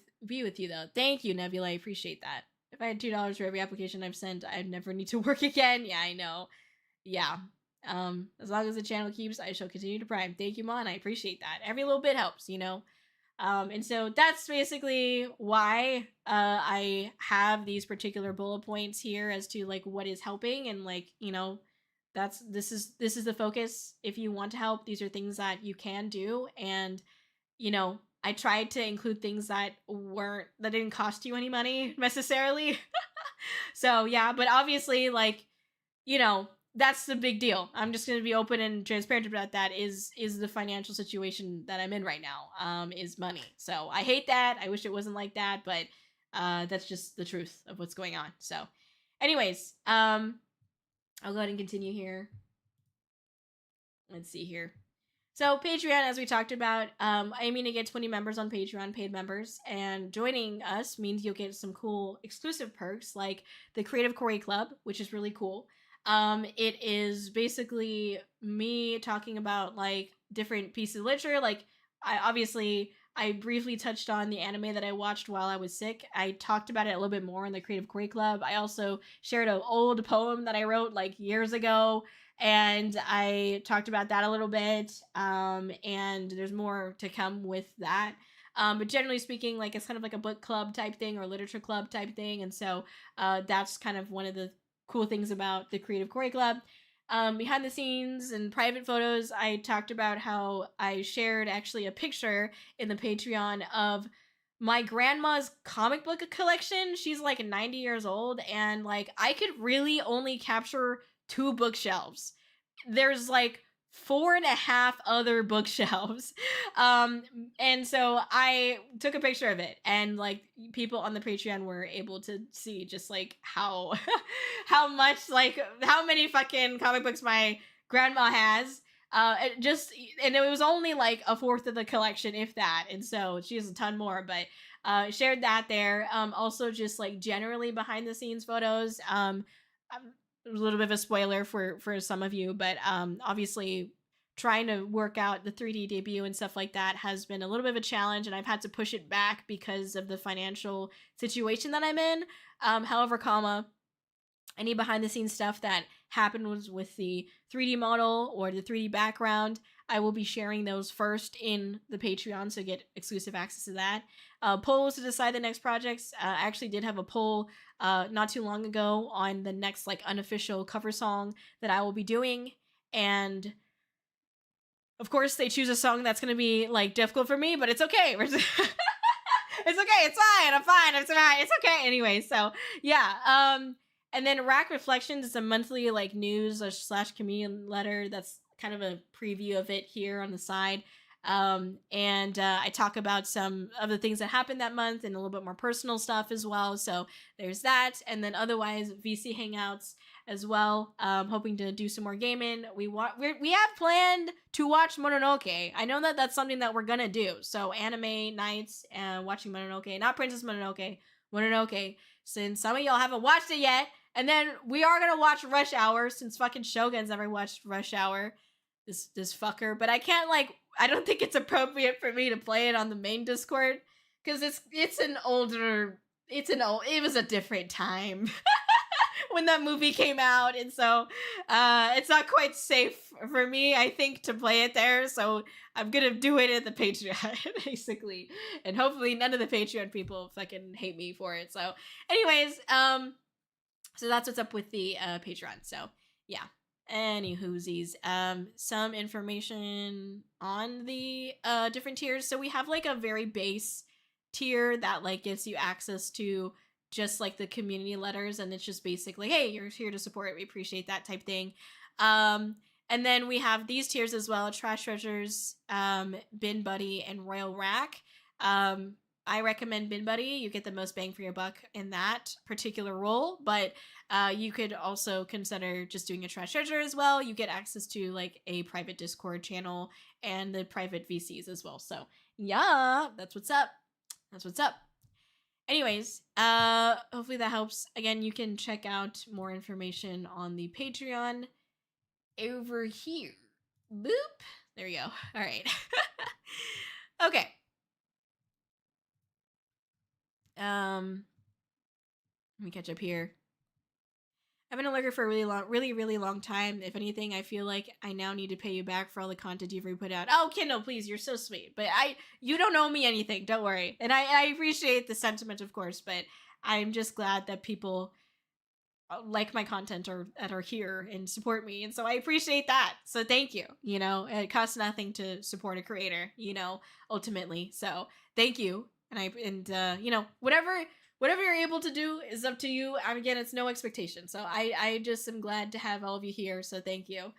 you though. Thank you, Nebula. I appreciate that. If I had $2 for every application I've sent, I'd never need to work again. Yeah, I know. Yeah. As long as the channel keeps, I shall continue to prime. Thank you, Mon. I appreciate that. Every little bit helps, you know. And so that's basically why I have these particular bullet points here as to like what is helping, and like, you know, this is the focus. If you want to help, these are things that you can do. And you know, I tried to include things that didn't cost you any money necessarily. So yeah, but obviously, like, you know, that's the big deal. I'm just going to be open and transparent about that. Is the financial situation that I'm in right now, is money. So I hate that. I wish it wasn't like that, but that's just the truth of what's going on. So anyways, I'll go ahead and continue here. Let's see here. So Patreon, as we talked about, aiming to get 20 members on Patreon, paid members, and joining us means you'll get some cool exclusive perks like the Creative Kōri Club, which is really cool. It is basically me talking about like different pieces of literature. Like I briefly touched on the anime that I watched while I was sick. I talked about it a little bit more in the Creative Kōri Club. I also shared an old poem that I wrote like years ago, and I talked about that a little bit. And there's more to come with that. But generally speaking, like, it's kind of like a book club type thing or literature club type thing. And so that's kind of one of the cool things about the Creative Kōri Club. Behind the scenes and private photos, I talked about how I shared actually a picture in the Patreon of my grandma's comic book collection. She's like 90 years old, and like I could really only capture 2 bookshelves. There's like 4.5 other bookshelves. And so I took a picture of it, and like people on the Patreon were able to see just like how how many fucking comic books my grandma has. And it was only like 1/4 of the collection, if that. And so she has a ton more, but shared that there. Also just like generally behind the scenes photos. A little bit of a spoiler for some of you, but obviously trying to work out the 3D debut and stuff like that has been a little bit of a challenge, and I've had to push it back because of the financial situation that I'm in. However, any behind the scenes stuff that happened was with the 3D model or the 3D background, I will be sharing those first in the Patreon, so get exclusive access to that. Polls to decide the next projects. I actually did have a poll not too long ago on the next like unofficial cover song that I will be doing, and of course they choose a song that's going to be like difficult for me, but it's okay. It's okay. It's fine. I'm fine. It's fine. It's okay. Anyway, so yeah. And then Rack Reflections is a monthly like news / comedian letter. That's kind of a preview of it here on the side. And I talk about some of the things that happened that month and a little bit more personal stuff as well. So there's that. And then otherwise VC Hangouts as well. Hoping to do some more gaming. We have planned to watch Mononoke. I know that that's something that we're gonna do. So anime nights and watching Mononoke, not Princess Mononoke, Mononoke, since some of y'all haven't watched it yet. And then we are gonna watch Rush Hour, since fucking Shogun's never watched Rush Hour. This fucker. But I can't like, I don't think it's appropriate for me to play it on the main Discord, because it was a different time when that movie came out, and so it's not quite safe for me, I think, to play it there. So I'm gonna do it at the Patreon basically, and hopefully none of the Patreon people fucking hate me for it. So anyways, so that's what's up with the Patreon. So yeah. Any whoosies, some information on the different tiers. So we have like a very base tier that like gives you access to just like the community letters, and it's just basically, hey, you're here to support, we appreciate that type thing. And then we have these tiers as well: Trash Treasures, Bin Buddy, and Royal Rack. I recommend Bin Buddy. You get the most bang for your buck in that particular role, but you could also consider just doing a trash treasure as well. You get access to like a private Discord channel and the private VCs as well. So yeah, that's what's up. That's what's up. Anyways, hopefully that helps. Again, you can check out more information on the Patreon over here. Boop. There we go. All right. Okay. Let me catch up here. I've been a lurker for a really long time. If anything, I feel like I now need to pay you back for all the content you've ever put out. Oh, Kindle, please, you're so sweet. But you don't owe me anything, don't worry. And I appreciate the sentiment, of course, but I'm just glad that people like my content or that are here and support me. And so I appreciate that. So thank you. You know, it costs nothing to support a creator, you know, ultimately. So thank you. And you know, whatever you're able to do is up to you. Again, it's no expectation. So I just am glad to have all of you here. So thank you.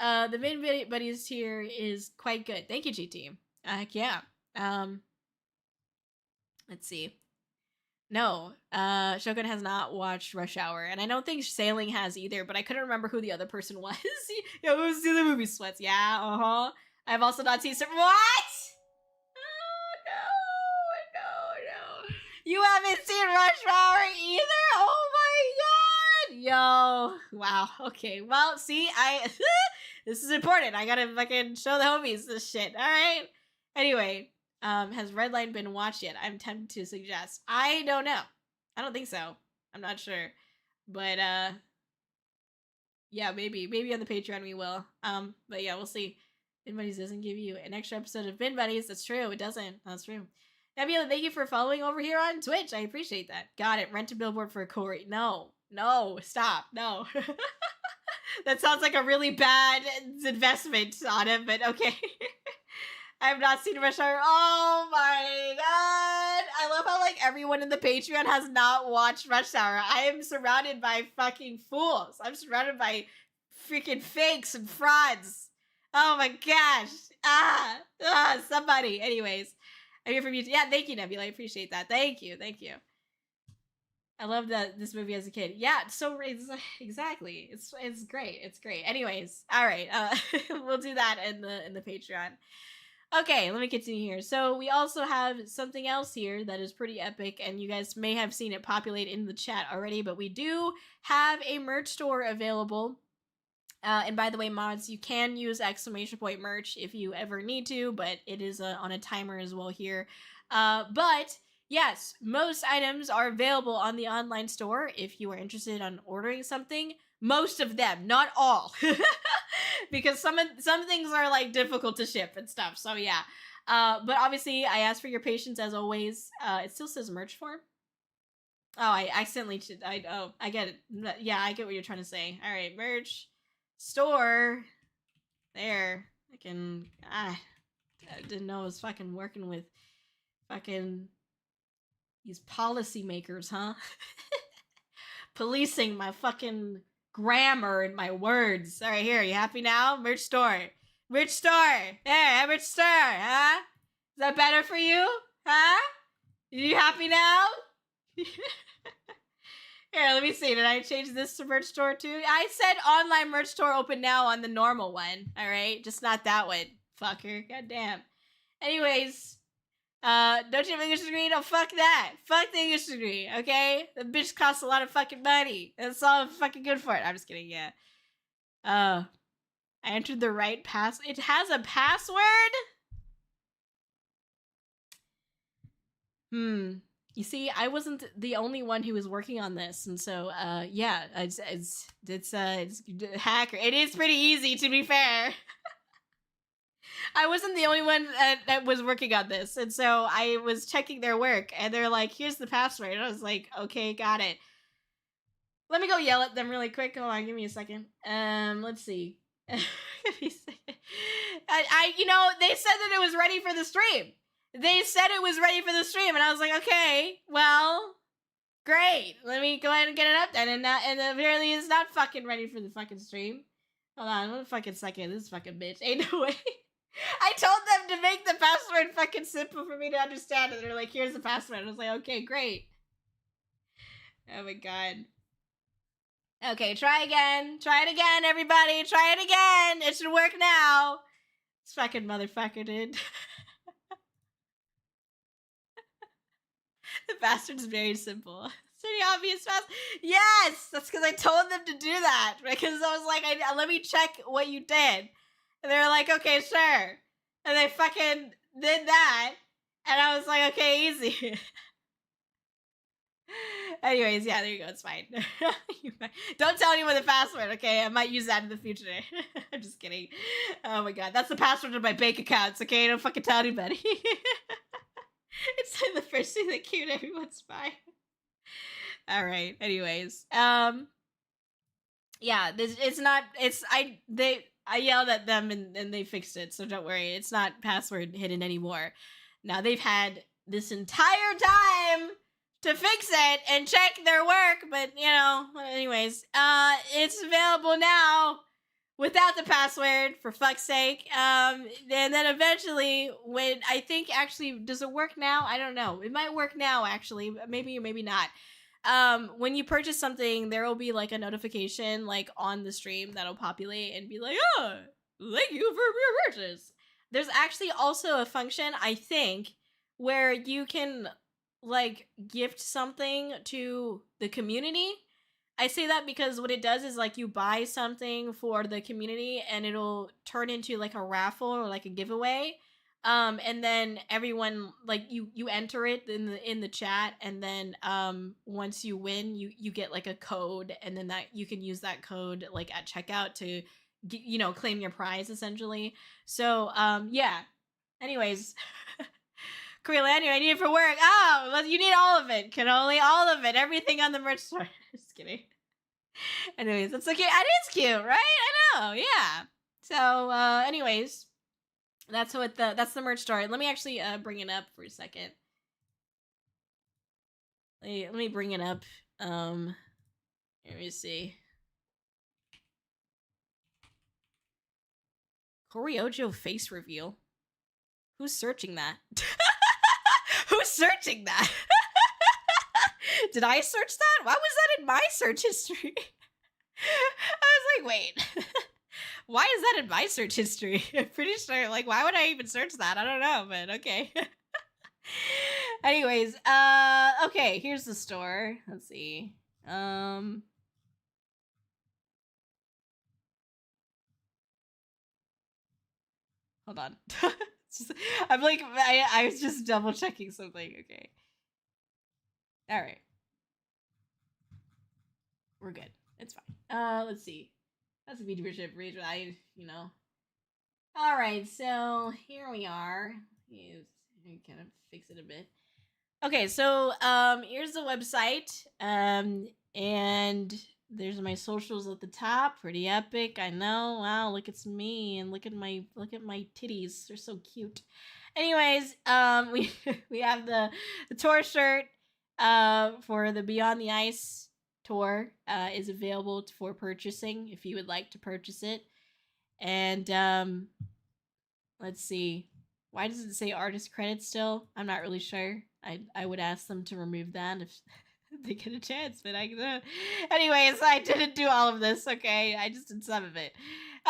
The main buddies here is quite good. Thank you, GT. Heck yeah. Let's see. No, Shogun has not watched Rush Hour, and I don't think Sailing has either, but I couldn't remember who the other person was. Yeah, who's the movie Sweats? Yeah, I've also not seen some. What? No. You haven't seen Rush Hour either? Oh my god! Yo, wow. Okay, well, see, this is important. I gotta fucking show the homies this shit. All right. Anyway. Has Redline been watched yet? I'm tempted to suggest. I don't know. I don't think so. I'm not sure. But, yeah, maybe on the Patreon we will. But yeah, we'll see. Bin Buddies doesn't give you an extra episode of Bin Buddies. That's true. It doesn't. That's true. Nebula, thank you for following over here on Twitch. I appreciate that. Got it. Rent a billboard for Kōri. No. Stop. No. That sounds like a really bad investment on it, but okay. I have not seen Rush Hour. Oh my god. I love how like everyone in the Patreon has not watched Rush Hour. I am surrounded by fucking fools. I'm surrounded by freaking fakes and frauds. Oh my gosh. Somebody. Anyways, I'm here from you. Yeah, thank you, Nebula. I appreciate that. Thank you. I love this movie as a kid. Yeah, exactly. It's great. It's great. Anyways, all right. We'll do that in the Patreon. Okay, let me continue here. So we also have something else here that is pretty epic, and you guys may have seen it populate in the chat already, but we do have a merch store available. And by the way, mods, you can use exclamation point merch if you ever need to, but it is on a timer as well here. But yes, most items are available on the online store if you are interested in ordering something. Most of them, not all. Because some things are like difficult to ship and stuff. So yeah. But obviously I ask for your patience as always. It still says merch form. Oh, I accidentally I get it. Yeah, I get what you're trying to say. All right, merch store. There. I didn't know I was fucking working with fucking these policymakers, huh? Policing my fucking grammar and my words. All right, here. You happy now? Merch store. Merch store. There, merch store. Huh? Is that better for you? Huh? You happy now? Here, let me see. Did I change this to merch store too? I said online merch store open now on the normal one. All right, just not that one. Fucker. Goddamn. Anyways, don't you have an English degree? No, fuck that. Fuck the English degree, okay? The bitch costs a lot of fucking money. That's all I'm fucking good for it. I'm just kidding, yeah. I entered the right it has a password? You see, I wasn't the only one who was working on this, and so, yeah, it's hacker. It is pretty easy, to be fair. I wasn't the only one that was working on this, and so I was checking their work, and they're like, here's the password, and I was like, okay, got it. Let me go yell at them really quick. Hold on, give me a second. Let's see. You know, they said that it was ready for the stream. They said it was ready for the stream, and I was like, okay, well, great. Let me go ahead and get it up then, and apparently it's not fucking ready for the fucking stream. Hold on, one fucking second. This fucking bitch. Ain't no way. I told them to make the password fucking simple for me to understand, and they're like, here's the password. I was like, okay, great. Oh my god. Okay, try again. Try it again, everybody. Try it again. It should work now. This fucking motherfucker, dude. The password is very simple. It's pretty obvious fast. Yes! That's because I told them to do that. Because I was like, let me check what you did. And they were like, okay, sure. And they fucking did that. And I was like, okay, easy. Anyways, yeah, there you go. It's fine. Don't tell anyone the password, okay? I might use that in the future. I'm just kidding. Oh my god. That's the password of my bank accounts, okay? Don't fucking tell anybody. It's like the first thing that came to everyone's mind. Alright, anyways. Yeah, I yelled at them and they fixed it, so don't worry. It's not password hidden anymore. Now they've had this entire time to fix it and check their work, but you know, anyways, it's available now without the password, for fuck's sake. And then eventually, when I think actually, does it work now? I don't know. It might work now, actually. Maybe or maybe not. When you purchase something, there will be like a notification like on the stream that'll populate and be like, oh, thank you for your purchase. There's actually also a function, I think, where you can like gift something to the community. I say that because what it does is like you buy something for the community and it'll turn into like a raffle or like a giveaway. And then everyone like you enter it in the chat, and then once you win, you get like a code, and then that you can use that code like at checkout to claim your prize essentially. So yeah. Anyways, Korean, I need it for work. Oh, well, you need all of it. Can only all of it. Everything on the merch store. Just kidding. Anyways, that's okay. It is cute, right? I know. Yeah. So, anyways, that's the merch store. Let me actually bring it up for a second. Let me bring it up. Let me see. Kōri-Oujo face reveal. Who's searching that? Who's searching that? Did I search that? Why was that in my search history? I was like, wait. Why is that in my search history? I'm pretty sure, like, why would I even search that? I don't know, but okay. Anyways, okay, here's the store. Let's see. Hold on. I'm like, I was just double checking something. Okay. All right. We're good. It's fine. Let's see. That's a VTuber ship reach. All right. So here we are. Kind of fix it a bit. Okay. So here's the website. And there's my socials at the top. Pretty epic. I know. Wow. Look at me and look at my titties. They're so cute. Anyways, we have the tour shirt. For the Beyond the Ice tour is available for purchasing if you would like to purchase it. And let's see, why does it say artist credits still? I'm not really sure. I would ask them to remove that if they get a chance, but I don't. Anyways, I didn't do all of this. Okay, I just did some of it.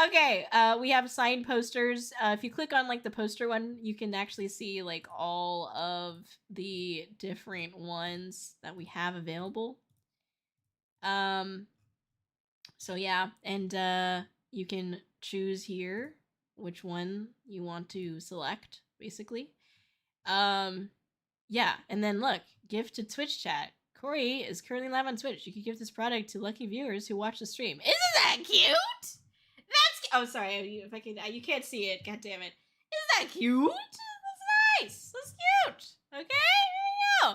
Okay, we have signed posters. If you click on like the poster one, you can actually see like all of the different ones that we have available. So yeah, and you can choose here which one you want to select, basically. Yeah, and then look, gift to Twitch chat. Kōri is currently live on Twitch. You can give this product to lucky viewers who watch the stream. Isn't that cute? Oh, sorry. If I can, you can't see it. God damn it! Isn't that cute? That's nice. That's cute. Okay, there you go.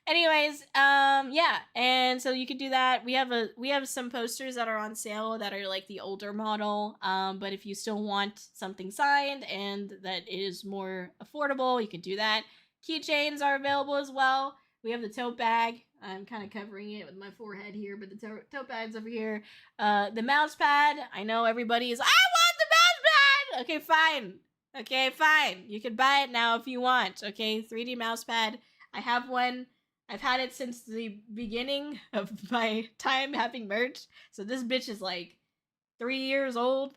Anyways, yeah, and so you can do that. We have some posters that are on sale that are like the older model. But if you still want something signed and that is more affordable, you can do that. Keychains are available as well. We have the tote bag. I'm kind of covering it with my forehead here, but the tote bag's over here. The mouse pad. I know everybody is, I want the mouse pad! Okay, fine. Okay, fine. You can buy it now if you want. Okay, 3D mousepad. I have one. I've had it since the beginning of my time having merch. So this bitch is like 4 years old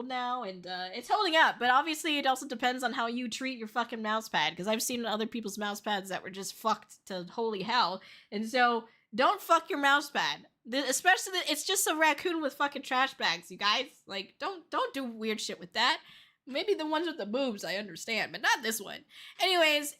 now, and it's holding up. But obviously, it also depends on how you treat your fucking mousepad. Because I've seen other people's mousepads that were just fucked to holy hell. And so, don't fuck your mousepad. Especially, it's just a raccoon with fucking trash bags, you guys. Like, don't do weird shit with that. Maybe the ones with the boobs, I understand, but not this one. Anyways,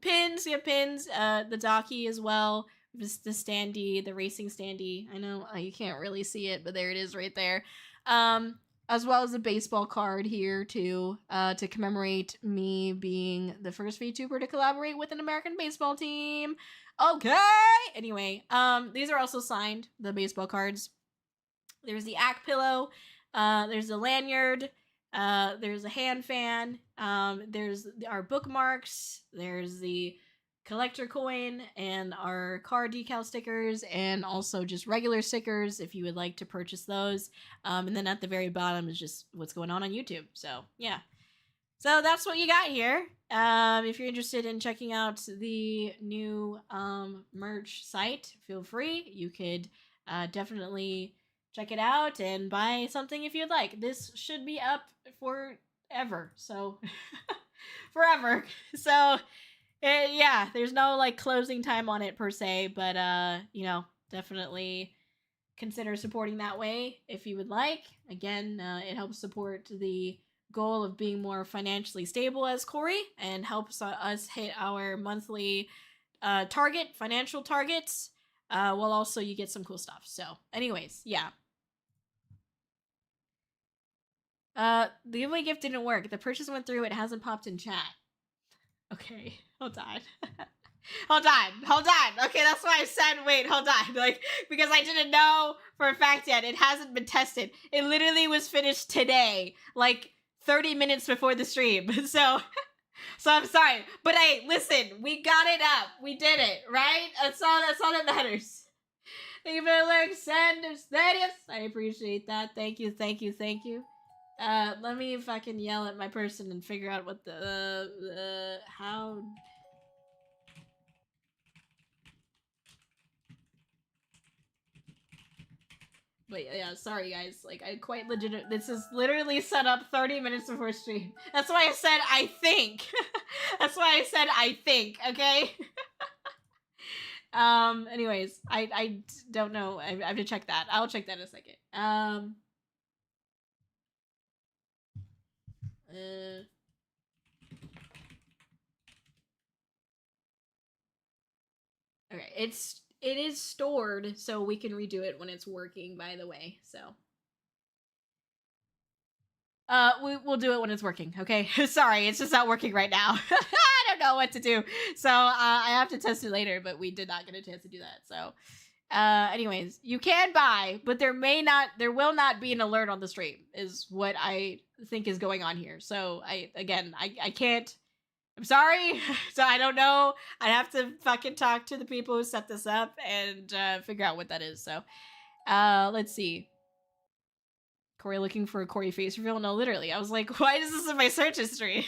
pins, you have pins, the docky as well. Just the standee, the racing standee. I know you can't really see it, but there it is right there. As well as a baseball card here too, to commemorate me being the first VTuber to collaborate with an American baseball team. Okay. Anyway, these are also signed, the baseball cards. There's the ack pillow. There's the lanyard. There's a hand fan. There's our bookmarks. There's the collector coin and our car decal stickers, and also just regular stickers if you would like to purchase those. And then at the very bottom is just what's going on YouTube. So yeah, so that's what you got here. If you're interested in checking out the new merch site, feel free. You could definitely check it out and buy something if you'd like. This should be up forever, so forever. So yeah, there's no like closing time on it per se, but you know, definitely consider supporting that way if you would like. Again, it helps support the goal of being more financially stable as Kōri, and helps us hit our monthly financial targets, while also you get some cool stuff. So anyways, yeah. The giveaway gift didn't work. The purchase went through. It hasn't popped in chat. Okay, hold on. hold on. Okay, that's why I said wait, hold on. Like, because I didn't know for a fact yet. It hasn't been tested. It literally was finished today, like 30 minutes before the stream. So I'm sorry. But hey, listen, we got it up. We did it, right? That's all that matters. Thank you for the lyrics, Sanders. I appreciate that. Thank you. Let me fucking yell at my person and figure out what the how. But yeah, sorry guys. Like, I quite legit. This is literally set up 30 minutes before stream. That's why I said I think. That's why I said I think. Okay. Anyways, I don't know. I have to check that. I'll check that in a second. Okay, it is stored, so we can redo it when it's working, by the way. So we'll do it when it's working, okay? Sorry, it's just not working right now. I don't know what to do. So I have to test it later, but we did not get a chance to do that. So anyways, you can buy, but there will not be an alert on the stream, is what I think is going on here. So I can't. I'm sorry. So I don't know. I have to fucking talk to the people who set this up and figure out what that is. So let's see. Kōri looking for a Kōri face reveal? No, literally. I was like, why is this in my search history?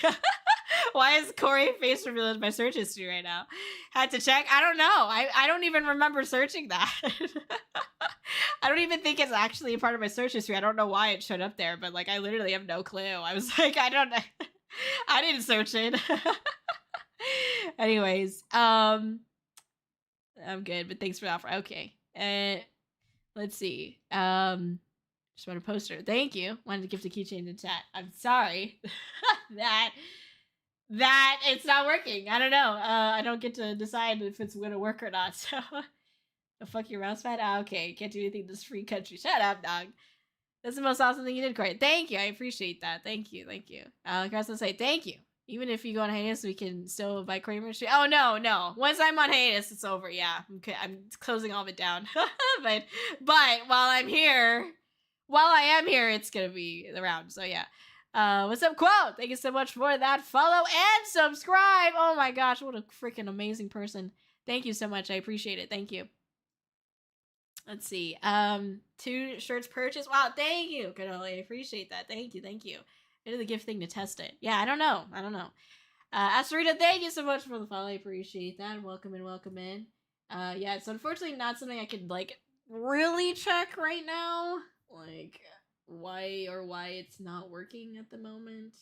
Why is Kōri face reveal in my search history right now? Had to check. I don't know. I don't even remember searching that. I don't even think it's actually a part of my search history. I don't know why it showed up there, but like I literally have no clue. I was like, I don't know. I didn't search it. Anyways, I'm good, but thanks for the offer. Okay. Let's see. Just want a poster. Thank you. Wanted to gift a keychain in chat. I'm sorry that it's not working. I don't know. I don't get to decide if it's gonna work or not. So, the fuck your mouse pad? Okay, can't do anything in this free country. Shut up, dog. That's the most awesome thing you did, Kōri. Thank you. I appreciate that. Thank you. I can also say thank you. Even if you go on hiatus, we can still buy Kōri merch. Oh, no. Once I'm on hiatus, it's over. Yeah. Okay, I'm closing all of it down. but while I am here, it's gonna be around. So yeah. What's up, Quote? Thank you so much for that follow and subscribe. Oh my gosh, what a freaking amazing person. Thank you so much. I appreciate it. Thank you. Let's see. 2 shirts purchased. Wow, thank you, Kanoli. I appreciate that. Thank you. I did the gift thing to test it. Yeah, I don't know. Asterita, thank you so much for the follow. I appreciate that. Welcome in. Yeah, it's unfortunately not something I could, like, really check right now. Like, why it's not working at the moment.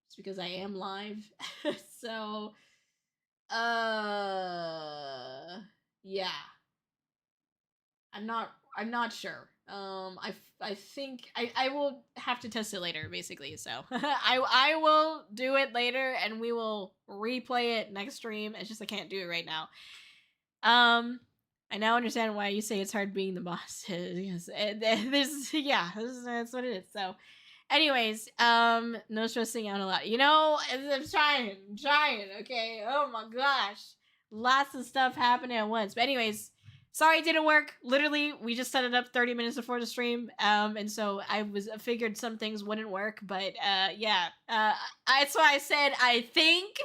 Just because I am live. So, yeah. I'm not sure. I think I will have to test it later, basically. So I will do it later, and we will replay it next stream. It's just I can't do it right now. I now understand why you say it's hard being the boss. Yes, that's what it is. So, anyways, no stressing out a lot. You know, I'm trying. Okay. Oh my gosh, lots of stuff happening at once. But anyways. Sorry it didn't work. Literally, we just set it up 30 minutes before the stream. And so I figured some things wouldn't work, but yeah. That's why I said I think.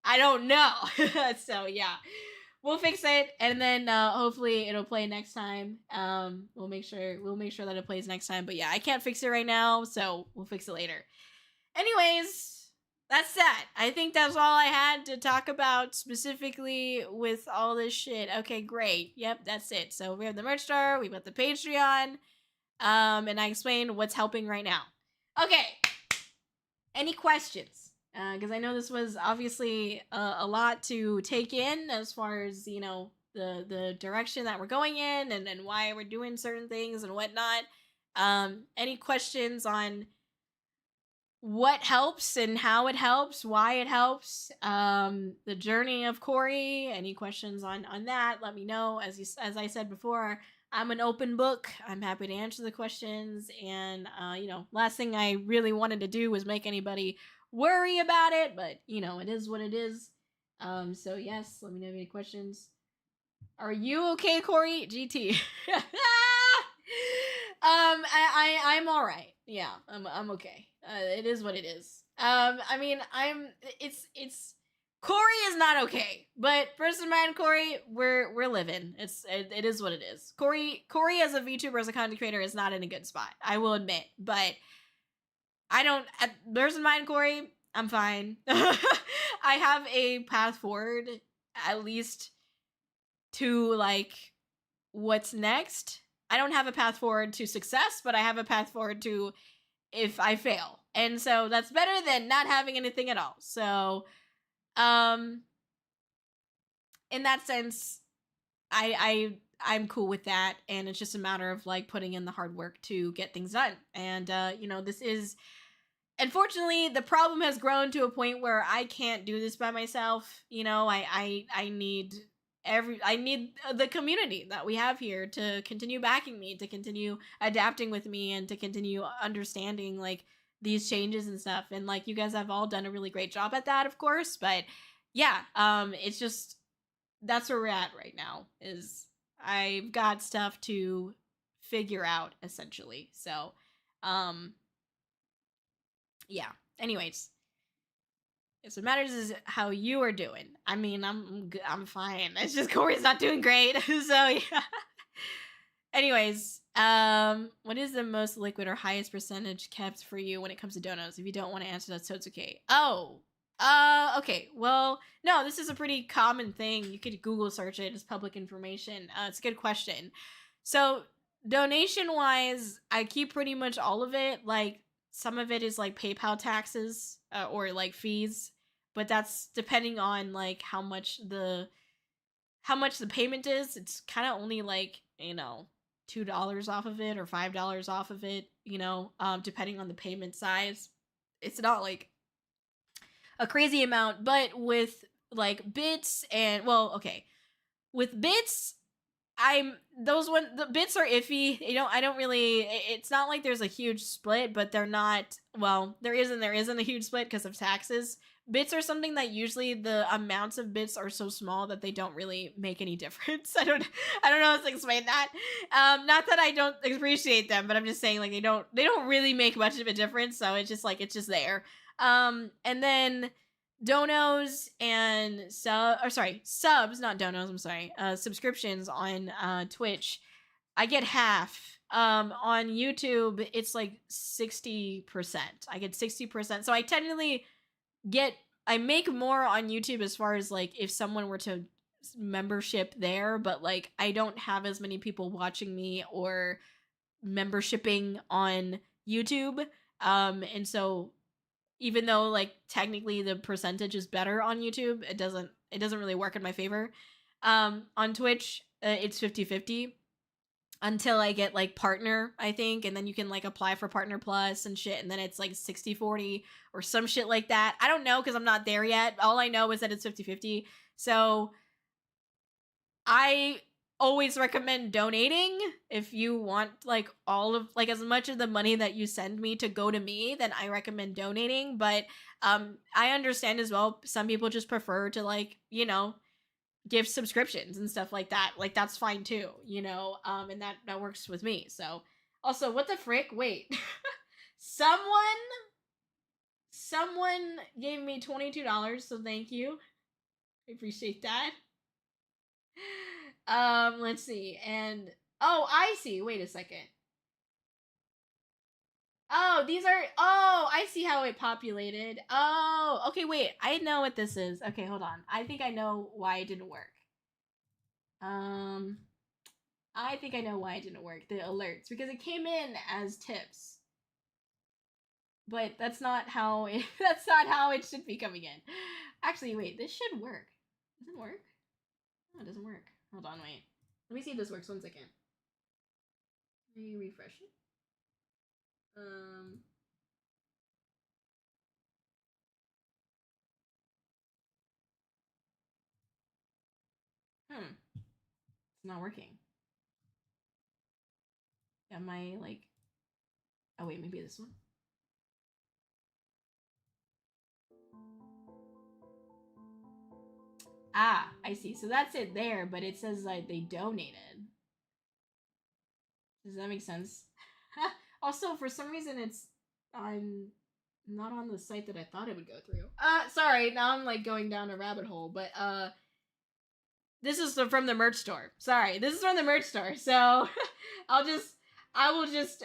I don't know. So yeah. We'll fix it, and then hopefully it'll play next time. We'll make sure that it plays next time. But yeah, I can't fix it right now, so we'll fix it later. Anyways, that's that. I think that's all I had to talk about specifically with all this shit. Okay, great. Yep, that's it. So we have the merch store, we've got the Patreon, and I explained what's helping right now. Okay. Any questions? Because I know this was obviously a lot to take in as far as, you know, the direction that we're going in and why we're doing certain things and whatnot. Any questions on what helps and how it helps, why it helps, the journey of Kōri? Any questions on that? Let me know. As I said before, I'm an open book. I'm happy to answer the questions. And you know, last thing I really wanted to do was make anybody worry about it, but you know, it is what it is. So yes, let me know if you have any questions. Are you okay, Kōri? GT. I'm all right. Yeah, I'm okay. It is what it is. I mean, it's Kōri is not okay, but Person Man Kōri, we're living. It is what it is. Kōri as a VTuber, as a content creator, is not in a good spot. I will admit, but I don't. Person Man Kōri, I'm fine. I have a path forward, at least to like what's next. I don't have a path forward to success, but I have a path forward to if I fail. And so that's better than not having anything at all. So, in that sense, I'm cool with that. And it's just a matter of like putting in the hard work to get things done. And, you know, this is, unfortunately, the problem has grown to a point where I can't do this by myself. You know, I need the community that we have here to continue backing me, to continue adapting with me, and to continue understanding like these changes and stuff. And like you guys have all done a really great job at that, of course. But yeah, it's just that's where we're at right now. Is I've got stuff to figure out essentially. So, yeah. Anyways. What matters is how you are doing. I mean, I'm fine. It's just Kōri's not doing great. So yeah. Anyways, what is the most liquid or highest percentage kept for you when it comes to donos? If you don't want to answer that, so it's okay. Oh, okay. Well, no, this is a pretty common thing. You could Google search it. It's public information. It's a good question. So donation wise, I keep pretty much all of it. Like some of it is like PayPal taxes or like fees. But that's depending on like how much the payment is. It's kind of only like, you know, $2 off of it or $5 off of it, you know, depending on the payment size. It's not like a crazy amount, but with like bits and with bits, the bits are iffy. You know, I don't really, it's not like there's a huge split, but they're not, well, there isn't a huge split because of taxes. Bits are something that usually the amounts of bits are so small that they don't really make any difference. I don't know how to explain that. Not that I don't appreciate them, but I'm just saying like they don't really make much of a difference. So it's just like, it's just there. And then donos and subs, not donos, I'm sorry, subscriptions on Twitch, I get half On YouTube, it's like 60%. I get 60%. So I technically I make more on YouTube as far as like if someone were to membership there, but like I don't have as many people watching me or membershiping on YouTube. And so even though like technically the percentage is better on YouTube, it doesn't really work in my favor. On Twitch, it's 50-50 until I get like partner, I think, and then you can like apply for partner plus and shit, and then it's like 60-40 or some shit like that. I don't know because I'm not there yet. All I know is that it's 50-50. So I always recommend donating if you want like all of like as much of the money that you send me to go to me, then I recommend donating. But I understand as well, some people just prefer to like, you know, give subscriptions and stuff like that. Like that's fine too, you know, and that works with me. So also, what the frick? Wait. someone gave me $22, so thank you. I appreciate that. Let's see. And oh, I see. Wait a second. Oh, I see how it populated. Oh, okay, wait. I know what this is. Okay, hold on. I think I know why it didn't work. I think I know why it didn't work. The alerts, because it came in as tips. But that's not how it should be coming in. Actually, wait, this should work. Does it work? No, it doesn't work. Hold on, wait. Let me see if this works. 1 second. Let me refresh it. It's not working. Am I like... Oh, wait, maybe this one? Ah, I see. So that's it there, but it says like they donated. Does that make sense? Also, for some reason, I'm not on the site that I thought it would go through. Sorry, now I'm like going down a rabbit hole, but this is from the merch store. Sorry, this is from the merch store. So I will just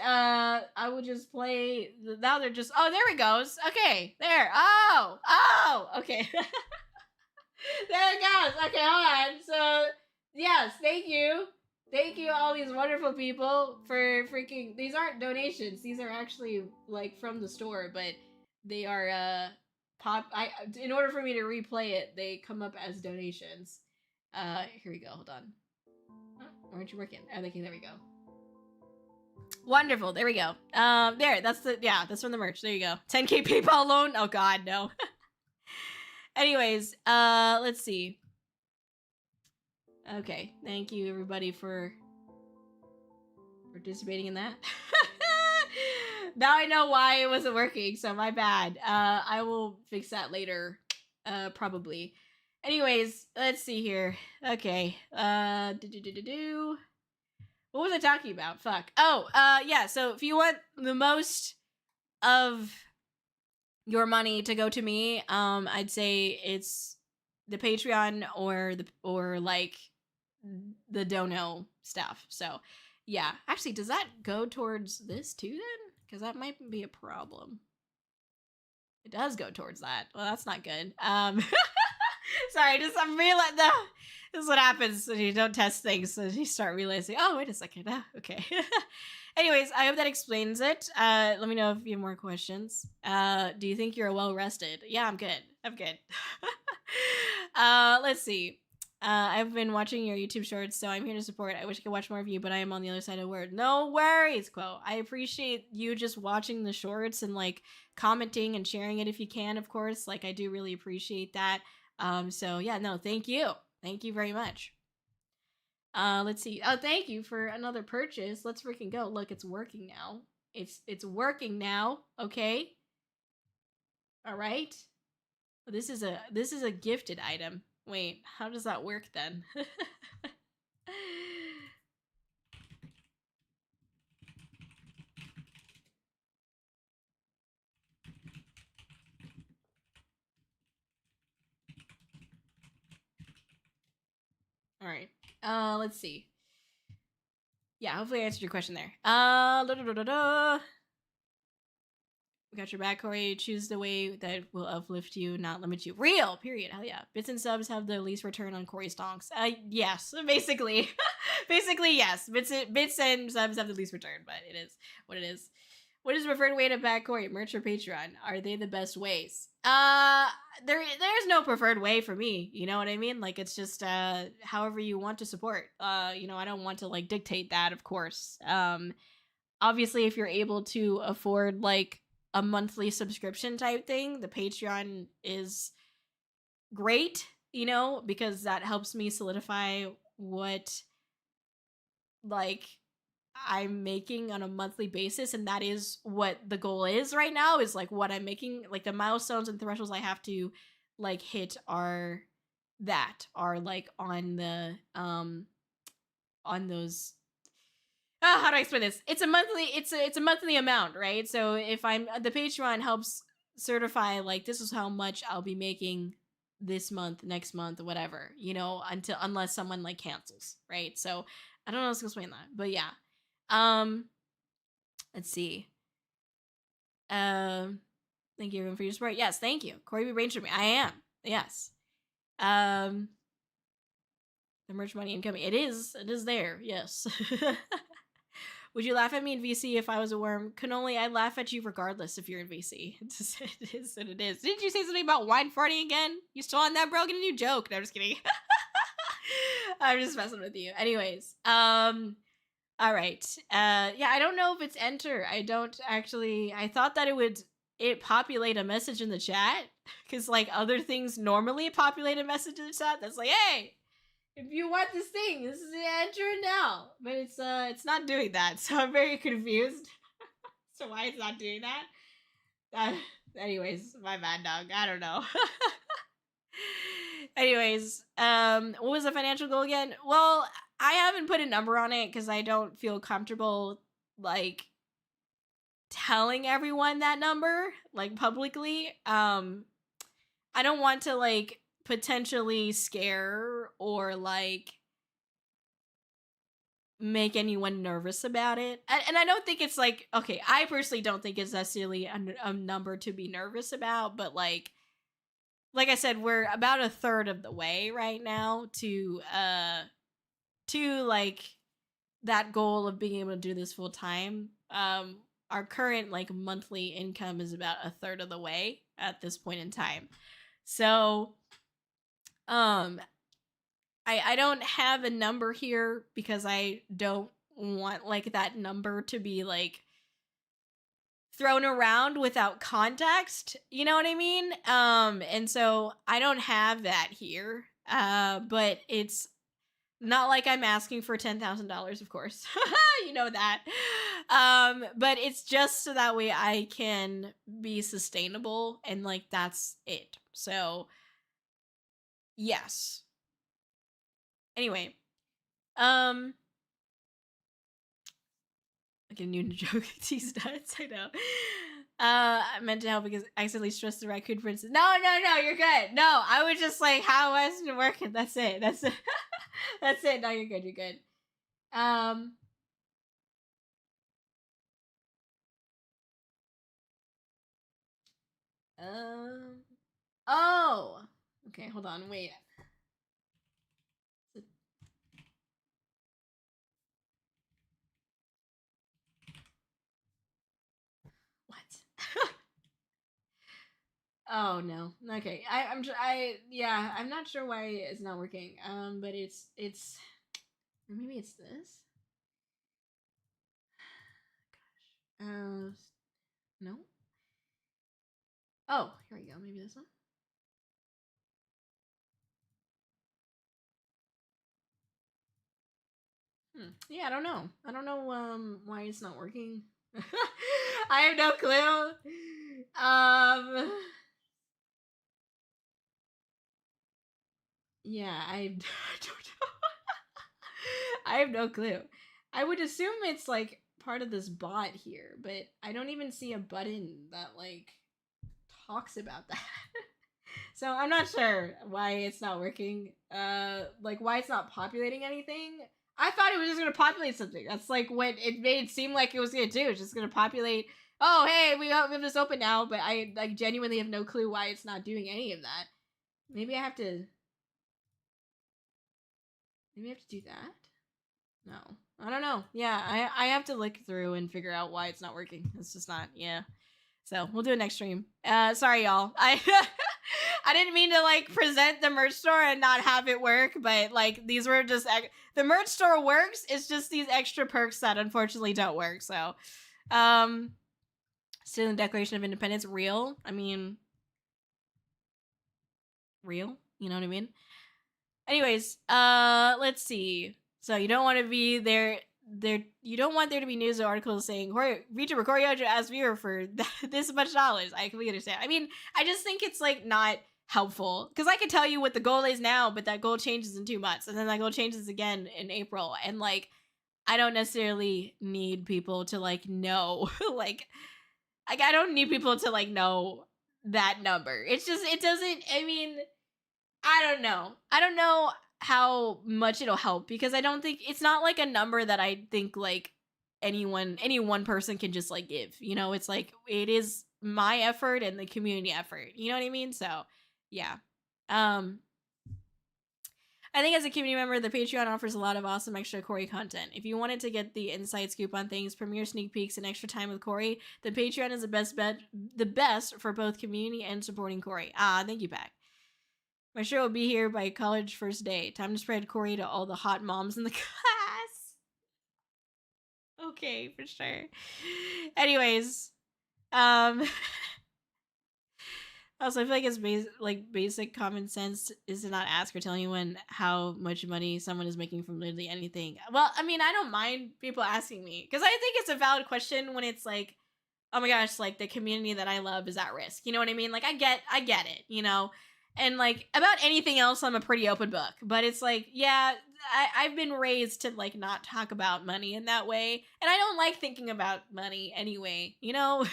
play. Now they're just. Oh, there it goes. Okay, there. Oh, okay. There it goes. Okay, hold on. So yes, thank you. Thank you, all these wonderful people, for freaking... These aren't donations. These are actually, like, from the store, but they are, in order for me to replay it, they come up as donations. Here we go. Hold on. Huh? Aren't you working? Oh, okay, there we go. Wonderful. There we go. There. That's from the merch. There you go. 10K PayPal loan? Oh, God, no. Anyways, let's see. Okay, thank you everybody for participating in that. Now I know why it wasn't working, so my bad. I will fix that later, probably. Anyways, let's see here. Okay, what was I talking about? Fuck. Oh, yeah, so if you want the most of your money to go to me, I'd say it's the Patreon or like the dono stuff. So yeah, actually, does that go towards this too then? Because that might be a problem. It does go towards that. Well, that's not good. Sorry, I'm realizing. This is what happens when you don't test things. So you start realizing, oh, wait a second. Okay. Anyways, I hope that explains it. Let me know if you have more questions. Do you think you're well rested? Yeah, I'm good. Let's see. I've been watching your YouTube shorts, so I'm here to support. I wish I could watch more of you, but I am on the other side of the word. No worries, Quo. I appreciate you just watching the shorts and like commenting and sharing it if you can, of course. Like, I do really appreciate that. So yeah, no, thank you. Thank you very much. Let's see. Oh, thank you for another purchase. Let's freaking go. Look, it's working now. It's working now. Okay. All right. This is a gifted item. Wait, how does that work then? All right. Let's see. Yeah, hopefully I answered your question there. We got your back, Kōri. Choose the way that will uplift you, not limit you. Real, period. Hell yeah. Bits and subs have the least return on Kōri stonks. Yes, basically. Basically, yes. Bits and subs have the least return, but it is what it is. What is the preferred way to back Kōri? Merch or Patreon? Are they the best ways? There's no preferred way for me. You know what I mean? Like, it's just however you want to support. You know, I don't want to like dictate that, of course. Obviously, if you're able to afford like a monthly subscription type thing, the Patreon is great, you know, because that helps me solidify what like I'm making on a monthly basis, and that is what the goal is right now, is like what I'm making, like the milestones and thresholds I have to like hit are like on the on those how do I explain this? It's a monthly amount, right? So if I'm the Patreon helps certify like this is how much I'll be making this month, next month, whatever, you know, unless someone like cancels, right? So I don't know how to explain that, but yeah. Let's see. Thank you everyone for your support. Yes, thank you. Kōri be range for me. I am. Yes. The merch money incoming. It is there. Yes. Would you laugh at me in VC if I was a worm? Cannoli, I'd laugh at you regardless if you're in VC. It is what it is. Didn't you say something about wine farting again? You still on that, bro? Get a new joke. No, I'm just kidding. I'm just messing with you. Anyways, all right. Yeah, I don't know if it's enter. I don't actually. I thought that it populate a message in the chat, because like other things normally populate a message in the chat that's like, hey, if you want this thing, this is enter it now. But it's not doing that, so I'm very confused. So why it's not doing that? Anyways, my bad, dog. I don't know. Anyways, what was the financial goal again? Well, I haven't put a number on it because I don't feel comfortable like telling everyone that number like publicly. I don't want to like potentially scare or like make anyone nervous about it. And I don't think it's like, okay, I personally don't think it's necessarily a number to be nervous about, but like I said, we're about a third of the way right now to like that goal of being able to do this full time. Our current like monthly income is about a third of the way at this point in time. So I don't have a number here because I don't want like that number to be like thrown around without context, you know what I mean? And so I don't have that here. But it's not like I'm asking for $10,000, of course. You know that. But it's just so that way I can be sustainable, and like that's it. So yes. Anyway, like a new joke. Tease nuts. I know. I meant to help because I accidentally stressed the raccoon princess. No, you're good. No, I was just like, how wasn't it working? That's it. That's it. That's it. No, you're good. You're good. Oh. Okay, hold on. Wait. What? Oh no. Okay. I'm not sure why it's not working. But it's maybe it's this. Gosh. No. Oh, here we go. Maybe this one. Yeah, I don't know. I don't know why it's not working. I have no clue. Yeah, I don't know. I have no clue. I would assume it's like part of this bot here, but I don't even see a button that like talks about that. So I'm not sure why it's not working. Like why it's not populating anything. I thought it was just gonna populate something. That's like what it made it seem like it was gonna do. It's just gonna populate. Oh, hey, we have this open now, but I like genuinely have no clue why it's not doing any of that. Maybe I have to. Maybe I have to do that. No, I don't know. Yeah, I have to look through and figure out why it's not working. It's just not. Yeah. So we'll do it next stream. Sorry y'all. I I didn't mean to like present the merch store and not have it work, but like these were just the merch store works. It's just these extra perks that unfortunately don't work. So, still the Declaration of Independence real? I mean, real? You know what I mean? Anyways, let's see. So you don't want to be there. You don't want there to be news or articles saying VTuber Kōri-Oujo as viewer for this much dollars. I completely understand. I mean, I just think it's like not helpful because I can tell you what the goal is now, but that goal changes in 2 months, and then that goal changes again in April, and like I don't necessarily need people to like know like I don't need people to like know that number. It's just it doesn't. I mean, I don't know. I don't know how much it'll help because I don't think it's not like a number that I think like any one person can just like give, you know. It's like it is my effort and the community effort, you know what I mean? So yeah, I think as a community member, the Patreon offers a lot of awesome extra Kōri content. If you wanted to get the inside scoop on things, premiere sneak peeks, and extra time with Kōri, the Patreon is the best for both community and supporting Kōri. Thank you, Pack. My show will be here by college first day. Time to spread Kōri to all the hot moms in the class. Okay, for sure. Anyways, also I feel like it's basic common sense is to not ask or tell anyone how much money someone is making from literally anything. Well, I mean, I don't mind people asking me because I think it's a valid question when it's like, oh my gosh, like the community that I love is at risk. You know what I mean? Like I get it, you know. And like about anything else, I'm a pretty open book. But it's like, yeah, I've been raised to like not talk about money in that way, and I don't like thinking about money anyway. You know,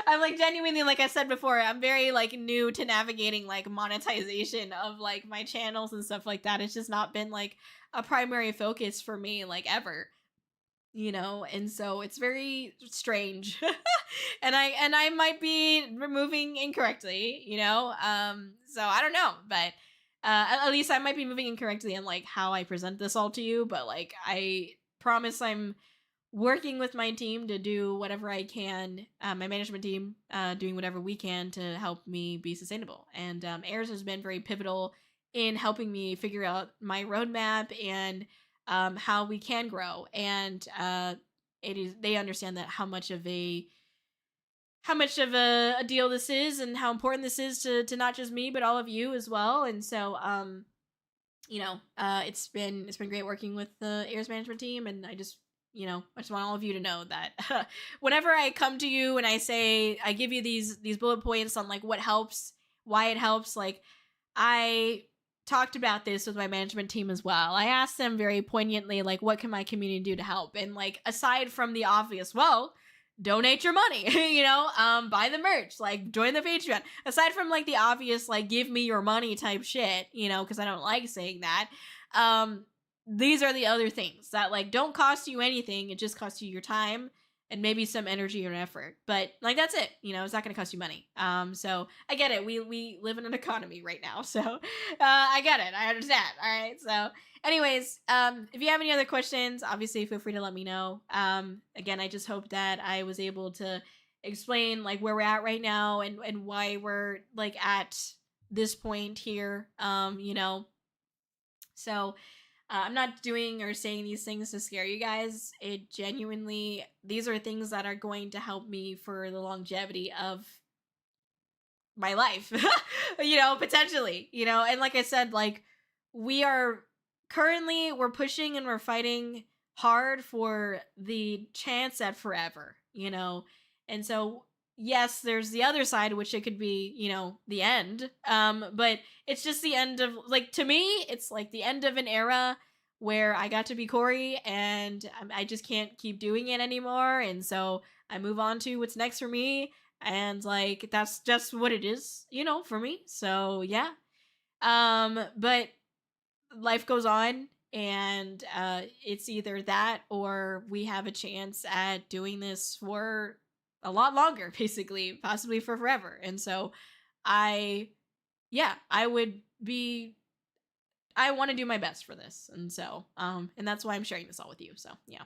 I'm like genuinely, like I said before, I'm very like new to navigating like monetization of like my channels and stuff like that. It's just not been like a primary focus for me like ever. You know, and so it's very strange. and I might be moving incorrectly, you know. So I don't know, but at least I might be moving incorrectly in like how I present this all to you, but like I promise I'm working with my team to do whatever I can, my management team doing whatever we can to help me be sustainable. And Airs has been very pivotal in helping me figure out my roadmap and how we can grow, and they understand that how much of a deal this is and how important this is to not just me but all of you as well. And so you know, it's been great working with the Airs management team, and I just want all of you to know that whenever I come to you and I say I give you these bullet points on like what helps, why it helps, like I talked about this with my management team as well. I asked them very poignantly, like, what can my community do to help? And like, aside from the obvious, well, donate your money, you know, buy the merch, like join the Patreon. Aside from like the obvious, like give me your money type shit, you know, because I don't like saying that. These are the other things that like don't cost you anything. It just costs you your time and maybe some energy or effort, but like that's it, you know. It's not going to cost you money. So I get it. We live in an economy right now, so I get it. I understand. All right. So anyways, if you have any other questions, obviously feel free to let me know. Again, I just hope that I was able to explain like where we're at right now and why we're like at this point here. You know, so I'm not doing or saying these things to scare you guys. It genuinely, these are things that are going to help me for the longevity of my life, you know, potentially, you know. And like I said, like we're pushing and we're fighting hard for the chance at forever, you know. And so yes, there's the other side, which it could be, you know, the end. But it's just the end of, like, to me, it's like the end of an era where I got to be Kōri and I just can't keep doing it anymore. And so I move on to what's next for me. And like, that's just what it is, you know, for me. So yeah. But life goes on And it's either that or we have a chance at doing this for a lot longer, basically, possibly for forever. And so I would be, I want to do my best for this. And so, and that's why I'm sharing this all with you. So yeah.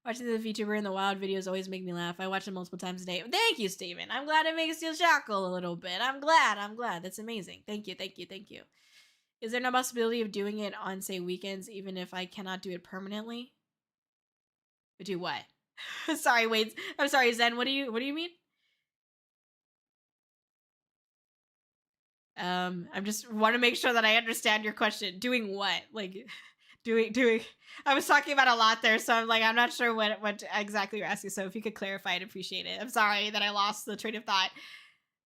Watching the VTuber and the wild videos always make me laugh. I watch them multiple times a day. Thank you, Steven. I'm glad it makes you chuckle a little bit. I'm glad. That's amazing. Thank you. Is there no possibility of doing it on, say, weekends, even if I cannot do it permanently? Do what? Sorry, wait. I'm sorry, Zen. What do you mean? I just want to make sure that I understand your question. Doing what? Like, doing. I was talking about a lot there, so I'm like, I'm not sure what exactly you're asking. So if you could clarify, I'd appreciate it. I'm sorry that I lost the train of thought.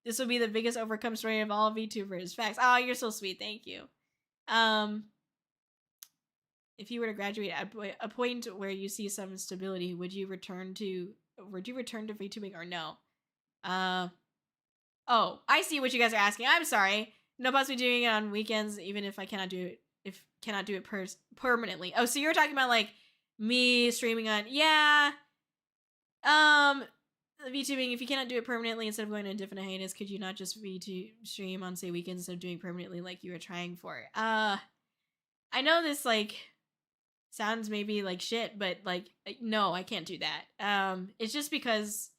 This will be the biggest overcome story of all VTubers. Facts. Oh, you're so sweet. Thank you. If you were to graduate at a point where you see some stability, would you return to VTubing or no? Oh, I see what you guys are asking. I'm sorry. No possibly doing it on weekends, even if I cannot do it permanently. Oh, so you're talking about like me streaming on VTubing. If you cannot do it permanently, instead of going to a different hiatus, could you not just stream on, say, weekends instead of doing permanently like you were trying for? I know this like sounds maybe like shit, but like no, I can't do that. It's just because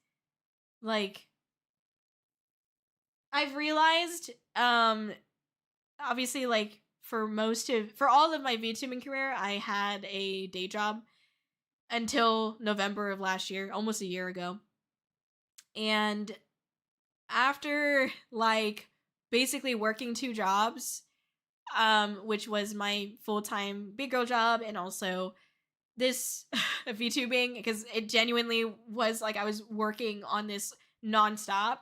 like I've realized obviously like for all of my VTubing career, I had a day job until November of last year, almost a year ago. And after like basically working 2 jobs, which was my full-time big girl job and also this VTubing, because it genuinely was like I was working on this nonstop.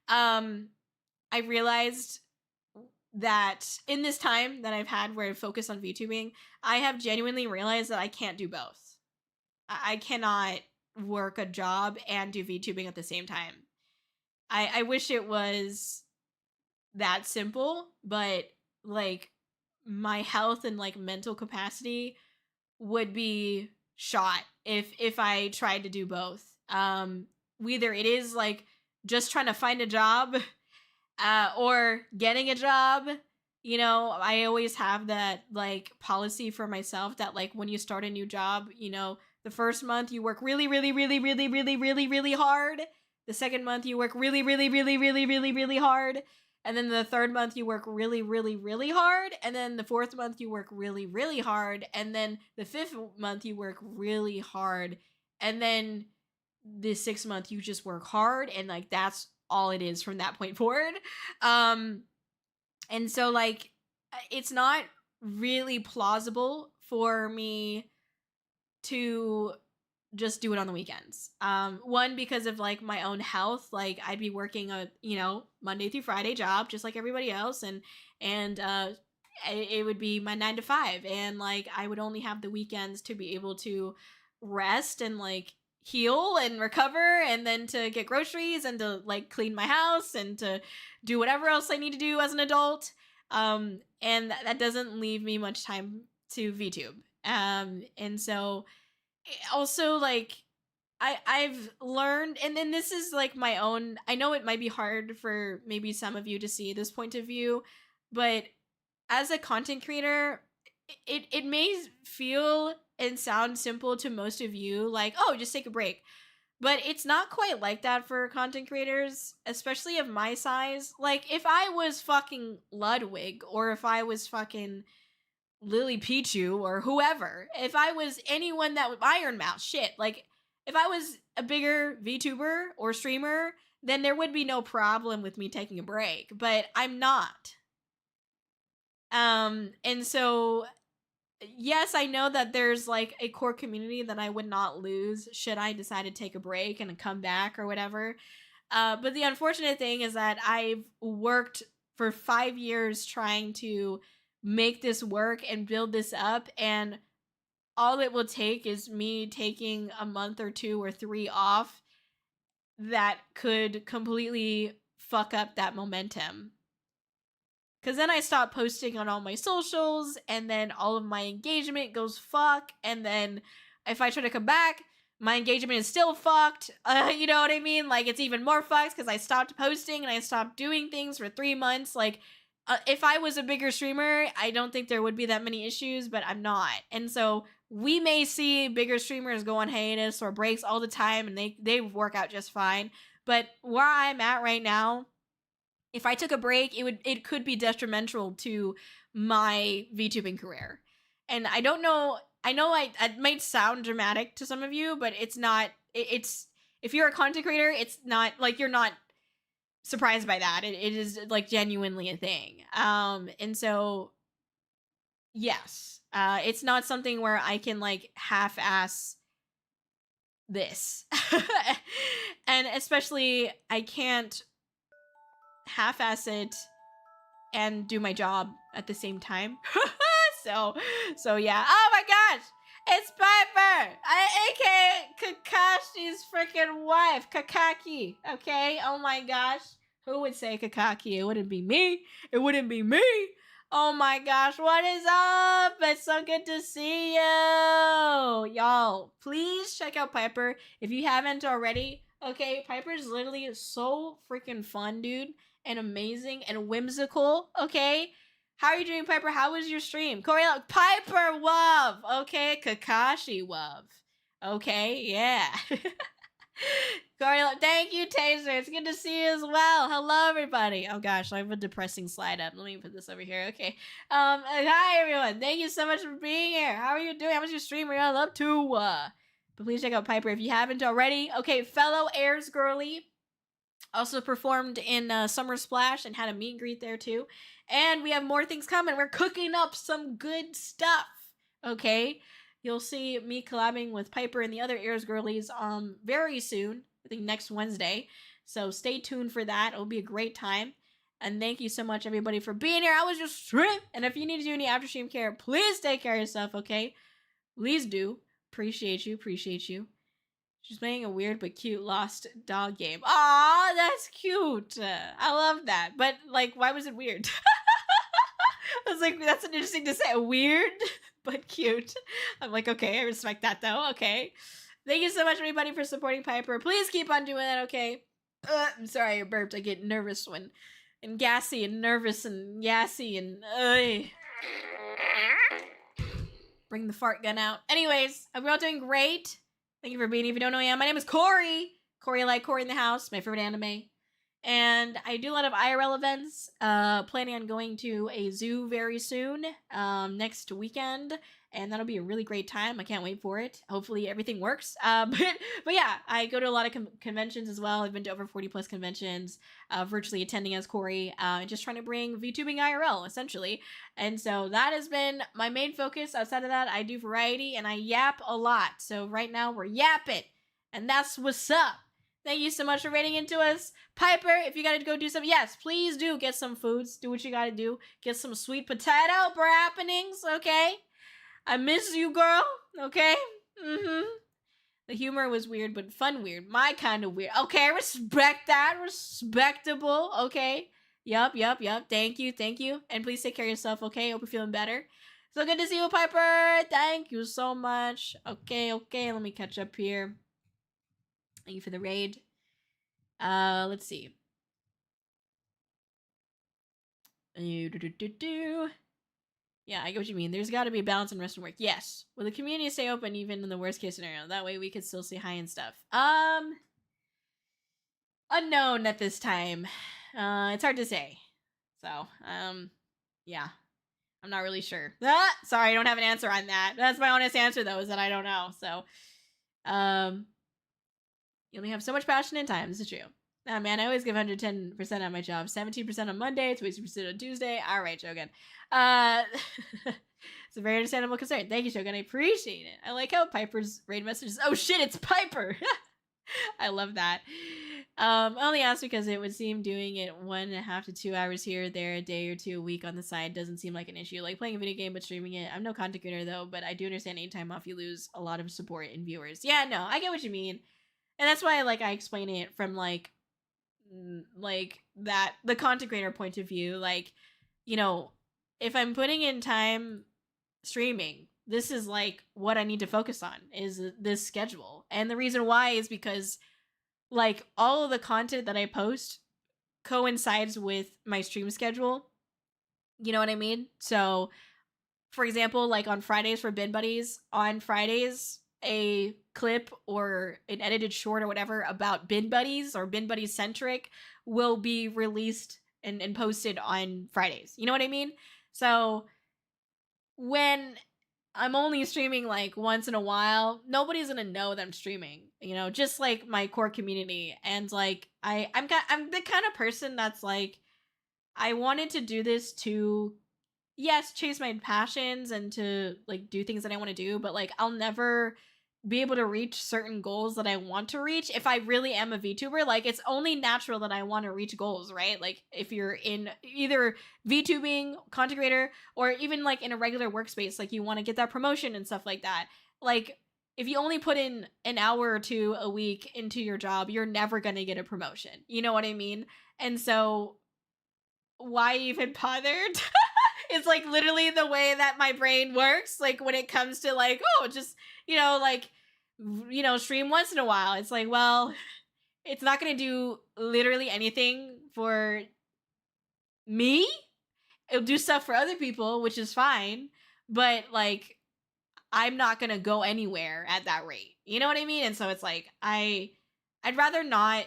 I realized that in this time that I've had where I focus on VTubing, I have genuinely realized that I can't do both. I cannot work a job and do VTubing at the same time. I wish it was that simple, but like my health and like mental capacity would be shot if I tried to do both. Either it is like just trying to find a job or getting a job. You know, I always have that like policy for myself that like when you start a new job, you know, the first month you work really, really, really, really, really, really, really hard. The second month you work really, really, really, really, really, really hard. And then the third month you work really, really, really hard. And then the fourth month you work really, really hard. And then the fifth month you work really hard. And then the 6th month you just work hard. And like that's all it is from that point forward. And so like it's not really plausible for me to just do it on the weekends. One, because of like my own health, like I'd be working a, you know, Monday through Friday job just like everybody else, and it would be my 9 to 5, and like I would only have the weekends to be able to rest and like heal and recover, and then to get groceries and to like clean my house and to do whatever else I need to do as an adult. And that doesn't leave me much time to VTube. And so also like I've learned, and then this is like my own, I know it might be hard for maybe some of you to see this point of view, but as a content creator, it may feel and sound simple to most of you, like, oh, just take a break. But it's not quite like that for content creators, especially of my size. Like, if I was fucking Ludwig, or if I was fucking Lily Pichu, or whoever, if I was anyone that would Iron Mouse, shit, like, if I was a bigger VTuber or streamer, then there would be no problem with me taking a break. But I'm not. And so, yes, I know that there's like a core community that I would not lose should I decide to take a break and come back or whatever. But the unfortunate thing is that I've worked for 5 years trying to make this work and build this up, and all it will take is me taking a month or 2 or 3 off that could completely fuck up that momentum. Because then I stop posting on all my socials, and then all of my engagement goes fuck, and then if I try to come back, my engagement is still fucked. You know what I mean? Like, it's even more fucked because I stopped posting and I stopped doing things for 3 months. Like, if I was a bigger streamer, I don't think there would be that many issues, but I'm not. And so we may see bigger streamers go on hiatus or breaks all the time, and they work out just fine. But where I'm at right now, if I took a break, it could be detrimental to my VTubing career. And I don't know, I know it might sound dramatic to some of you, but it's not, it's, if you're a content creator, it's not, like, you're not surprised by that. It is, like, genuinely a thing. And so, yes, it's not something where I can, like, half-ass this. And especially, I can't half-ass it and do my job at the same time. so yeah. Oh my gosh, it's Piper, aka Kakashi's freaking wife, Kakaki. Okay, oh my gosh, who would say Kakaki? It wouldn't be me. It wouldn't be me. Oh my gosh, what is up? It's so good to see you, y'all. Please check out Piper if you haven't already. Okay, Piper's literally so freaking fun, dude, and amazing and whimsical. Okay, how are you doing, Piper? How was your stream? Kōri-Oujo, Piper Wov. Okay, Kakashi Wov. Okay, yeah. Kōri-Oujo, thank you, Taser. It's good to see you as well. Hello, everybody. Oh gosh, I have a depressing slide up. Let me put this over here. Okay. Hi everyone. Thank you so much for being here. How are you doing? How was your stream? What y'all up to? But please check out Piper if you haven't already. Okay, fellow Airs girly also performed in Summer Splash and had a meet and greet there too. And we have more things coming. We're cooking up some good stuff. Okay, you'll see me collabing with Piper and the other Airs girlies very soon. I think next Wednesday. So stay tuned for that. It'll be a great time. And thank you so much, everybody, for being here. I was just stream. And if you need to do any after stream care, please take care of yourself. Okay, please do. Appreciate you. Appreciate you. She's playing a weird but cute lost dog game. Aw, that's cute. I love that. But, like, why was it weird? I was like, that's an interesting to say. Weird but cute. I'm like, okay, I respect that, though. Okay. Thank you so much, everybody, for supporting Piper. Please keep on doing that, okay? I'm sorry I burped. I get nervous and gassy and nervous and gassy and... Bring the fart gun out. Anyways, hope you're all doing great. Thank you for being here. If you don't know who I am, my name is Kōri. Kōri like Kōri in the house, my favorite anime. And I do a lot of IRL events. Planning on going to a zoo very soon, next weekend. And that'll be a really great time. I can't wait for it. Hopefully everything works. But yeah, I go to a lot of conventions as well. I've been to over 40 plus conventions, virtually attending as Kōri, and just trying to bring VTubing IRL, essentially. And so that has been my main focus. Outside of that, I do variety and I yap a lot. So right now we're yapping, and that's what's up. Thank you so much for rating into us. Piper, if you gotta go do something, yes, please do get some foods. Do what you gotta do. Get some sweet potato for happenings, okay? I miss you, girl, okay? The humor was weird, but fun weird. My kind of weird. Okay, respect that. Respectable, okay? Yup. Thank you. And please take care of yourself, okay? Hope you're feeling better. So good to see you, Piper. Thank you so much. Okay. Let me catch up here. Thank you for the raid. Let's see. Yeah, I get what you mean. There's got to be a balance in rest and work. Yes. Will the community stay open even in the worst case scenario? That way we could still say hi and stuff. Unknown at this time. It's hard to say. So, yeah. I'm not really sure. Sorry, I don't have an answer on that. That's my honest answer, though, is that I don't know. So, you only have so much passion and time. This is true. Nah, man, I always give 110% on my job. 17% on Monday, 20% on Tuesday. All right, Shogun. It's a very understandable concern. Thank you, Shogun. I appreciate it. I like how Piper's raid messages. Oh shit, it's Piper. I love that. I only asked because it would seem doing it 1.5 to 2 hours here or there, a day or two a week on the side doesn't seem like an issue. Like playing a video game but streaming it. I'm no content creator though, but I do understand any time off you lose a lot of support and viewers. Yeah, no, I get what you mean. And that's why I explain it from like that the content creator point of view. Like, you know, if I'm putting in time streaming, this is like what I need to focus on is this schedule. And the reason why is because like all of the content that I post coincides with my stream schedule. You know what I mean? So, for example, like on Fridays for Bin Buddies, on Fridays, a clip or an edited short or whatever about Bin Buddies or Bin Buddies centric will be released and posted on Fridays. You know what I mean? So, when I'm only streaming like once in a while, nobody's gonna know that I'm streaming, you know, just like my core community. And like I'm the kind of person that's like, I wanted to do this to, yes, chase my passions and to like do things that I want to do, but like I'll never be able to reach certain goals that I want to reach if I really am a VTuber. Like it's only natural that I want to reach goals, right? Like if you're in either VTubing, content creator, or even like in a regular workspace, like you want to get that promotion and stuff like that. Like if you only put in an hour or two a week into your job, you're never going to get a promotion. You know what I mean? And so why even bothered? It's like literally the way that my brain works. Like when it comes to like, oh, just, you know, like, you know, stream once in a while. It's like, well, it's not going to do literally anything for me. It'll do stuff for other people, which is fine. But like, I'm not going to go anywhere at that rate. You know what I mean? And so it's like, I'd rather not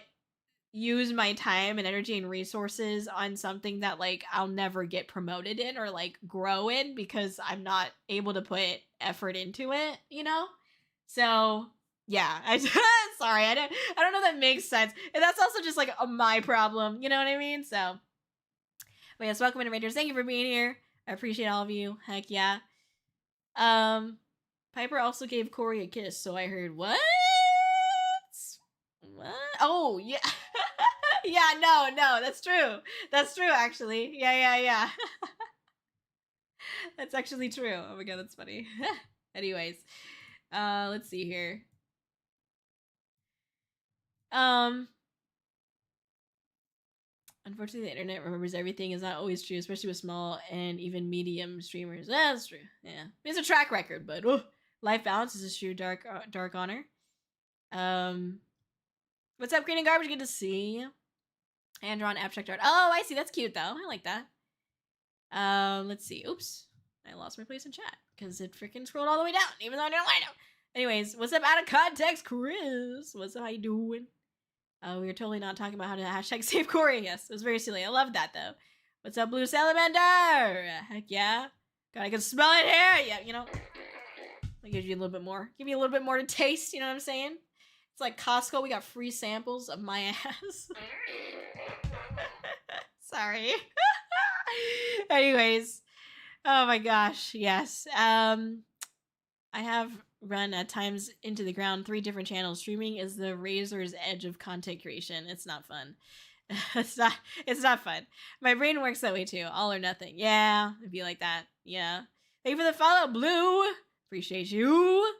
use my time and energy and resources on something that like I'll never get promoted in or like grow in because I'm not able to put effort into it, you know? So yeah, sorry, I don't know if that makes sense. And that's also just like my problem, you know what I mean? So but yes, welcome in, Rangers. Thank you for being here. I appreciate all of you. Heck yeah. Piper also gave Kōri a kiss, so I heard what? Oh yeah. Yeah, no, that's true. That's true, actually. Yeah. That's actually true. Oh my god, that's funny. Anyways, let's see here. Unfortunately, the internet remembers everything is not always true, especially with small and even medium streamers. That's true. Yeah, it's a track record, but life balance is a true dark honor. What's up, Green and Garbage? Good to see you. And drawn abstract art. Oh, I see. That's cute, though. I like that. Let's see. Oops. I lost my place in chat because it freaking scrolled all the way down, even though I didn't want to. Anyways, what's up, out of context, Chris? What's up? How you doing? We were totally not talking about how to hashtag save Kōri. Yes, it was very silly. I love that, though. What's up, Blue Salamander? Heck yeah. God, I can smell it here. Yeah, you know. I'll give you a little bit more. Give you a little bit more to taste, you know what I'm saying? It's like Costco. We got free samples of my ass. Sorry. Anyways. Oh my gosh. Yes. I have run at times into the ground 3 different channels. Streaming is the razor's edge of content creation. It's not fun. It's not fun. My brain works that way too. All or nothing. Yeah. It'd be like that. Yeah. Thank you for the follow, Blue. Appreciate you.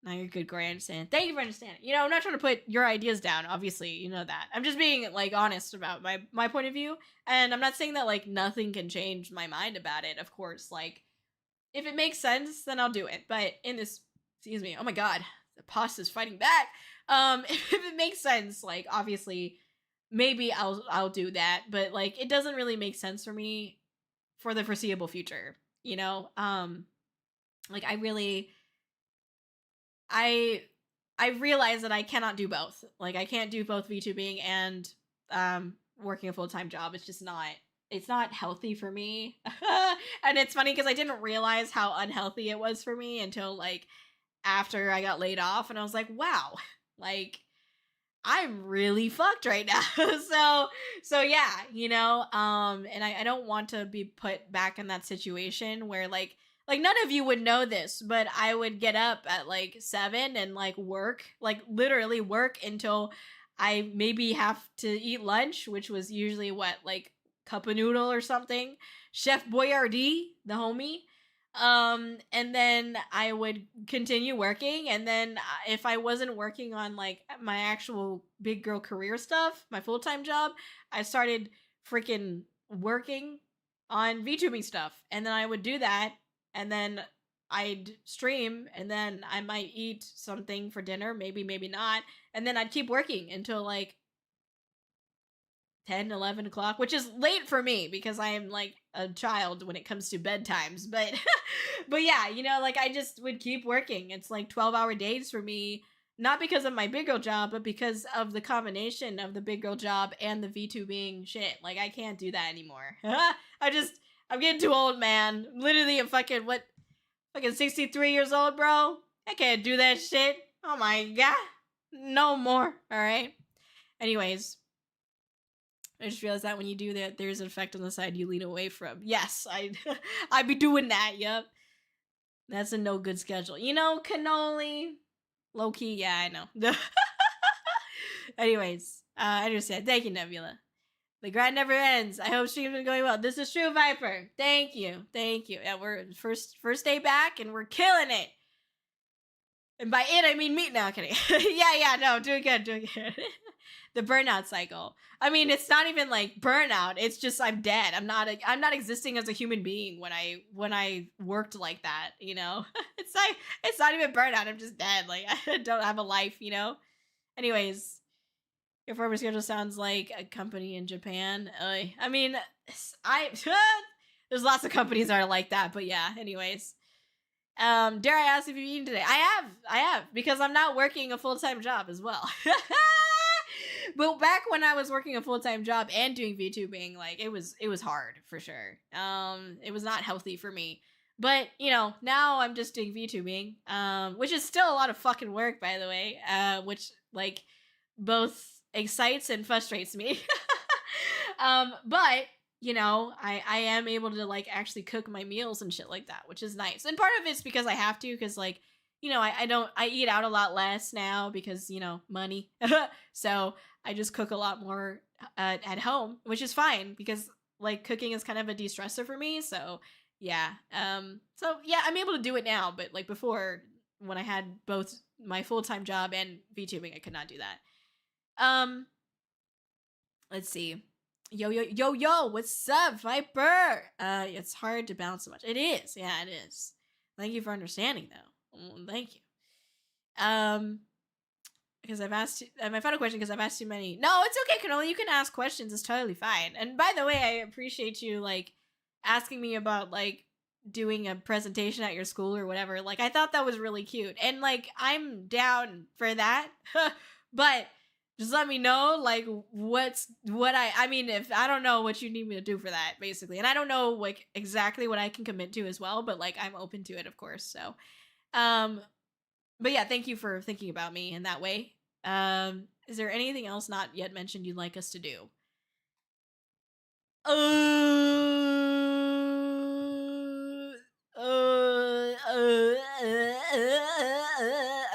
Now you're good, Corey. I understand. Thank you for understanding. You know, I'm not trying to put your ideas down. Obviously, you know that. I'm just being, like, honest about my point of view. And I'm not saying that, like, nothing can change my mind about it, of course. Like, if it makes sense, then I'll do it. But in this... Excuse me. Oh, my God. The pasta's fighting back. If it makes sense, like, obviously, maybe I'll do that. But, like, it doesn't really make sense for me for the foreseeable future. You know? Like, I really... I realize that I cannot do both. Like, I can't do both VTubing and working a full-time job. It's just not, it's not healthy for me. And it's funny because I didn't realize how unhealthy it was for me until, like, after I got laid off. And I was like, wow, like, I'm really fucked right now. So yeah, you know, and I don't want to be put back in that situation where, like, none of you would know this, but I would get up at, like, 7 and, like, work, like, literally work until I maybe have to eat lunch, which was usually, what, like, cup of noodle or something. Chef Boyardee, the homie. And then I would continue working, and then if I wasn't working on, like, my actual big girl career stuff, my full-time job, I started freaking working on VTubing stuff. And then I would do that, and then I'd stream, and then I might eat something for dinner, maybe, maybe not. And then I'd keep working until like 10, 11 o'clock, which is late for me because I am like a child when it comes to bedtimes. But, but yeah, you know, like I just would keep working. It's like 12-hour days for me, not because of my big girl job, but because of the combination of the big girl job and the VTubing shit. Like I can't do that anymore. I'm getting too old, man. Literally, I'm fucking 63 years old, bro. I can't do that shit. Oh my god. No more. Alright. Anyways. I just realized that when you do that, there's an effect on the side you lean away from. Yes, I'd be doing that, yep. That's a no good schedule. You know, cannoli. Low key, yeah, I know. Anyways, I understand. Thank you, Nebula. The grind never ends. I hope stream's been going well. This is true, Viper. Thank you. Thank you. Yeah, we're first day back and we're killing it. And by it, I mean me. No, kidding. yeah, no, doing good. The burnout cycle. I mean, it's not even like burnout. It's just I'm dead. I'm not existing as a human being when I worked like that, you know? It's not even burnout. I'm just dead. Like I don't have a life, you know? Anyways, your former schedule sounds like a company in Japan. I mean, there's lots of companies that are like that, but yeah, anyways. Dare I ask if you've eaten today? I have, because I'm not working a full-time job as well. But back when I was working a full-time job and doing VTubing, like it was hard for sure. It was not healthy for me. But, you know, now I'm just doing VTubing, which is still a lot of fucking work, by the way, which like both excites and frustrates me. But you know, I am able to like actually cook my meals and shit like that, which is nice. And part of it's because I have to, because like, you know, I eat out a lot less now because, you know, money. So I just cook a lot more at home, which is fine because like cooking is kind of a de-stressor for me. So yeah. So yeah, I'm able to do it now, but like before, when I had both my full-time job and VTubing, I could not do that. Let's see. Yo, what's up, Viper? It's hard to balance so much. It is. Yeah, it is. Thank you for understanding, though. Thank you. Because I've asked, my final question, because I've asked too many. No, it's okay, Canola. You can ask questions. It's totally fine. And by the way, I appreciate you, like, asking me about, like, doing a presentation at your school or whatever. Like, I thought that was really cute. And, like, I'm down for that. But just let me know, like, I mean, if I don't know what you need me to do for that, basically. And I don't know, like, exactly what I can commit to as well, but, like, I'm open to it, of course. So, but yeah, thank you for thinking about me in that way. Is there anything else not yet mentioned you'd like us to do?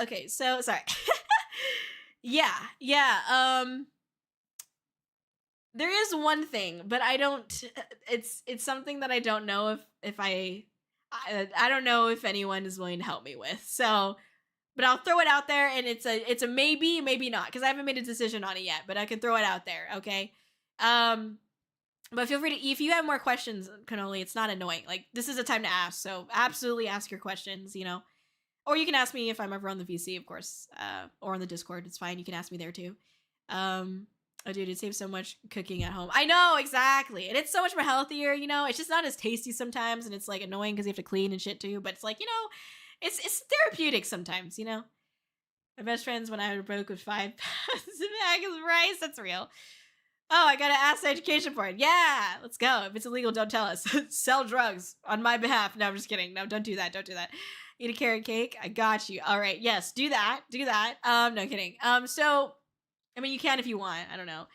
Okay, so, sorry. Yeah. There is one thing, but I don't, it's something that I don't know if I don't know if anyone is willing to help me with. So, but I'll throw it out there, and it's a maybe, maybe not, because I haven't made a decision on it yet, but I can throw it out there, okay? But feel free to, if you have more questions, Cannoli, it's not annoying. Like, this is a time to ask, so absolutely ask your questions, you know? Or you can ask me if I'm ever on the VC, of course, or on the Discord. It's fine. You can ask me there too. Oh, dude, it saves so much cooking at home. I know, exactly. And it's so much more healthier, you know? It's just not as tasty sometimes, and it's, like, annoying because you have to clean and shit too. But it's, like, you know, it's therapeutic sometimes, you know? My best friends when I broke with 5 pounds of bag of rice. That's real. Oh, I gotta ask the education for it. Yeah, let's go. If it's illegal, don't tell us. Sell drugs on my behalf. No, I'm just kidding. No, don't do that. Don't do that. Eat a carrot cake. I got you. All right. Yes, do that. Do that. No kidding. So, I mean, you can if you want. I don't know.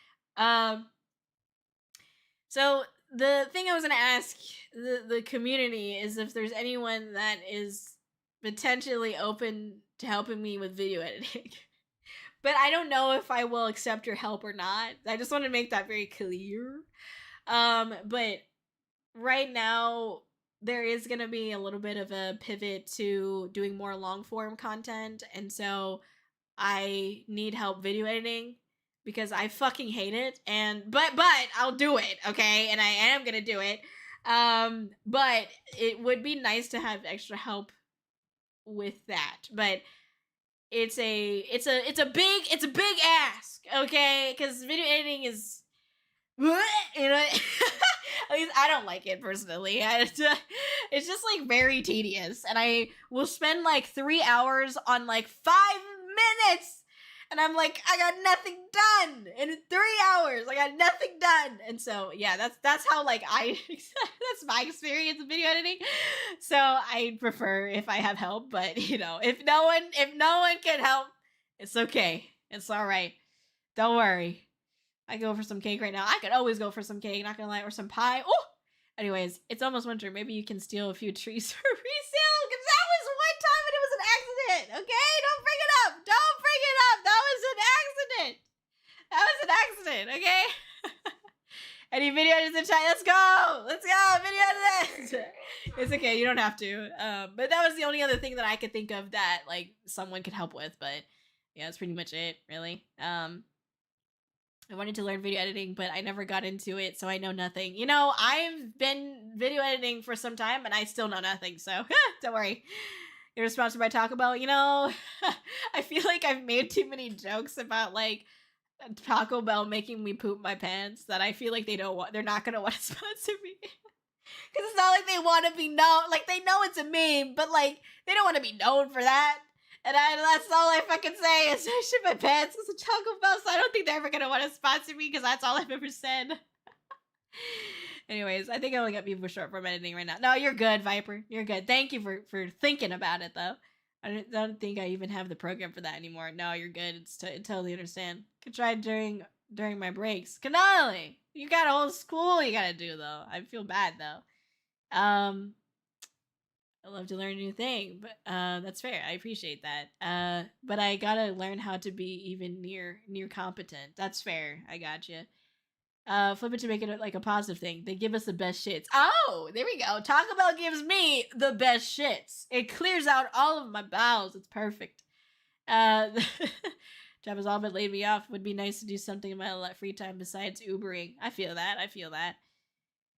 So the thing I was gonna ask the community is if there's anyone that is potentially open to helping me with video editing. But I don't know if I will accept your help or not. I just want to make that very clear. But right now, there is going to be a little bit of a pivot to doing more long form content. And so I need help video editing because I fucking hate it. But I'll do it, okay? And I am going to do it. But it would be nice to have extra help with that. But it's a big ask, okay? Because video editing is, you know, at least I don't like it personally. It's just like very tedious, and I will spend like 3 hours on like 5 minutes, and I'm like, I got nothing done in 3 hours. I got nothing done, and so yeah, that's how like that's my experience with video editing. So I prefer if I have help, but you know, if no one can help, it's okay. It's all right. Don't worry. I go for some cake right now. I could always go for some cake, not gonna lie, or some pie. Oh! Anyways, it's almost winter. Maybe you can steal a few trees for resale, because that was one time and it was an accident, okay? Don't bring it up! Don't bring it up! That was an accident! That was an accident, okay? Any video editors in chat? Let's go! Let's go! Video editors! It's okay, you don't have to. But that was the only other thing that I could think of that, like, someone could help with, but yeah, that's pretty much it, really. I wanted to learn video editing, but I never got into it, so I know nothing. You know, I've been video editing for some time, and I still know nothing, so don't worry. You're sponsored by Taco Bell. You know, I feel like I've made too many jokes about, like, Taco Bell making me poop my pants that I feel like they're not gonna want to sponsor me. Because it's not like they want to be known, like, they know it's a meme, but, like, they don't want to be known for that. And that's all I fucking say is I shit my pants because of Taco Bell, so I don't think they're ever gonna want to sponsor me because that's all I've ever said. Anyways, I think I only got people short form editing right now. No, you're good, Viper. You're good. Thank you for thinking about it, though. I don't think I even have the program for that anymore. No, you're good. I totally understand. Could try during my breaks. Canali! You got a whole school you gotta do, though. I feel bad, though. I love to learn a new thing, but that's fair. I appreciate that. But I gotta learn how to be even near competent. That's fair. I gotcha. Flip it to make it like a positive thing. They give us the best shits. Oh, there we go. Taco Bell gives me the best shits. It clears out all of my bowels. It's perfect. Job has all but laid me off. Would be nice to do something in my free time besides Ubering. I feel that.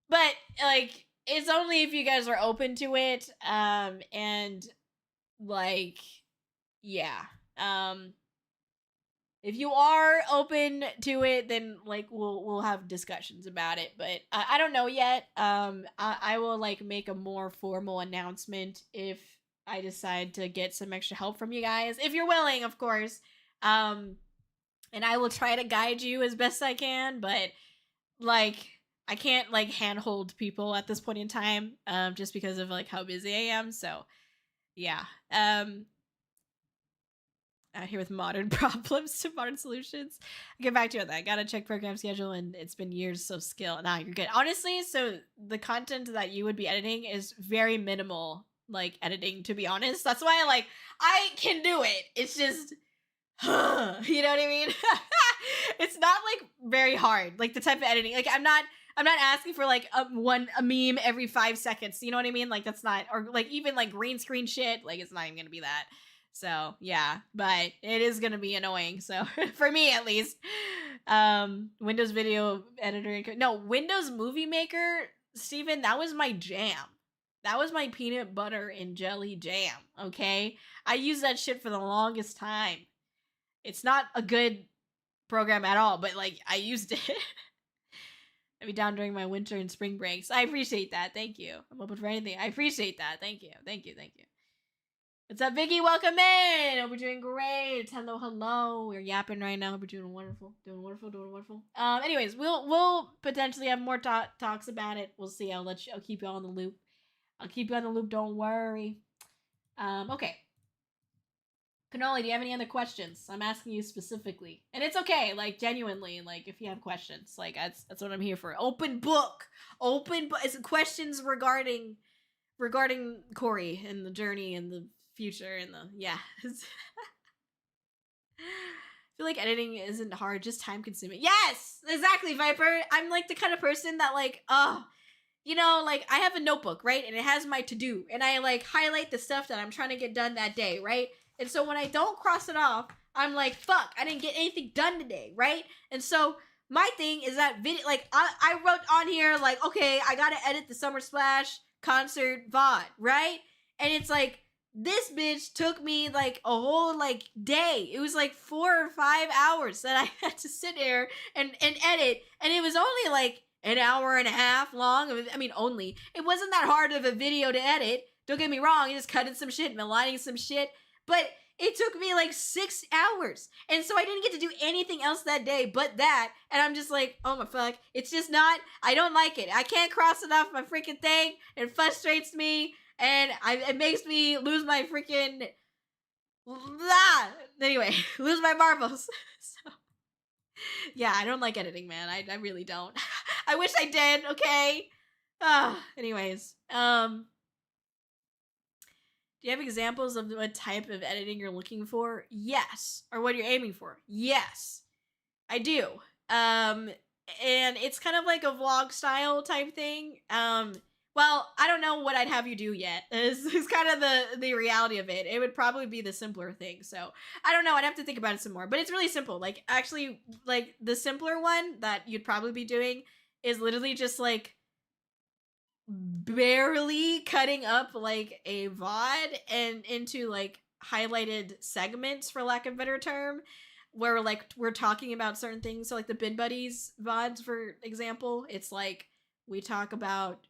But like, it's only if you guys are open to it, and, like, yeah. If you are open to it, then, like, we'll have discussions about it, but I don't know yet. I will, like, make a more formal announcement if I decide to get some extra help from you guys, if you're willing, of course. And I will try to guide you as best I can, but, like, I can't, like, handhold people at this point in time, just because of, like, how busy I am, so, yeah. Out here with modern problems to modern solutions. I'll get back to you on that. I gotta check program schedule, and it's been years of skill. Nah, you're good. Honestly, so the content that you would be editing is very minimal, like, editing, to be honest. That's why, like, I can do it. It's just, you know what I mean? It's not, like, very hard. Like, the type of editing. Like, I'm not asking for, like, a meme every 5 seconds. You know what I mean? Like, that's not, or, like, even, like, green screen shit. Like, it's not even gonna be that. So, yeah. But it is gonna be annoying. So, for me, at least. Windows Video Editor. No, Windows Movie Maker, Steven, that was my jam. That was my peanut butter and jelly jam, okay? I used that shit for the longest time. It's not a good program at all, but, like, I used it. I'll be down during my winter and spring breaks. I appreciate that. Thank you. I'm open for anything. I appreciate that. Thank you. What's up, Vicky? Welcome in. Hope we're doing great. Hello. We're yapping right now. Hope we're doing wonderful. Anyways, we'll potentially have more talks about it. We'll see. I'll keep you on the loop. Don't worry. Okay. Cannoli, do you have any other questions? I'm asking you specifically. And it's okay, like, genuinely, like, if you have questions. Like, that's what I'm here for. Open book! It's questions regarding Kōri and the journey and the future and the, yeah. I feel like editing isn't hard, just time consuming. Yes! Exactly, Viper! I'm, like, the kind of person that, like, you know, like, I have a notebook, right? And it has my to-do. And I, like, highlight the stuff that I'm trying to get done that day, right? And so when I don't cross it off, I'm like, fuck, I didn't get anything done today, right? And so my thing is that video, like, I wrote on here, like, okay, I gotta edit the Summer Splash concert VOD, right? And it's like, this bitch took me like a whole like day. It was like 4 or 5 hours that I had to sit there and edit, and it was only like an hour and a half long. I mean, only. It wasn't that hard of a video to edit. Don't get me wrong, just cutting some shit and aligning some shit, but it took me like 6 hours. And so I didn't get to do anything else that day but that. And I'm just like, oh my fuck. It's just not, I don't like it. I can't cross it off my freaking thing. It frustrates me. And it makes me lose my freaking, anyway, lose my marbles. So, yeah, I don't like editing, man. I really don't. I wish I did, okay? Anyways, do you have examples of what type of editing you're looking for? Yes. Or what you're aiming for? Yes. I do. And it's kind of like a vlog style type thing. Well, I don't know what I'd have you do yet. It's kind of the reality of it. It would probably be the simpler thing. So, I don't know. I'd have to think about it some more. But it's really simple. Like, actually, like, the simpler one that you'd probably be doing is literally just, like, barely cutting up, like, a VOD and into, like, highlighted segments, for lack of a better term, where, like, we're talking about certain things. So, like, the Bin Buddies VODs, for example, it's like, we talk about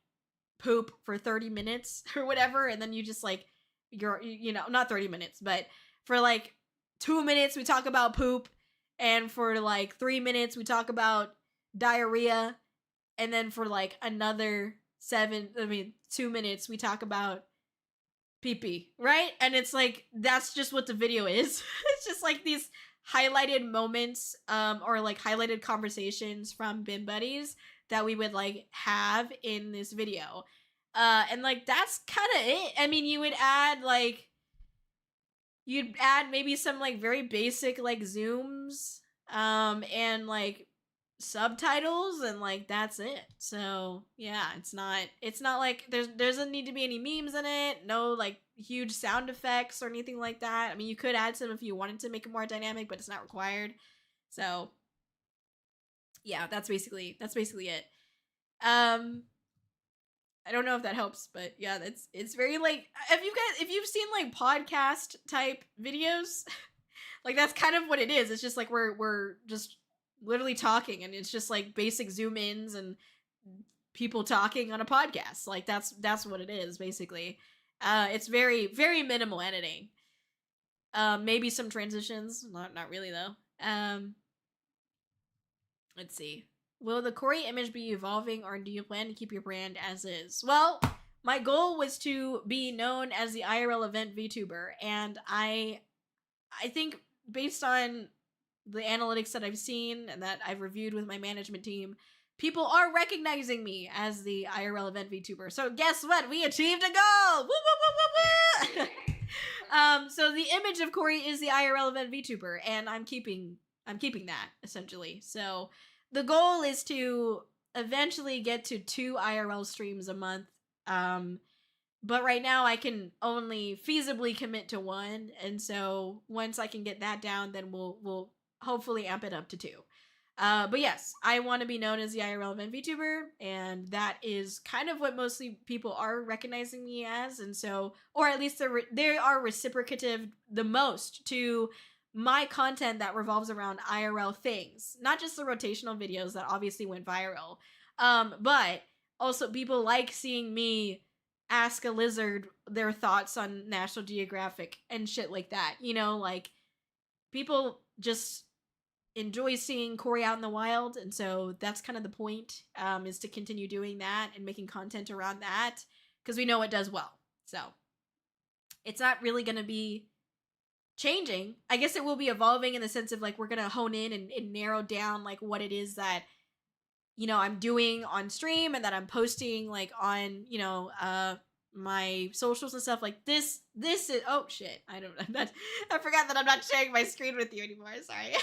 poop for 30 minutes or whatever, and then you just like, you know, not 30 minutes, but for like 2 minutes we talk about poop, and for like 3 minutes we talk about diarrhea, and then for like another 2 minutes we talk about pee-pee, right? And it's like, that's just what the video is. It's just like these highlighted moments, or like highlighted conversations from Bin Buddies that we would like have in this video. And like, that's kind of it. I mean, you'd add maybe some like very basic like zooms, and like subtitles, and like, that's it. So yeah, it's not like there doesn't need to be any memes in it, no like huge sound effects or anything like that. I mean, you could add some if you wanted to make it more dynamic, but it's not required. So yeah, that's basically it. I don't know if that helps, but yeah, it's very like, if you've seen like podcast type videos, like, that's kind of what it is. It's just like we're just literally talking, and it's just like basic zoom ins and people talking on a podcast. Like, that's what it is basically. It's very, very minimal editing. Maybe some transitions, not really though. Let's see. Will the Kōri image be evolving, or do you plan to keep your brand as is? Well, my goal was to be known as the IRL event VTuber, and I think, based on the analytics that I've seen and that I've reviewed with my management team, people are recognizing me as the IRL event VTuber. So guess what? We achieved a goal! Woo, woo, woo, woo, woo! So the image of Kōri is the IRL event VTuber, and I'm keeping that, essentially. So the goal is to eventually get to 2 IRL streams a month. But right now I can only feasibly commit to 1. And so once I can get that down, then we'll hopefully amp it up to 2. But yes, I want to be known as the IRL event VTuber, and that is kind of what mostly people are recognizing me as. And so, or at least they are reciprocative the most to my content that revolves around IRL things, not just the rotational videos that obviously went viral, but also people like seeing me ask a lizard their thoughts on National Geographic and shit like that. You know, like, people just enjoy seeing Kōri out in the wild, and so that's kind of the point, is to continue doing that and making content around that, because we know it does well. So it's not really going to be changing. I guess it will be evolving in the sense of like, we're gonna hone in and narrow down like what it is that, you know, I'm doing on stream and that I'm posting like on, you know, my socials and stuff. Like, this is, oh shit, I forgot that I'm not sharing my screen with you anymore, sorry.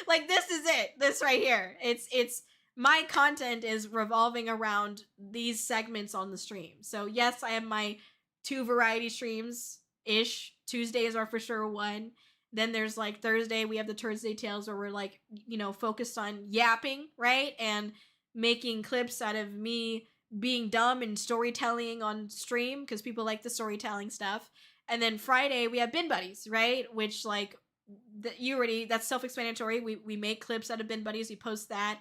Like, this is it, this right here. It's my content is revolving around these segments on the stream. So yes, I have my 2 variety streams ish. Tuesdays are for sure 1, Then there's like Thursday, we have the Thursday Tales where we're like, you know, focused on yapping, right? And making clips out of me being dumb and storytelling on stream because people like the storytelling stuff. And then Friday, we have Bin Buddies, right? Which, like, that's self-explanatory. We make clips out of Bin Buddies, we post that.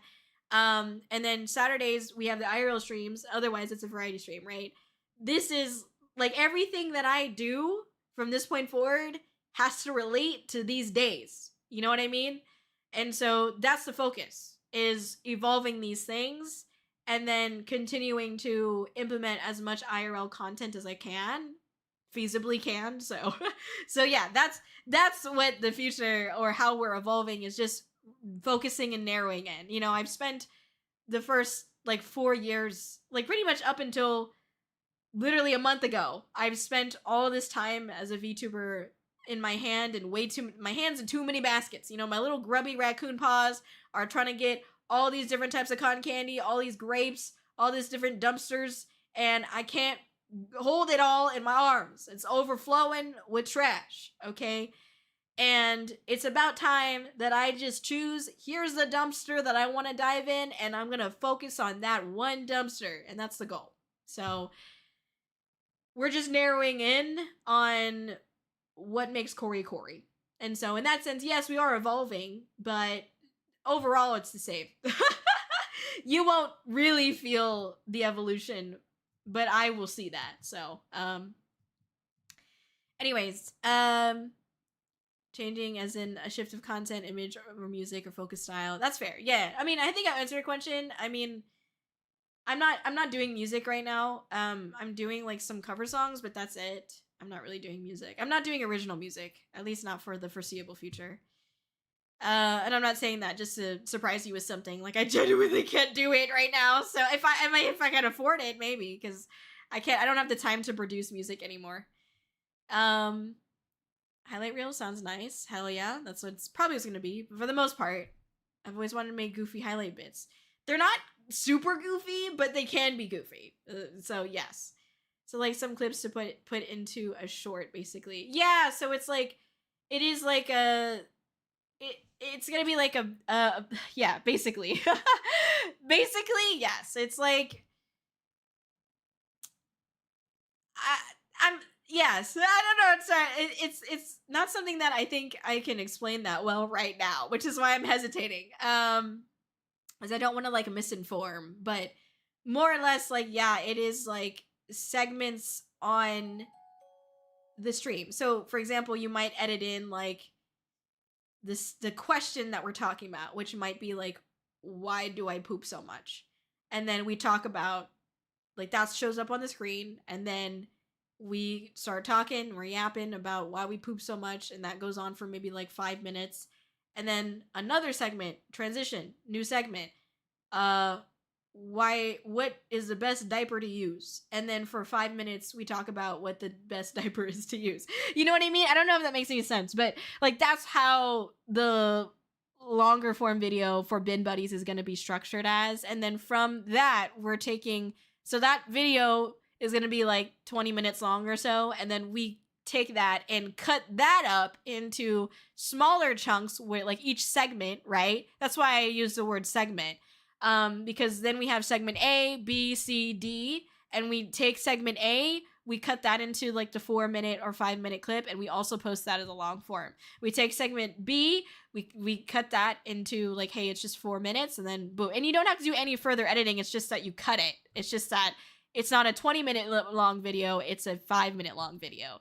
And then Saturdays, we have the IRL streams. Otherwise, it's a variety stream, right? This is, like, everything that I do from this point forward has to relate to these days. You know what I mean? And so that's the focus, is evolving these things and then continuing to implement as much IRL content as I can, feasibly can. So yeah, that's what the future, or how we're evolving, is just focusing and narrowing in. You know, I've spent the first like 4 years, like pretty much up until literally a month ago, I've spent all this time as a VTuber in my hand, and my hands in too many baskets. You know, my little grubby raccoon paws are trying to get all these different types of cotton candy, all these grapes, all these different dumpsters, and I can't hold it all in my arms. It's overflowing with trash, okay? And it's about time that I just choose, here's the dumpster that I want to dive in, and I'm going to focus on that one dumpster, and that's the goal. So we're just narrowing in on what makes Kōri. And so in that sense, yes, we are evolving, but overall it's the same. You won't really feel the evolution, but I will see that. So, anyways, changing as in a shift of content, image, or music, or focus style. That's fair. Yeah. I mean, I think I answered your question. I mean, I'm not doing music right now. I'm doing like some cover songs, but that's it. I'm not really doing music. I'm not doing original music, at least not for the foreseeable future. And I'm not saying that just to surprise you with something. Like, I genuinely can't do it right now. So if I can afford it, maybe, because I don't have the time to produce music anymore. Highlight reel sounds nice. Hell yeah, that's what it's probably going to be. But for the most part, I've always wanted to make goofy highlight bits. They're not super goofy, but they can be goofy. So yes. So like some clips to put into a short, basically. Yeah, so it's like, it is like it's gonna be like yeah, basically. Basically, yes. It's like, yes, I don't know. It's not something that I think I can explain that well right now, which is why I'm hesitating. As I don't want to like misinform, but more or less, like, yeah, it is like segments on the stream. So for example, you might edit in like the question that we're talking about, which might be like, why do I poop so much? And then we talk about, like, that shows up on the screen, and then we start talking, we're yapping about why we poop so much, and that goes on for maybe like 5 minutes. And then another segment, transition, new segment, what is the best diaper to use? And then for 5 minutes we talk about what the best diaper is to use. You know what I mean? I don't know if that makes any sense, but like, that's how the longer form video for Bin Buddies is going to be structured as. And then from that, we're taking, so that video is going to be like 20 minutes long or so, and then we take that and cut that up into smaller chunks with like each segment, right? That's why I use the word segment. Because then we have segment A, B, C, D, and we take segment A, we cut that into like the 4 minute or 5 minute clip, and we also post that as a long form. We take segment B, we cut that into like, hey, it's just 4 minutes, and then boom. And you don't have to do any further editing, it's just that you cut it. It's just that it's not a 20-minute long video, it's a 5-minute long video.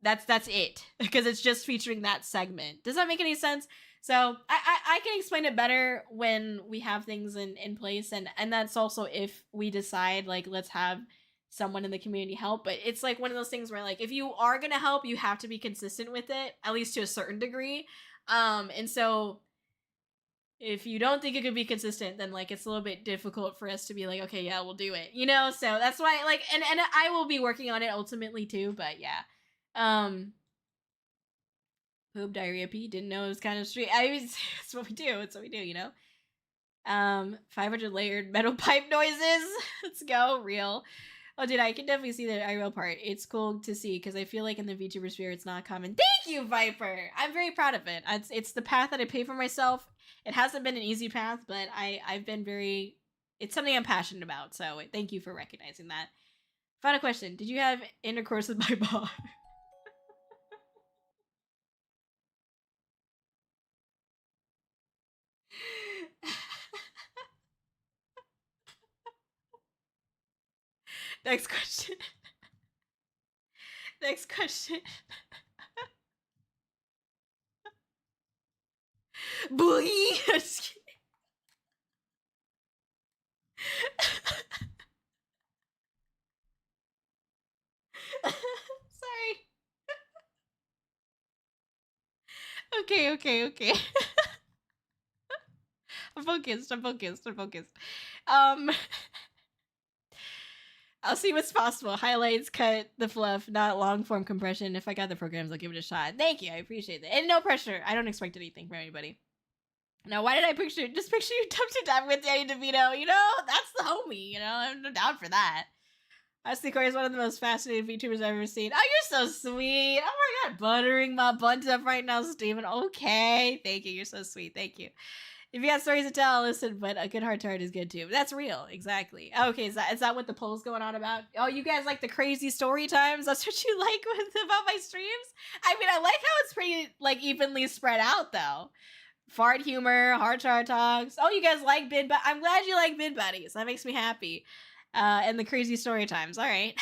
That's it, because it's just featuring that segment. Does that make any sense? So I can explain it better when we have things in place, and that's also if we decide like, let's have someone in the community help. But it's like one of those things where like, if you are gonna help, you have to be consistent with it, at least to a certain degree. And so if you don't think it could be consistent, then like, it's a little bit difficult for us to be like, okay, yeah, we'll do it, you know? So that's why, like, and I will be working on it ultimately too, but yeah. Poop, diarrhea, pee, didn't know it was kind of street. It's what we do. It's what we do, you know? 500 layered metal pipe noises. Let's go. Real. Oh, dude, I can definitely see the IRL part. It's cool to see because I feel like in the VTuber sphere, it's not common. Thank you, Viper. I'm very proud of it. It's the path that I pay for myself. It hasn't been an easy path, but I've been very. It's something I'm passionate about. So thank you for recognizing that. Final question: did you have intercourse with my mom? Next question. Next question. Boogie. Just kidding. Sorry. Okay. I'm focused. I'll see what's possible. Highlights, cut the fluff, not long form compression. If I got the programs, I'll give it a shot. Thank you. I appreciate that. And no pressure. I don't expect anything from anybody. Now, why did I picture you dumped your time with Danny DeVito? You know, that's the homie. You know, I'm no doubt for that. Honestly, Kōri is one of the most fascinating VTubers I've ever seen. Oh, you're so sweet. Oh my god, buttering my buns up right now, Steven. Okay. Thank you. You're so sweet. Thank you. If you got stories to tell, listen, but a good heart to heart is good too. That's real, exactly. Okay, is that what the poll's going on about? Oh, you guys like the crazy story times? That's what you like about my streams? I mean, I like how it's pretty, like, evenly spread out, though. Fart humor, heart to heart talks. Oh, you guys like bid, but I'm glad you like bid buddies. That makes me happy. And the crazy story times. All right.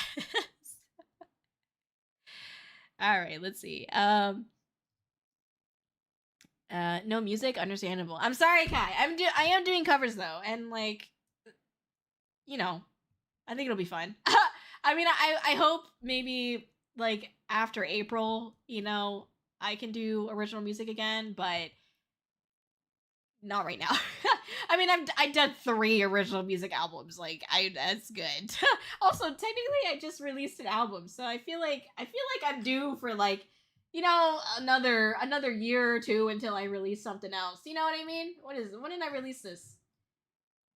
All right, let's see. No music, understandable. I'm sorry, Kai. I am doing covers though, and like, you know, I think it'll be fun. I mean, I hope maybe like after April, you know, I can do original music again, but not right now. I mean, I've done 3 original music albums. Like, that's good. Also, technically, I just released an album, so I feel like I'm due for like, you know, another year or 2 until I release something else. You know what I mean? When did I release this?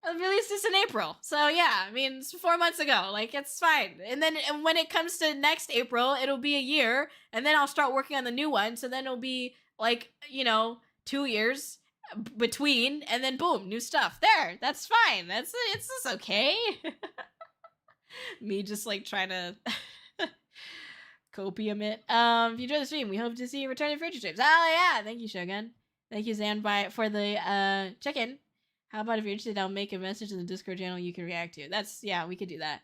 I released this in April. So yeah, I mean, it's 4 months ago. Like, it's fine. And then when it comes to next April, it'll be a year, and then I'll start working on the new one. So then it'll be like, you know, 2 years between, and then boom, new stuff. There, that's fine. It's just okay. Me just like trying to copium it. If you enjoy the stream, we hope to see you return in future streams. Oh yeah, thank you, Shogun. Thank you, Zan, for the check-in. How about if you're interested, I'll make a message in the Discord channel you can react to. Yeah, we could do that.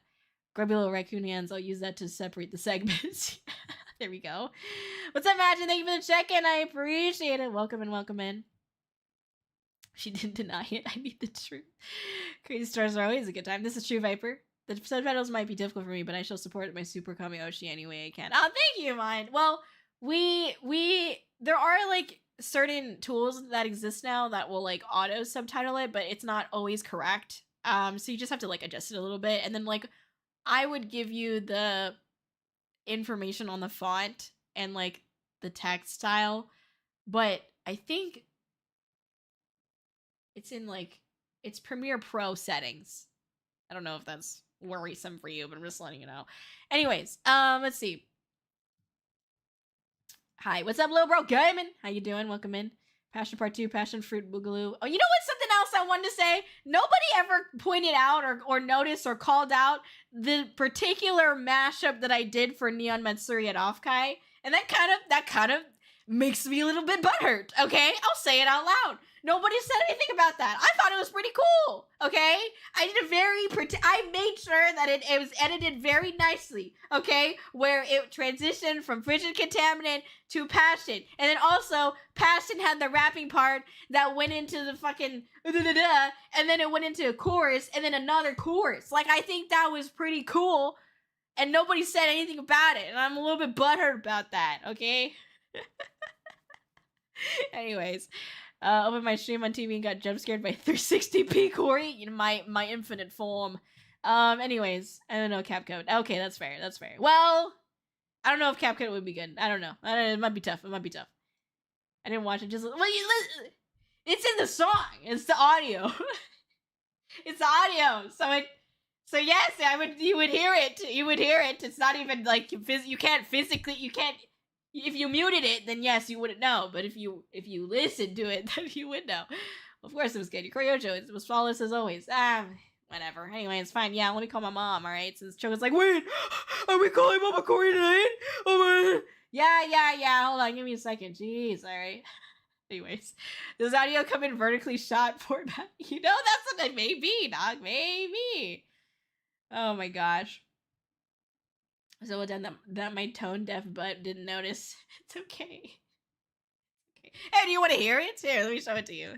Grubby little raccoon hands. I'll use that to separate the segments. There we go. What's up, Imagine? Thank you for the check-in. I appreciate it. Welcome in. She didn't deny it. I need the truth. Crazy stars are always a good time. This is true, Viper. The subtitles might be difficult for me, but I shall support my Super Kami-Oshi any way I can. Oh, thank you, Mind. Well, there are like certain tools that exist now that will like auto subtitle it, but it's not always correct. So you just have to like adjust it a little bit, and then like I would give you the information on the font and like the text style, but I think it's in like it's Premiere Pro settings. I don't know if that's worrisome for you, but I'm just letting you know. Anyways, let's see. Hi, what's up, little bro? Gaming. How you doing? Welcome in. Passion Part 2, Passion Fruit Boogaloo. Oh, you know what? Something else I wanted to say. Nobody ever pointed out or noticed or called out the particular mashup that I did for Neon Matsuri at Offkai, and that kind of makes me a little bit butthurt. Okay, I'll say it out loud. Nobody said anything about that. I thought it was pretty cool. Okay, I made sure that it was edited very nicely. Okay, where it transitioned from Frigid Contaminant to Passion, and then also Passion had the rapping part that went into the fucking and then it went into a chorus and then another chorus. Like, I think that was pretty cool, and nobody said anything about it, and I'm a little bit butthurt about that. Okay. Anyways. Opened my stream on TV and got jump scared by 360p Kōri. You know, my infinite form. Anyways, I don't know, CapCut. Okay, that's fair. Well, I don't know if CapCut would be good. I don't know. It might be tough. I didn't watch it. Just it's in the song. It's the audio. It's the audio. So yes, you would hear it. You would hear it. It's not even like you can't physically. You can't. If you muted it, then yes, you wouldn't know. But if you listened to it, then you would know. Of course, it was good. Kōri-Oujo, it was flawless as always. Whatever. Anyway, it's fine. Yeah, let me call my mom. All right. Since Choga's like, wait, are we calling Mama Kōri tonight? Oh my. Yeah. Hold on, give me a second. Jeez. All right. Anyways, does audio come in vertically shot format? You know, that's what it may be, dog. Maybe. Oh my gosh. So well done that my tone deaf butt didn't notice. It's okay. Hey, do you want to hear it? Here, let me show it to you.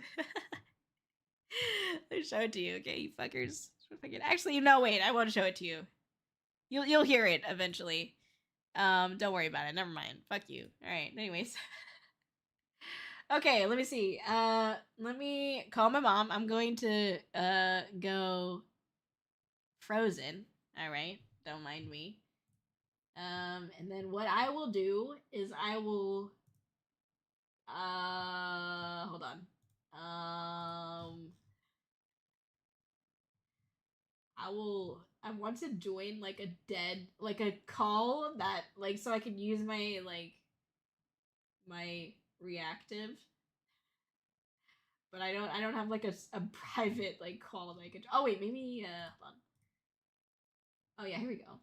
Let me show it to you, okay, you fuckers. Actually, no, wait, I won't show it to you. You'll hear it eventually. Don't worry about it. Never mind. Fuck you. All right. Anyways. Okay, let me see. Let me call my mom. I'm going to go Frozen. All right. Don't mind me. And then what I will do is I will hold on. I want to join like a call that like so I can use my my reactive. But I don't have like a private like call that I could. Oh wait, maybe hold on. Oh yeah, here we go.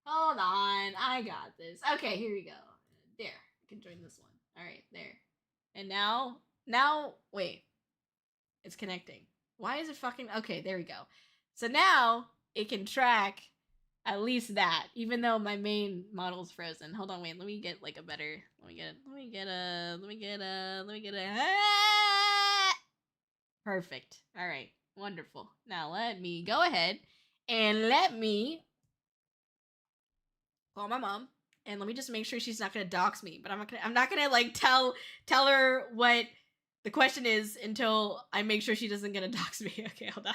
Hold on, I got this. Okay, here we go. There, I can join this one. All right, there. And now, wait, it's connecting. Why is it fucking? Okay, there we go. So now it can track at least that, even though my main model's frozen. Hold on, wait. Let me get like a better. Let me get a. Perfect. All right, wonderful. Now let me go ahead and let me call my mom, and let me just make sure she's not gonna dox me. But I'm not gonna like tell her what the question is until I make sure she doesn't gonna dox me. Okay, hold on.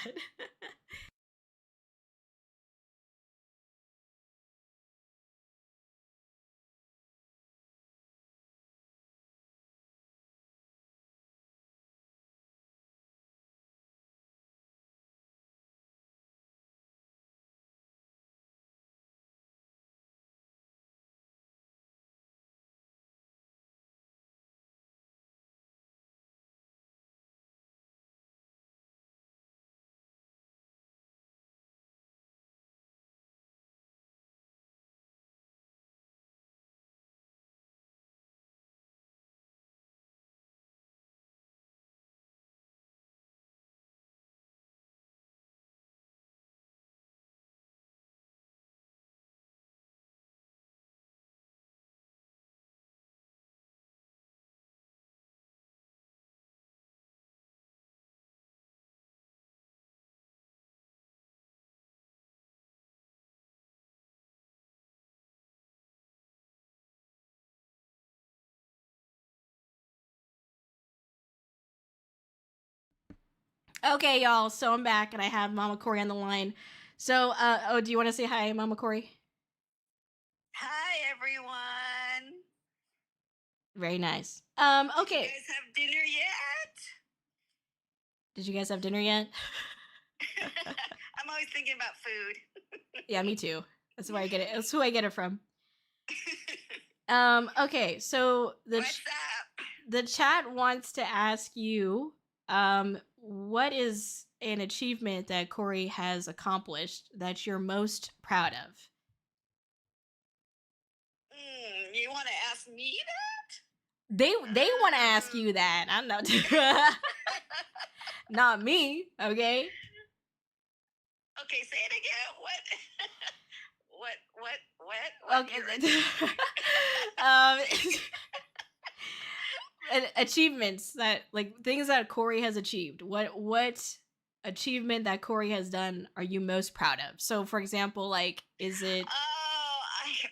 Okay, y'all. So I'm back, and I have Mama Kōri on the line. So, do you want to say hi, Mama Kōri? Hi, everyone. Very nice. Did you Okay. guys have dinner yet? Did you guys have dinner yet? I'm always thinking about food. Yeah, me too. That's where I get it. That's who I get it from. Okay, so What's up? the chat wants to ask you, what is an achievement that Kōri has accomplished that you're most proud of? You want to ask me that? They want to ask you that. I'm not not me, okay? Okay, say it again. What? Okay. Achievements that like things that Kōri has achieved. What achievement that Kōri has done are you most proud of? So, for example, like, is it? Oh,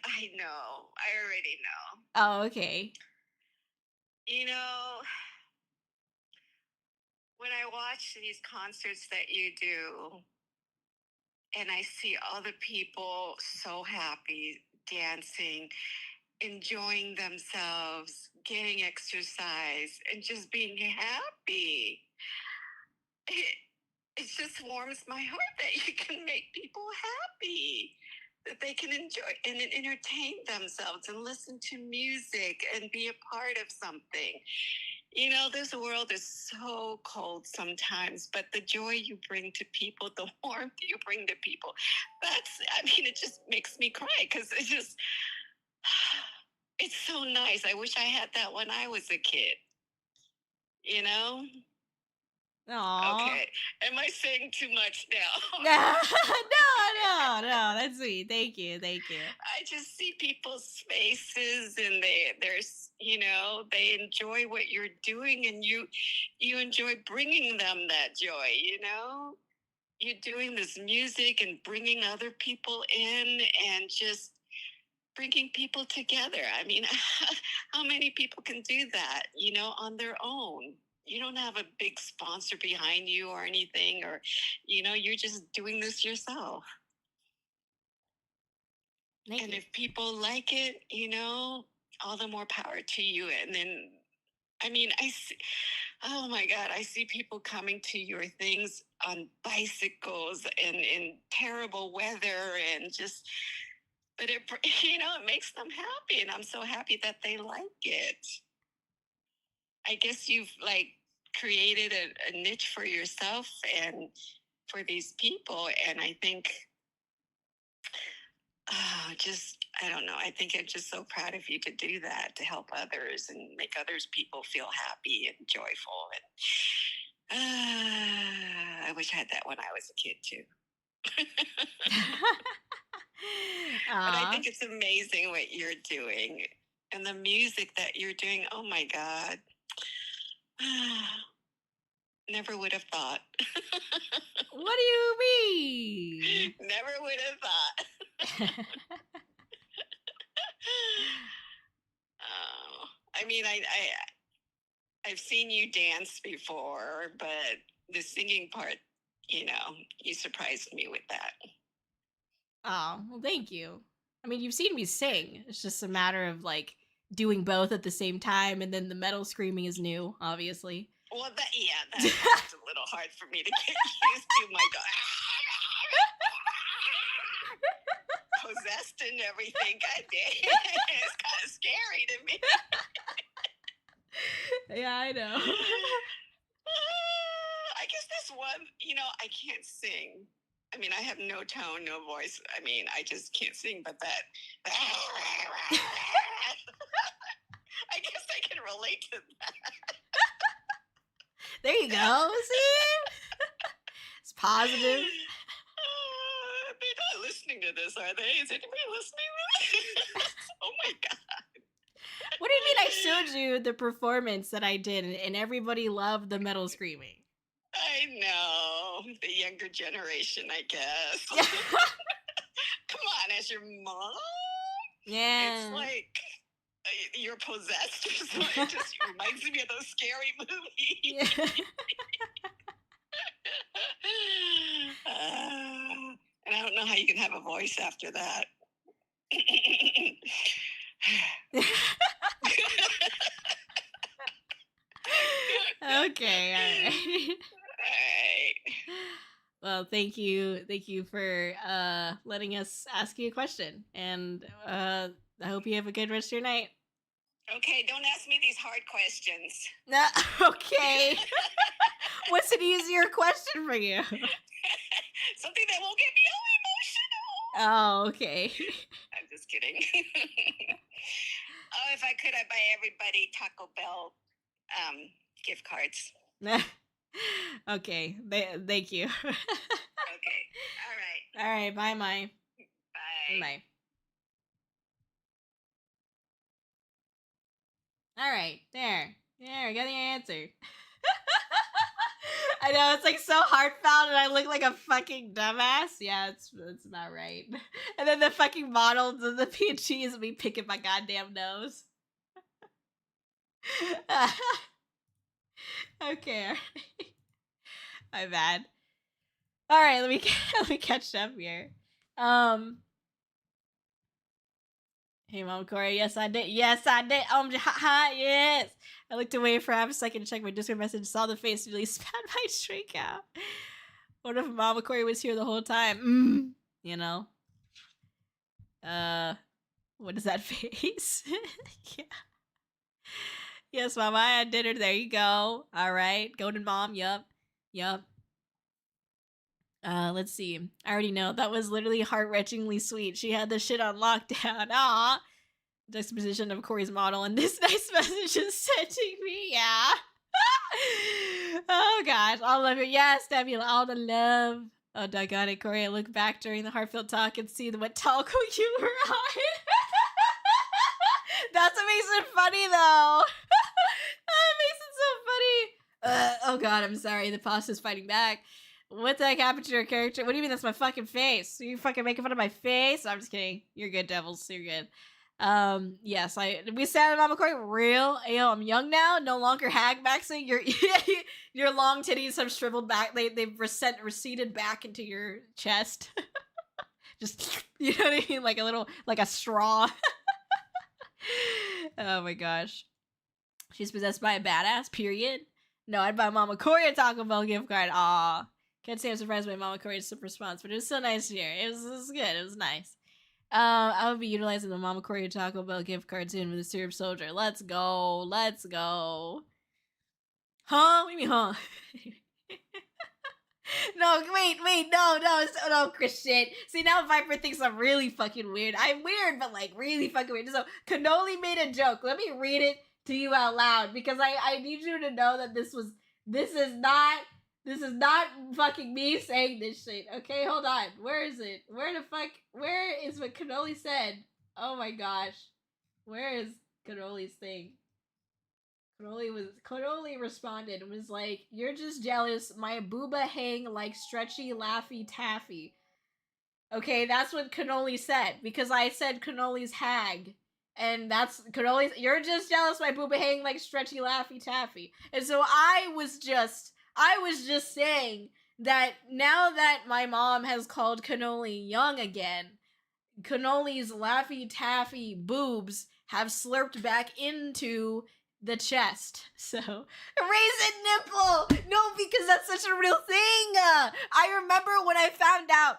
I know. I already know. Oh, okay. You know, when I watch these concerts that you do, and I see all the people so happy, dancing, enjoying themselves, getting exercise, and just being happy. it just warms my heart that you can make people happy, that they can enjoy and entertain themselves and listen to music and be a part of something. You know, this world is so cold sometimes, but the joy you bring to people, the warmth you bring to people, it just makes me cry because it's so nice. I wish I had that when I was a kid, you know? Aww. Okay. Am I saying too much now? No, that's sweet. Thank you. I just see people's faces and they enjoy what you're doing and you enjoy bringing them that joy, you know? You're doing this music and bringing other people in and just bringing people together. I mean, how many people can do that, you know, on their own? You don't have a big sponsor behind you or anything, or, you know, you're just doing this yourself. Thank you. If people like it, you know, all the more power to you. And then, I see, oh my God, I see people coming to your things on bicycles and in terrible weather and but it makes them happy. And I'm so happy that they like it. I guess you've created a niche for yourself and for these people. And I think, I don't know. I think I'm just so proud of you to do that, to help others and make others people feel happy and joyful. And I wish I had that when I was a kid too. But I think it's amazing what you're doing and the music that you're doing. Oh my God. Never would have thought. What do you mean? Never would have thought. I've seen you dance before, but the singing part, you know, you surprised me with that. Oh, well, thank you. I mean, you've seen me sing. It's just a matter of doing both at the same time, and then the metal screaming is new, obviously. Well, that's a little hard for me to get used to. My God. Possessed and everything. God damn. It's kind of scary to me. Yeah, I know. I guess this one, you know, I can't sing. I mean, I have no tone, no voice. I mean, I just can't sing, but that. I guess I can relate to that. There you go. See? It's positive. They're not listening to this, are they? Is anybody listening to this? Oh my God. What do you mean I showed you the performance that I did and everybody loved the metal screaming? I know. The younger generation, I guess. Come on, as your mom? Yeah. It's like you're possessed or something. It just reminds me of those scary movies. Yeah. And I don't know how you can have a voice after that. Okay, all right. Well, thank you for letting us ask you a question, and I hope you have a good rest of your night. Okay, don't ask me these hard questions. No, okay. What's an easier question for you? Something that won't get me all emotional. Oh, okay. I'm just kidding. Oh, if I could, I'd buy everybody Taco Bell gift cards. Okay, thank you. Okay, all right, bye, Mai. Bye. Bye. All right, there, I got the answer. I know, it's like so heartfelt and I look like a fucking dumbass. Yeah, it's about right. And then the fucking models of the PGs will be picking my goddamn nose. Okay, all right. My bad. All right, let me catch up here. Hey, Mom Kōri, yes I did. Yes. I looked away for half a second to check my Discord message, saw the face, and really spat my drink out. What if Mama Kōri was here the whole time? You know? What is that face? Yeah. Yes, Mama, I had dinner. There you go. All right. Golden Mom. Yup. Let's see. I already know. That was literally heart-wrenchingly sweet. She had the shit on lockdown. Aw. Juxtaposition of Kōri's model, and this nice message is sent to me. Yeah. Oh, gosh. All of it. Yes, Nebula. All the love. Oh, doggone it, Kōri. I look back during the heartfelt talk and see what talco you were on. That's what makes it funny, though. That makes it so funny. Oh, God. I'm sorry. The pasta's fighting back. What the heck happened to your character? What do you mean that's my fucking face? Are you fucking making fun of my face? I'm just kidding. You're good, Devils. You're good. Yes, we said Mama Kōri real. Yo, I'm young now, no longer hag maxing. Your long titties have shriveled back. They've receded back into your chest. Just, you know what I mean? Like a little, like a straw. Oh my gosh. She's possessed by a badass, period. No, I'd buy Mama Kōri a Taco Bell gift card. Aw. Can't say I'm surprised by Mama Kōri's response, but it was so nice to hear. It was good. It was nice. I would be utilizing the Mama Kōri Taco Bell gift card soon with the Syrup Soldier. Let's go. Let's go. Huh? What do you mean, huh? No, wait, no, Christian. See, now Viper thinks I'm really fucking weird. I'm weird, but like really fucking weird. So, Cannoli made a joke. Let me read it to you out loud because I need you to know that this is not fucking me saying this shit. Okay, hold on. Where is it? Where is what Cannoli said? Oh my gosh. Where is Cannoli's thing? Cannoli responded and was like, "You're just jealous. My booba hang like stretchy laffy taffy." Okay, that's what Cannoli said because I said Cannoli's hag. And that's Cannoli's, you're just jealous my booba hang like stretchy laffy taffy. And so I was just saying that now that my mom has called Cannoli young again, Cannoli's laffy taffy boobs have slurped back into the chest. So, raisin nipple! No, because that's such a real thing! I remember when I found out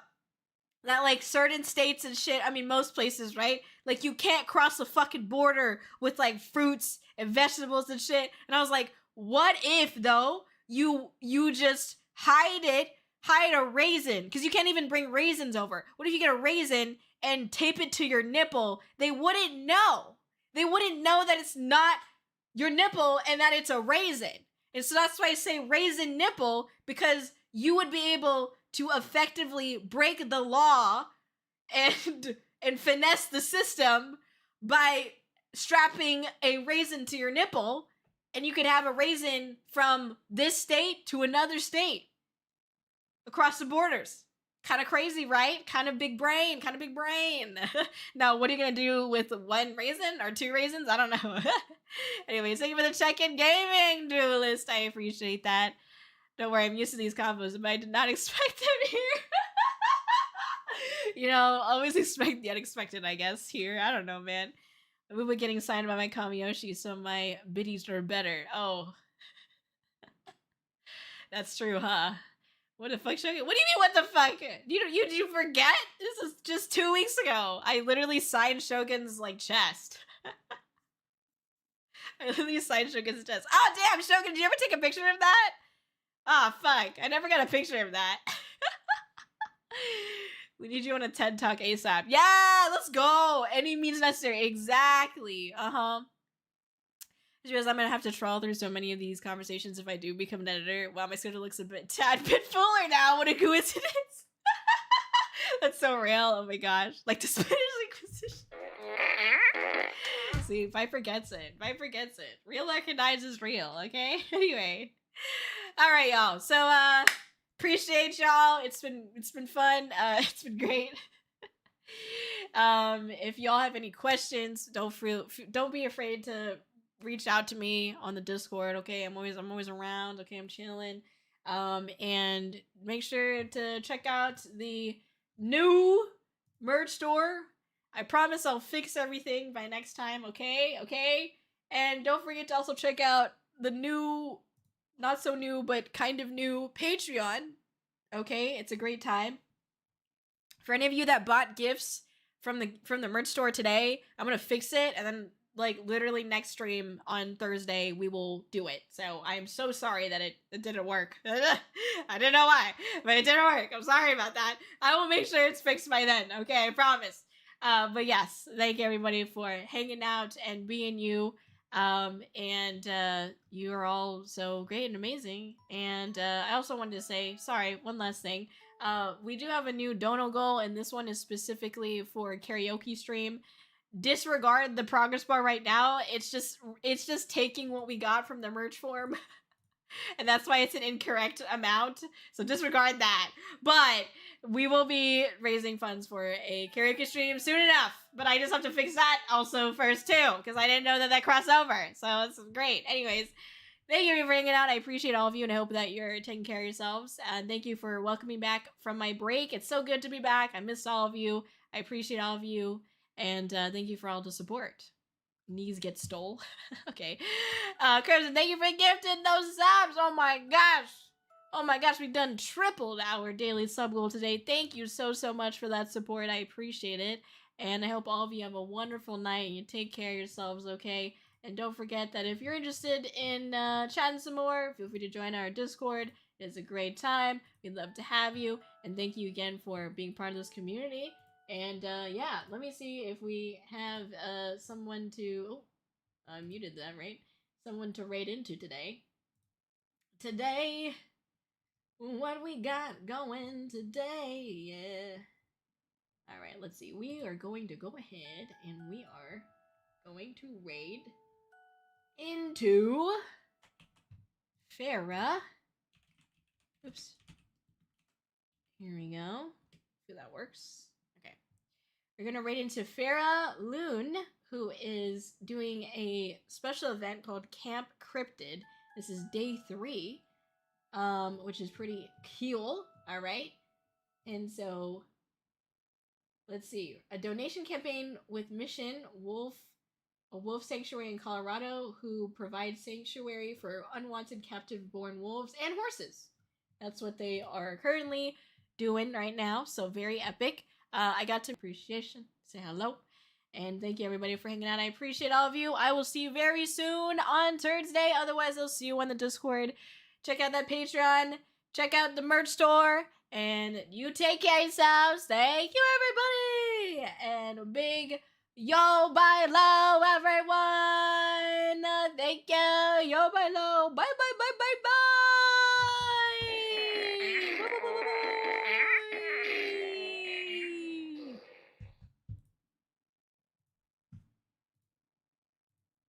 that, like, certain states and shit, I mean, most places, right? Like, you can't cross the fucking border with, like, fruits and vegetables and shit. And I was like, what if, though, you just hide a raisin? Because you can't even bring raisins over. What if you get a raisin and tape it to your nipple? They wouldn't know. They wouldn't know that it's not your nipple and that it's a raisin. And so that's why I say raisin nipple, because you would be able to effectively break the law and finesse the system by strapping a raisin to your nipple, and you could have a raisin from this state to another state across the borders. Kind of crazy, right? Kind of big brain. Now, what are you going to do with one raisin or two raisins? I don't know. Anyways, thank you for the check-in gaming, Duelist. I appreciate that. Don't worry, I'm used to these combos, but I did not expect them here. You know, always expect the unexpected, I guess, here. I don't know, man. We were getting signed by my Kamiyoshi, so my biddies are better. Oh. That's true, huh? What the fuck, Shogun? What do you mean, what the fuck? Did you forget? This is just 2 weeks ago. I literally signed Shogun's, like, chest. I literally signed Shogun's chest. Oh, damn, Shogun, did you ever take a picture of that? Ah, oh, fuck. I never got a picture of that. We need you on a TED Talk ASAP. Yeah, let's go. Any means necessary. Exactly. Uh-huh. Because I'm gonna have to trawl through so many of these conversations if I do become an editor. Wow, my schedule looks a tad bit fuller now. What a coincidence. That's so real. Oh my gosh. Like the Spanish Inquisition. See, Viper gets it. Real recognizes real, okay? Anyway. Alright, y'all. So, appreciate y'all. It's been fun. It's been great. If y'all have any questions, don't be afraid to reach out to me on the Discord, okay? I'm always around, okay? I'm chilling. And make sure to check out the new merch store. I promise I'll fix everything by next time, okay? And don't forget to also check out the new, not so new, but kind of new Patreon. Okay, it's a great time. For any of you that bought gifts from the merch store today, I'm gonna fix it, and then like literally next stream on Thursday we will do it. So I'm so sorry that it didn't work. I don't know why, but it didn't work. I'm sorry about that. I will make sure it's fixed by then. Okay, I promise. But yes, thank everybody for hanging out and being you. You are all so great and amazing. And I also wanted to say, sorry, one last thing. We do have a new dono goal, and this one is specifically for a karaoke stream. Disregard the progress bar right now. It's just taking what we got from the merch form. And that's why it's an incorrect amount. So disregard that. But we will be raising funds for a karaoke stream soon enough. But I just have to fix that also first too, because I didn't know that crossed over. So it's great. Anyways, thank you for hanging out. I appreciate all of you, and I hope that you're taking care of yourselves. And thank you for welcoming back from my break. It's so good to be back. I missed all of you. I appreciate all of you. And thank you for all the support. Knees get stole. Okay. Crimson, thank you for gifting those subs. Oh my gosh. Oh my gosh, we've done tripled our daily sub goal today. Thank you so much for that support. I appreciate it. And I hope all of you have a wonderful night and you take care of yourselves, okay? And don't forget that if you're interested in chatting some more, feel free to join our Discord. It's a great time. We'd love to have you. And thank you again for being part of this community. And yeah, let me see if we have someone to... Oh, I muted that, right? Someone to raid into today. Today, what we got going today? Yeah. Alright, let's see. We are going to go ahead and we are going to raid into Farah. Oops. Here we go. See if that works. Okay. We're gonna raid into Farah Loon, who is doing a special event called Camp Cryptid. This is day 3, which is pretty cool. All right, and so let's see, a donation campaign with Mission Wolf, a wolf sanctuary in Colorado, who provides sanctuary for unwanted captive-born wolves and horses. That's what they are currently doing right now. So very epic. I got to appreciation, say hello, and thank you everybody for hanging out. I appreciate all of you. I will see you very soon on Thursday. Otherwise, I'll see you on the Discord. Check out that Patreon. Check out the merch store. And you take care of yourselves. Thank you, everybody. And a big yo, bye, low, everyone. Thank you. Yo, bye, low. Bye, bye.